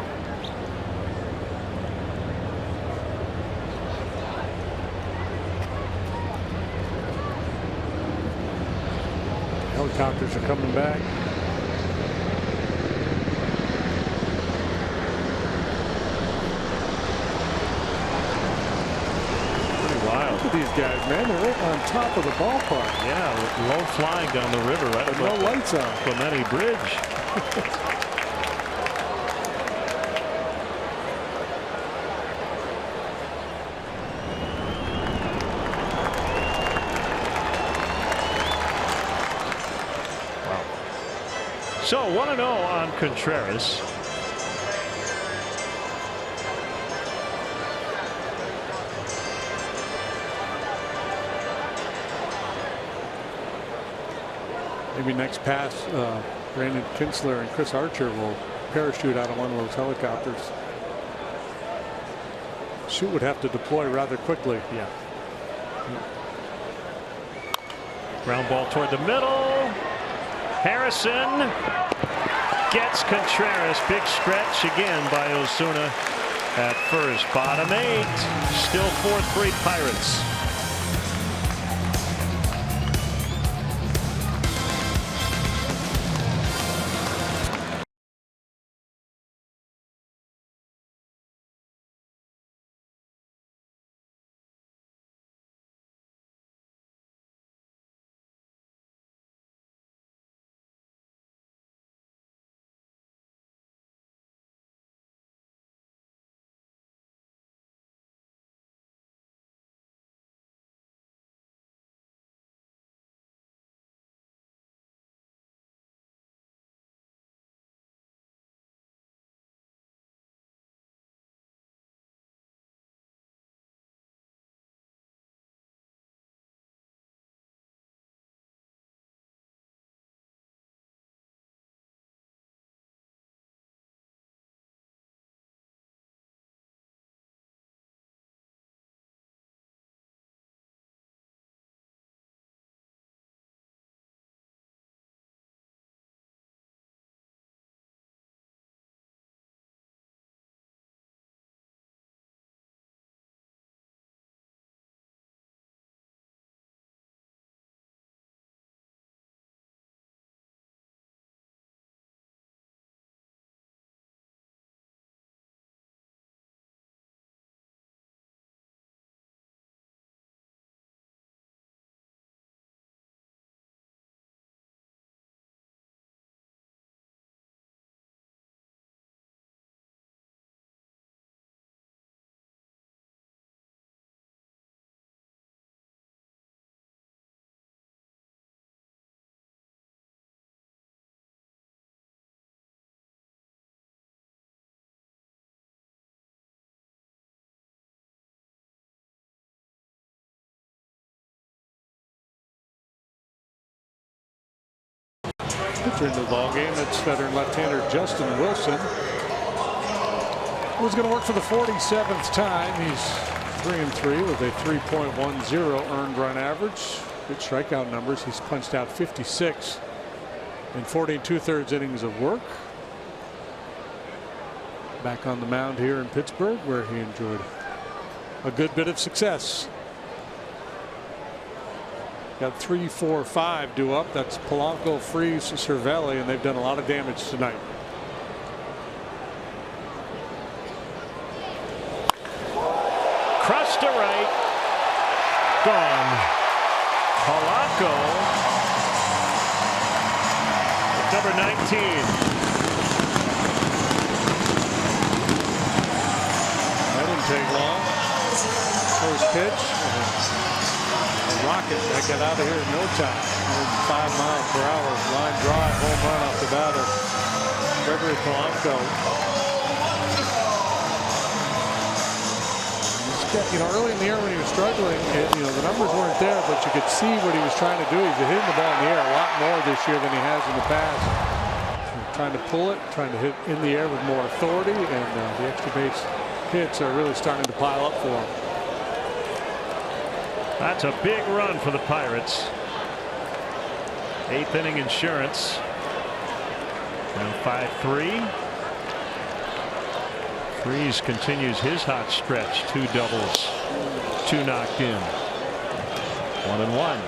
Helicopters are coming back. Wild. Look at these guys, man. They're right on top of the ballpark. Yeah, low flying down the river right with no lights on. Clemente Bridge. So 1-0 on Contreras. Maybe next pass, Brandon Kinsler and Chris Archer will parachute out of one of those helicopters. Shoot would have to deploy rather quickly. Yeah. Ground ball toward the middle. Harrison gets Contreras. Big stretch again by Osuna at first. Bottom 8. Still 4-3 Pirates. pitcher in the ball game. That's veteran left-hander Justin Wilson. Who's going to work for the 47th time. He's 3-3 with a 3.10 earned run average. Good strikeout numbers. He's punched out 56 in 40 2/3 innings of work. Back on the mound here in Pittsburgh, where he enjoyed a good bit of success. Got 3, 4, 5 due up. That's Polanco, Freese, Cervelli, and they've done a lot of damage tonight. Cross to right. Gone. Polanco. Number 19. That didn't take long. First pitch. Rocket that got out of here in no time. 5 miles per hour line drive home run off the batter. Gregory Polanco. Early in the year when he was struggling, the numbers weren't there, but you could see what he was trying to do. He's hitting the ball in the air a lot more this year than he has in the past. Trying to pull it, trying to hit in the air with more authority, and the extra base hits are really starting to pile up for him. That's a big run for the Pirates. 8th inning insurance. Now 5-3. Freese continues his hot stretch. 2 doubles, 2 knocked in. 1-1.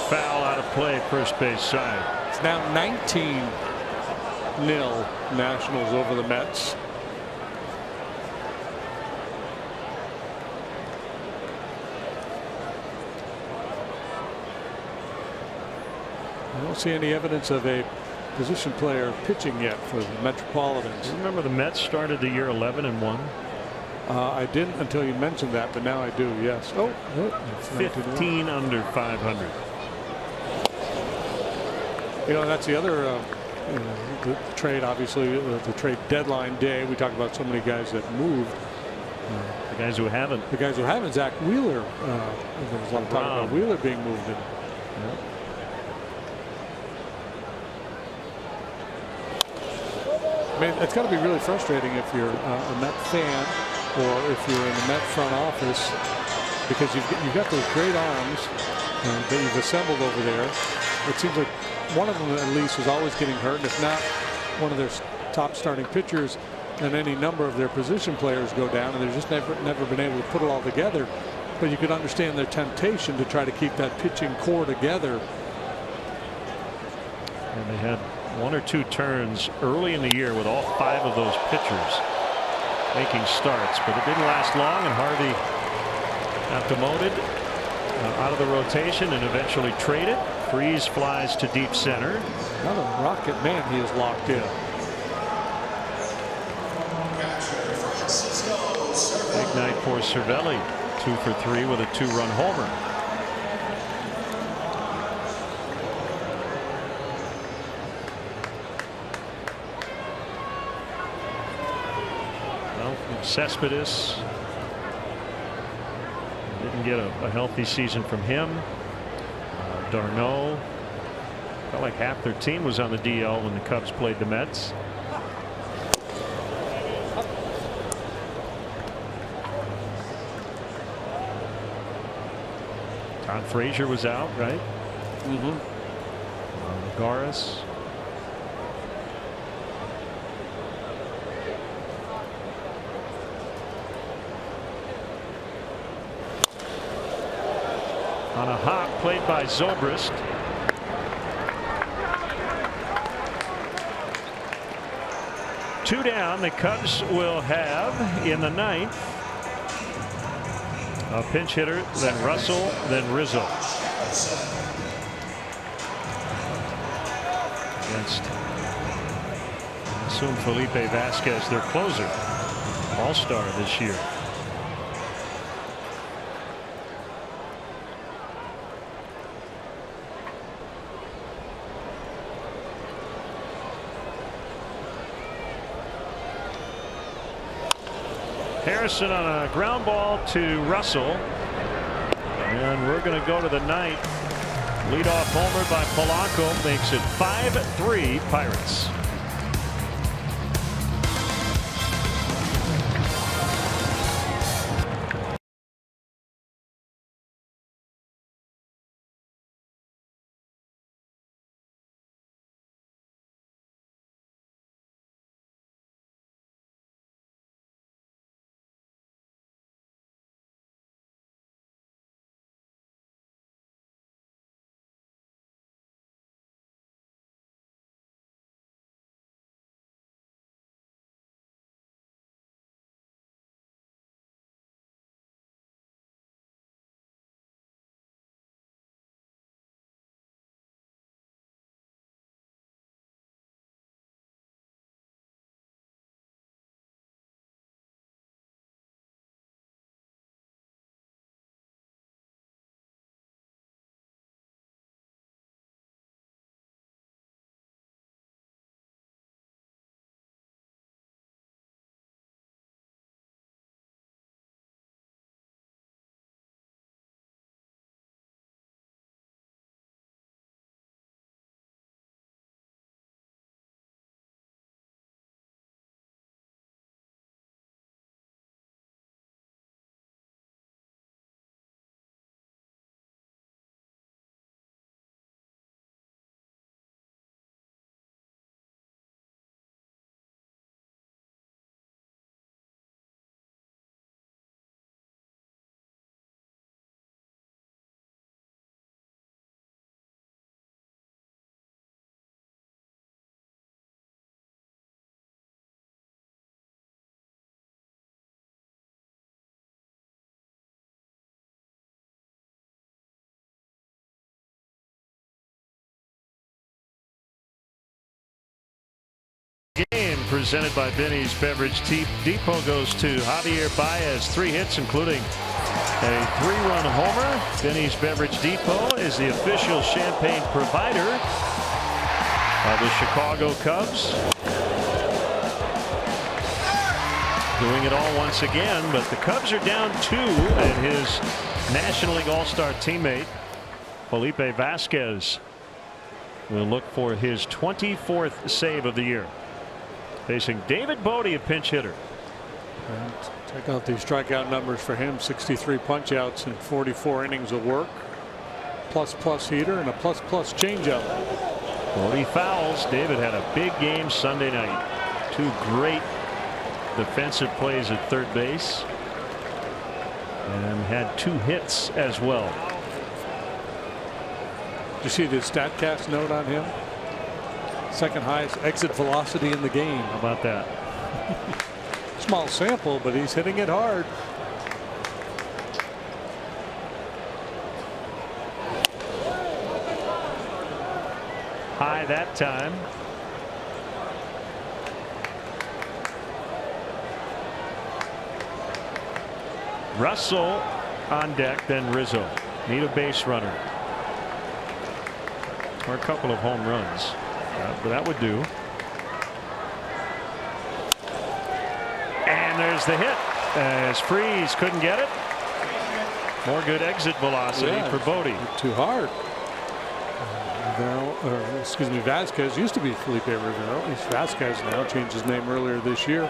Foul out of play, first base side. It's now 19-0 Nationals over the Mets. I don't see any evidence of a position player pitching yet for the Metropolitans. Remember the Mets started the year 11-1. I didn't until you mentioned that, but now I do. Yes. Oh, 15 under 500. That's the other the trade. Obviously, the trade deadline day. We talked about so many guys that moved. The guys who haven't. The guys who haven't. Zach Wheeler. There was a lot of talk about Wheeler being moved in. Yep. I mean, it's got to be really frustrating if you're a Met fan or if you're in the Met front office, because you've got those great arms that you've assembled over there. It seems like one of them at least is always getting hurt, and if not one of their top starting pitchers, then any number of their position players go down, and they've just never been able to put it all together. But you could understand their temptation to try to keep that pitching core together. And they had 1 or 2 turns early in the year with all 5 of those pitchers making starts, but it didn't last long, and Harvey got demoted out of the rotation and eventually traded. Freese flies to deep center. Not a rocket man, he is locked in. Big night for Cervelli. 2 for 3 with a 2-run homer. Cespedes didn't get a healthy season from him. Darno felt like half their team was on the DL when the Cubs played the Mets. Todd Frazier was out, right? Garis. On a hop played by Zobrist. Two down. The Cubs will have in the 9th a pinch hitter, then Russell, then Rizzo. against, I assume, Felipe Vasquez, their closer, all-star this year. Harrison on a ground ball to Russell, and we're going to go to the ninth. Leadoff homer by Polanco makes it 5-3 Pirates. Game presented by Benny's Beverage Depot goes to Javier Baez. 3 hits, including a 3-run homer. Benny's Beverage Depot is the official champagne provider of the Chicago Cubs. Doing it all once again, but the Cubs are down 2, and his National League All-Star teammate Felipe Vasquez will look for his 24th save of the year. Facing David Bodie, a pinch hitter. And check out these strikeout numbers for him. 63 punch-outs in 44 innings of work. Plus heater and a plus changeup. Bodie fouls. David had a big game Sunday night. 2 great defensive plays at third base, and had 2 hits as well. Did you see the StatCast note on him? Second highest exit velocity in the game. How about that? Small sample, but he's hitting it hard. High that time. Russell on deck, then Rizzo. Need a base runner. Or a couple of home runs. But that would do. And there's the hit as Freeze couldn't get it. More good exit velocity for Bodie. Too hard. Vasquez used to be Felipe Rivero. He's Vasquez now. Changed his name earlier this year.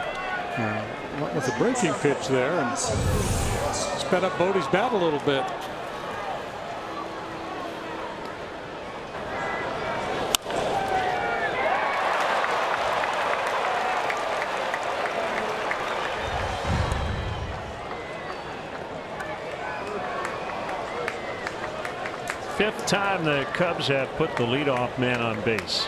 Went with a breaking pitch there and sped up Bodie's bat a little bit. Fifth time the Cubs have put the leadoff man on base.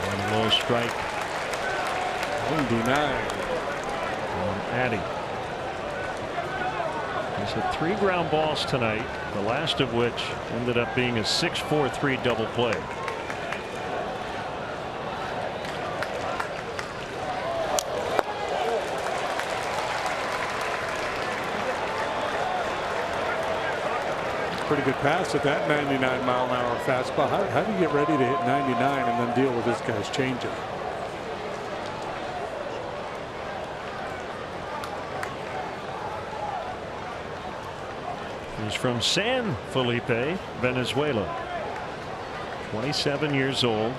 And a low strike 99. Addy. He's had 3 ground balls tonight, the last of which ended up being a 6-4-3 double play. Pretty good pass at that 99-mile-an-hour fastball. How do you get ready to hit 99 and then deal with this guy's changeup? He's from San Felipe, Venezuela. 27 years old.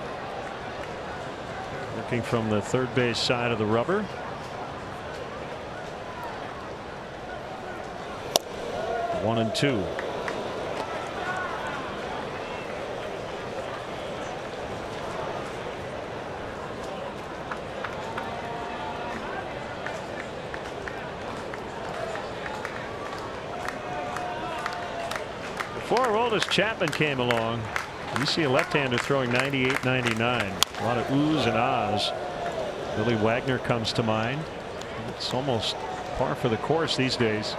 Looking from the third base side of the rubber. One and two. Before Aroldis Chapman came along, you see a left-hander throwing 98, 99. A lot of oohs and ahs. Billy Wagner comes to mind. It's almost par for the course these days.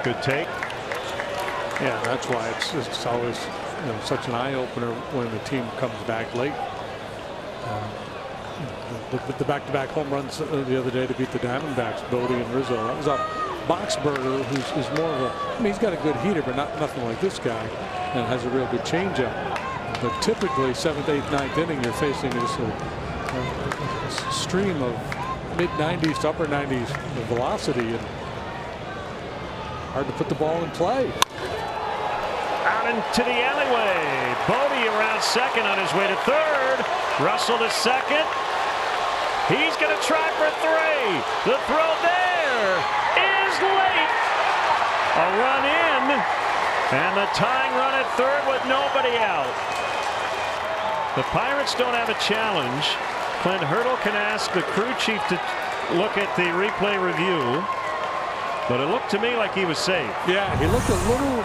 Good take. Yeah, that's why it's always such an eye opener when the team comes back late. The back-to-back home runs the other day to beat the Diamondbacks, Bodie and Rizzo. That was off Boxberger, who's more of a. I mean, he's got a good heater, but nothing like this guy, and has a real good changeup. But typically, 7th, 8th, 9th inning, you're facing this a stream of mid-90s to upper 90s velocity. And hard to put the ball in play. Out into the alleyway. Bodie around second on his way to third. Russell to second. He's going to try for 3. The throw there is late. A run in. And the tying run at third with nobody out. The Pirates don't have a challenge. Clint Hurdle can ask the crew chief to look at the replay review. But it looked to me like he was safe. Yeah, he looked a little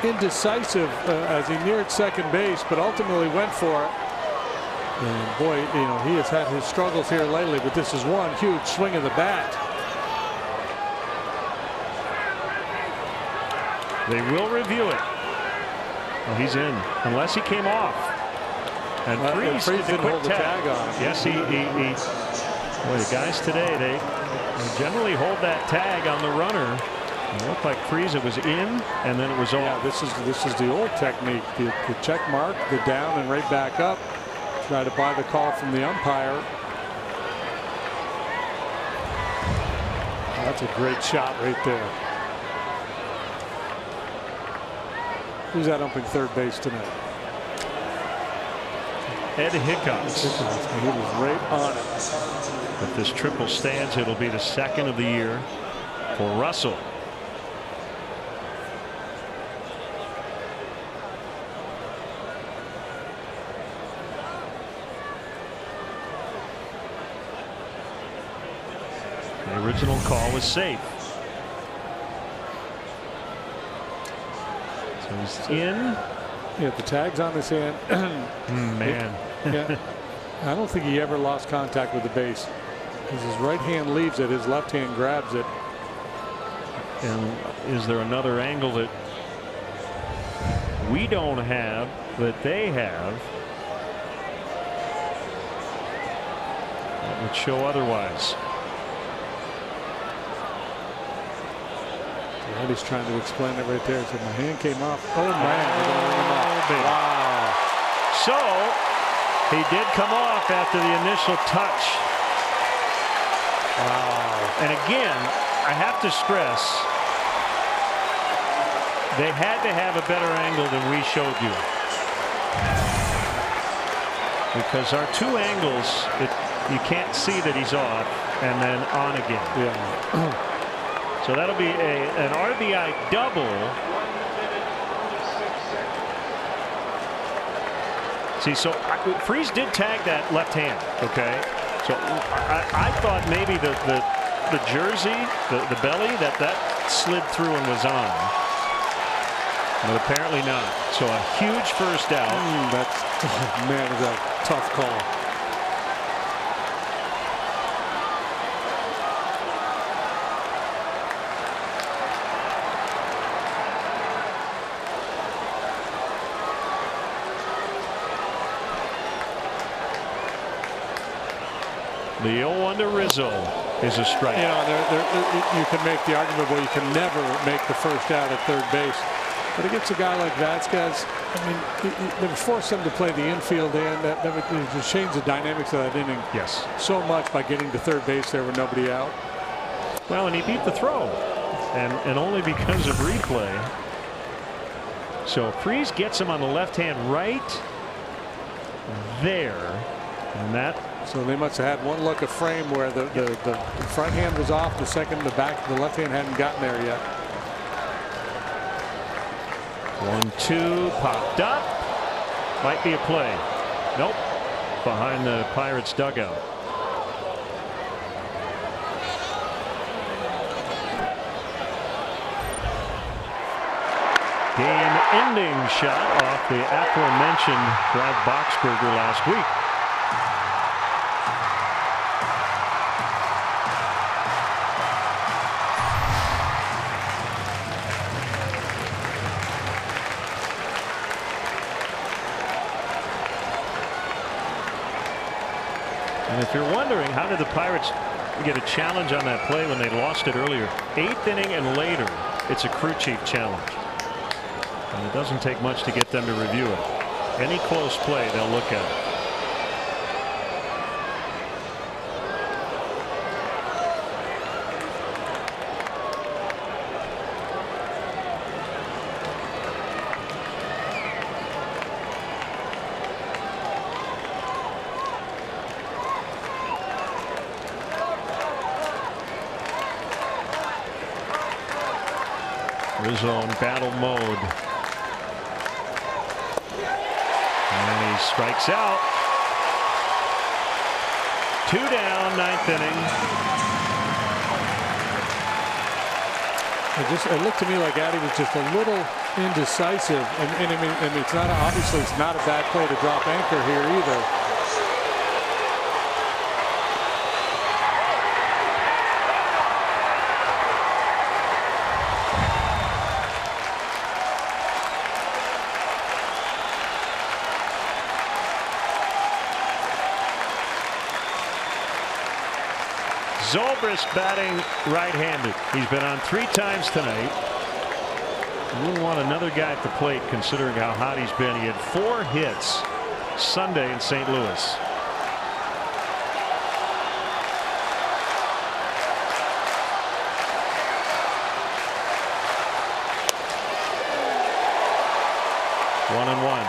indecisive as he neared second base, but ultimately went for it. And boy, he has had his struggles here lately, but this is one huge swing of the bat. They will review it. Oh, he's in, unless he came off. And Freese didn't hold the tag on him. Yes, he. Boy, the guys today, they generally hold that tag on the runner. It looked like Freese was in, and then it was off. Yeah, this is the old technique. The check mark, the down and right back up. Try to buy the call from the umpire. That's a great shot right there. Who's that umping third base tonight? Ed Hickox. He was right on it. If this triple stands, it'll be the second of the year for Russell. The original call was safe. So he's in. Yeah, the tag's on his hand. Man. Yeah, I don't think he ever lost contact with the base. As his right hand leaves it, his left hand grabs it. And is there another angle that we don't have that they have that would show otherwise? He's trying to explain it right there. So my hand came off. Oh man, they're going to ring him off. Wow. So he did come off after the initial touch. Wow. And again, I have to stress, they had to have a better angle than we showed you. Because our two angles, you can't see that he's off and then on again. Yeah. So that'll be an RBI double. See, so Freese did tag that left hand. Okay, so I thought maybe the jersey, the belly, that slid through and was on, but apparently not. So a huge first out. That's, oh man, is a tough call. The 0-1 to Rizzo is a strike. You know, you can make the argument, well, you can never make the first out at third base. But against a guy like Vasquez, I mean, they forced him to play the infield end. That would just change the dynamics of that inning. Yes. So much by getting to third base there with nobody out. Well, and he beat the throw, and only because of replay. So Freese gets him on the left hand right there, and that. So they must have had one look at frame where the front hand was off, the left hand hadn't gotten there yet. 1-2 popped up. Might be a play. Nope. Behind the Pirates dugout. Game-ending shot off the aforementioned Brad Boxberger last week. And if you're wondering, how did the Pirates get a challenge on that play when they lost it earlier? 8th inning and later, it's a crew chief challenge. And it doesn't take much to get them to review it. Any close play, they'll look at it. Rizzo in battle mode. And he strikes out. 2 down, 9th inning. It looked to me like Addy was just a little indecisive. And I mean, it's not, obviously it's not a bad play to drop anchor here either. Zobrist batting right-handed. He's been on 3 times tonight. You wouldn't want another guy at the plate considering how hot he's been. He had 4 hits Sunday in St. Louis. One and one.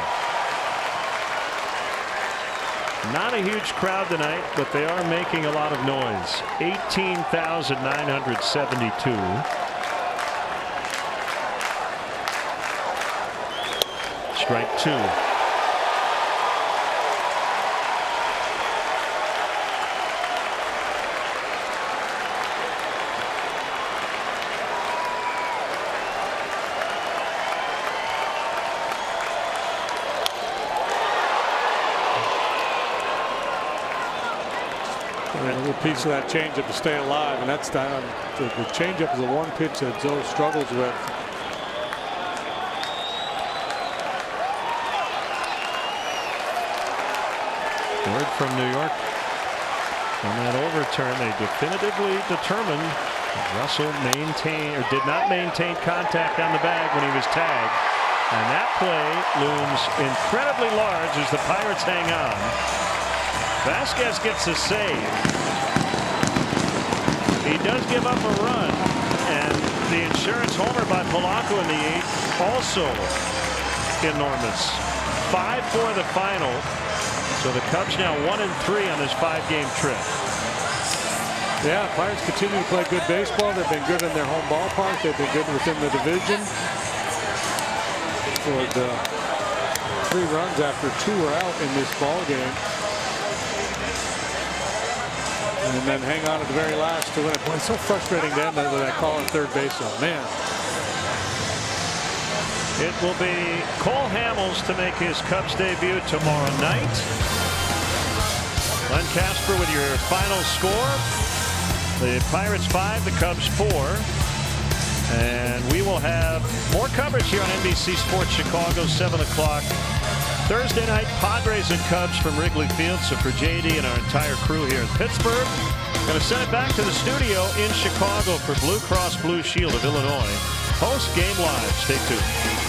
Not a huge crowd tonight, but they are making a lot of noise. 18,972. Strike 2. A little piece of that changeup to stay alive, and that's down. The changeup is the one pitch that Zoe struggles with. Word from New York on that overturn. They definitively determined Russell did not maintain contact on the bag when he was tagged, and that play looms incredibly large as the Pirates hang on. Vasquez gets a save. He does give up a run, and the insurance homer by Polanco in the 8th also enormous. 5-4 the final. So the Cubs now 1-3 on this 5-game trip. Yeah, Pirates continue to play good baseball. They've been good in their home ballpark. They've been good within the division. Scored 3 runs after 2 were out in this ball game. And then hang on at the very last to win it. Boy, it's so frustrating to end with that call at third base. Oh, man. It will be Cole Hamels to make his Cubs debut tomorrow night. Len Casper with your final score. The Pirates 5, the Cubs 4. And we will have more coverage here on NBC Sports Chicago, 7 o'clock. Thursday night, Padres and Cubs from Wrigley Field. So for JD and our entire crew here in Pittsburgh, going to send it back to the studio in Chicago for Blue Cross Blue Shield of Illinois. Post game live. Stay tuned.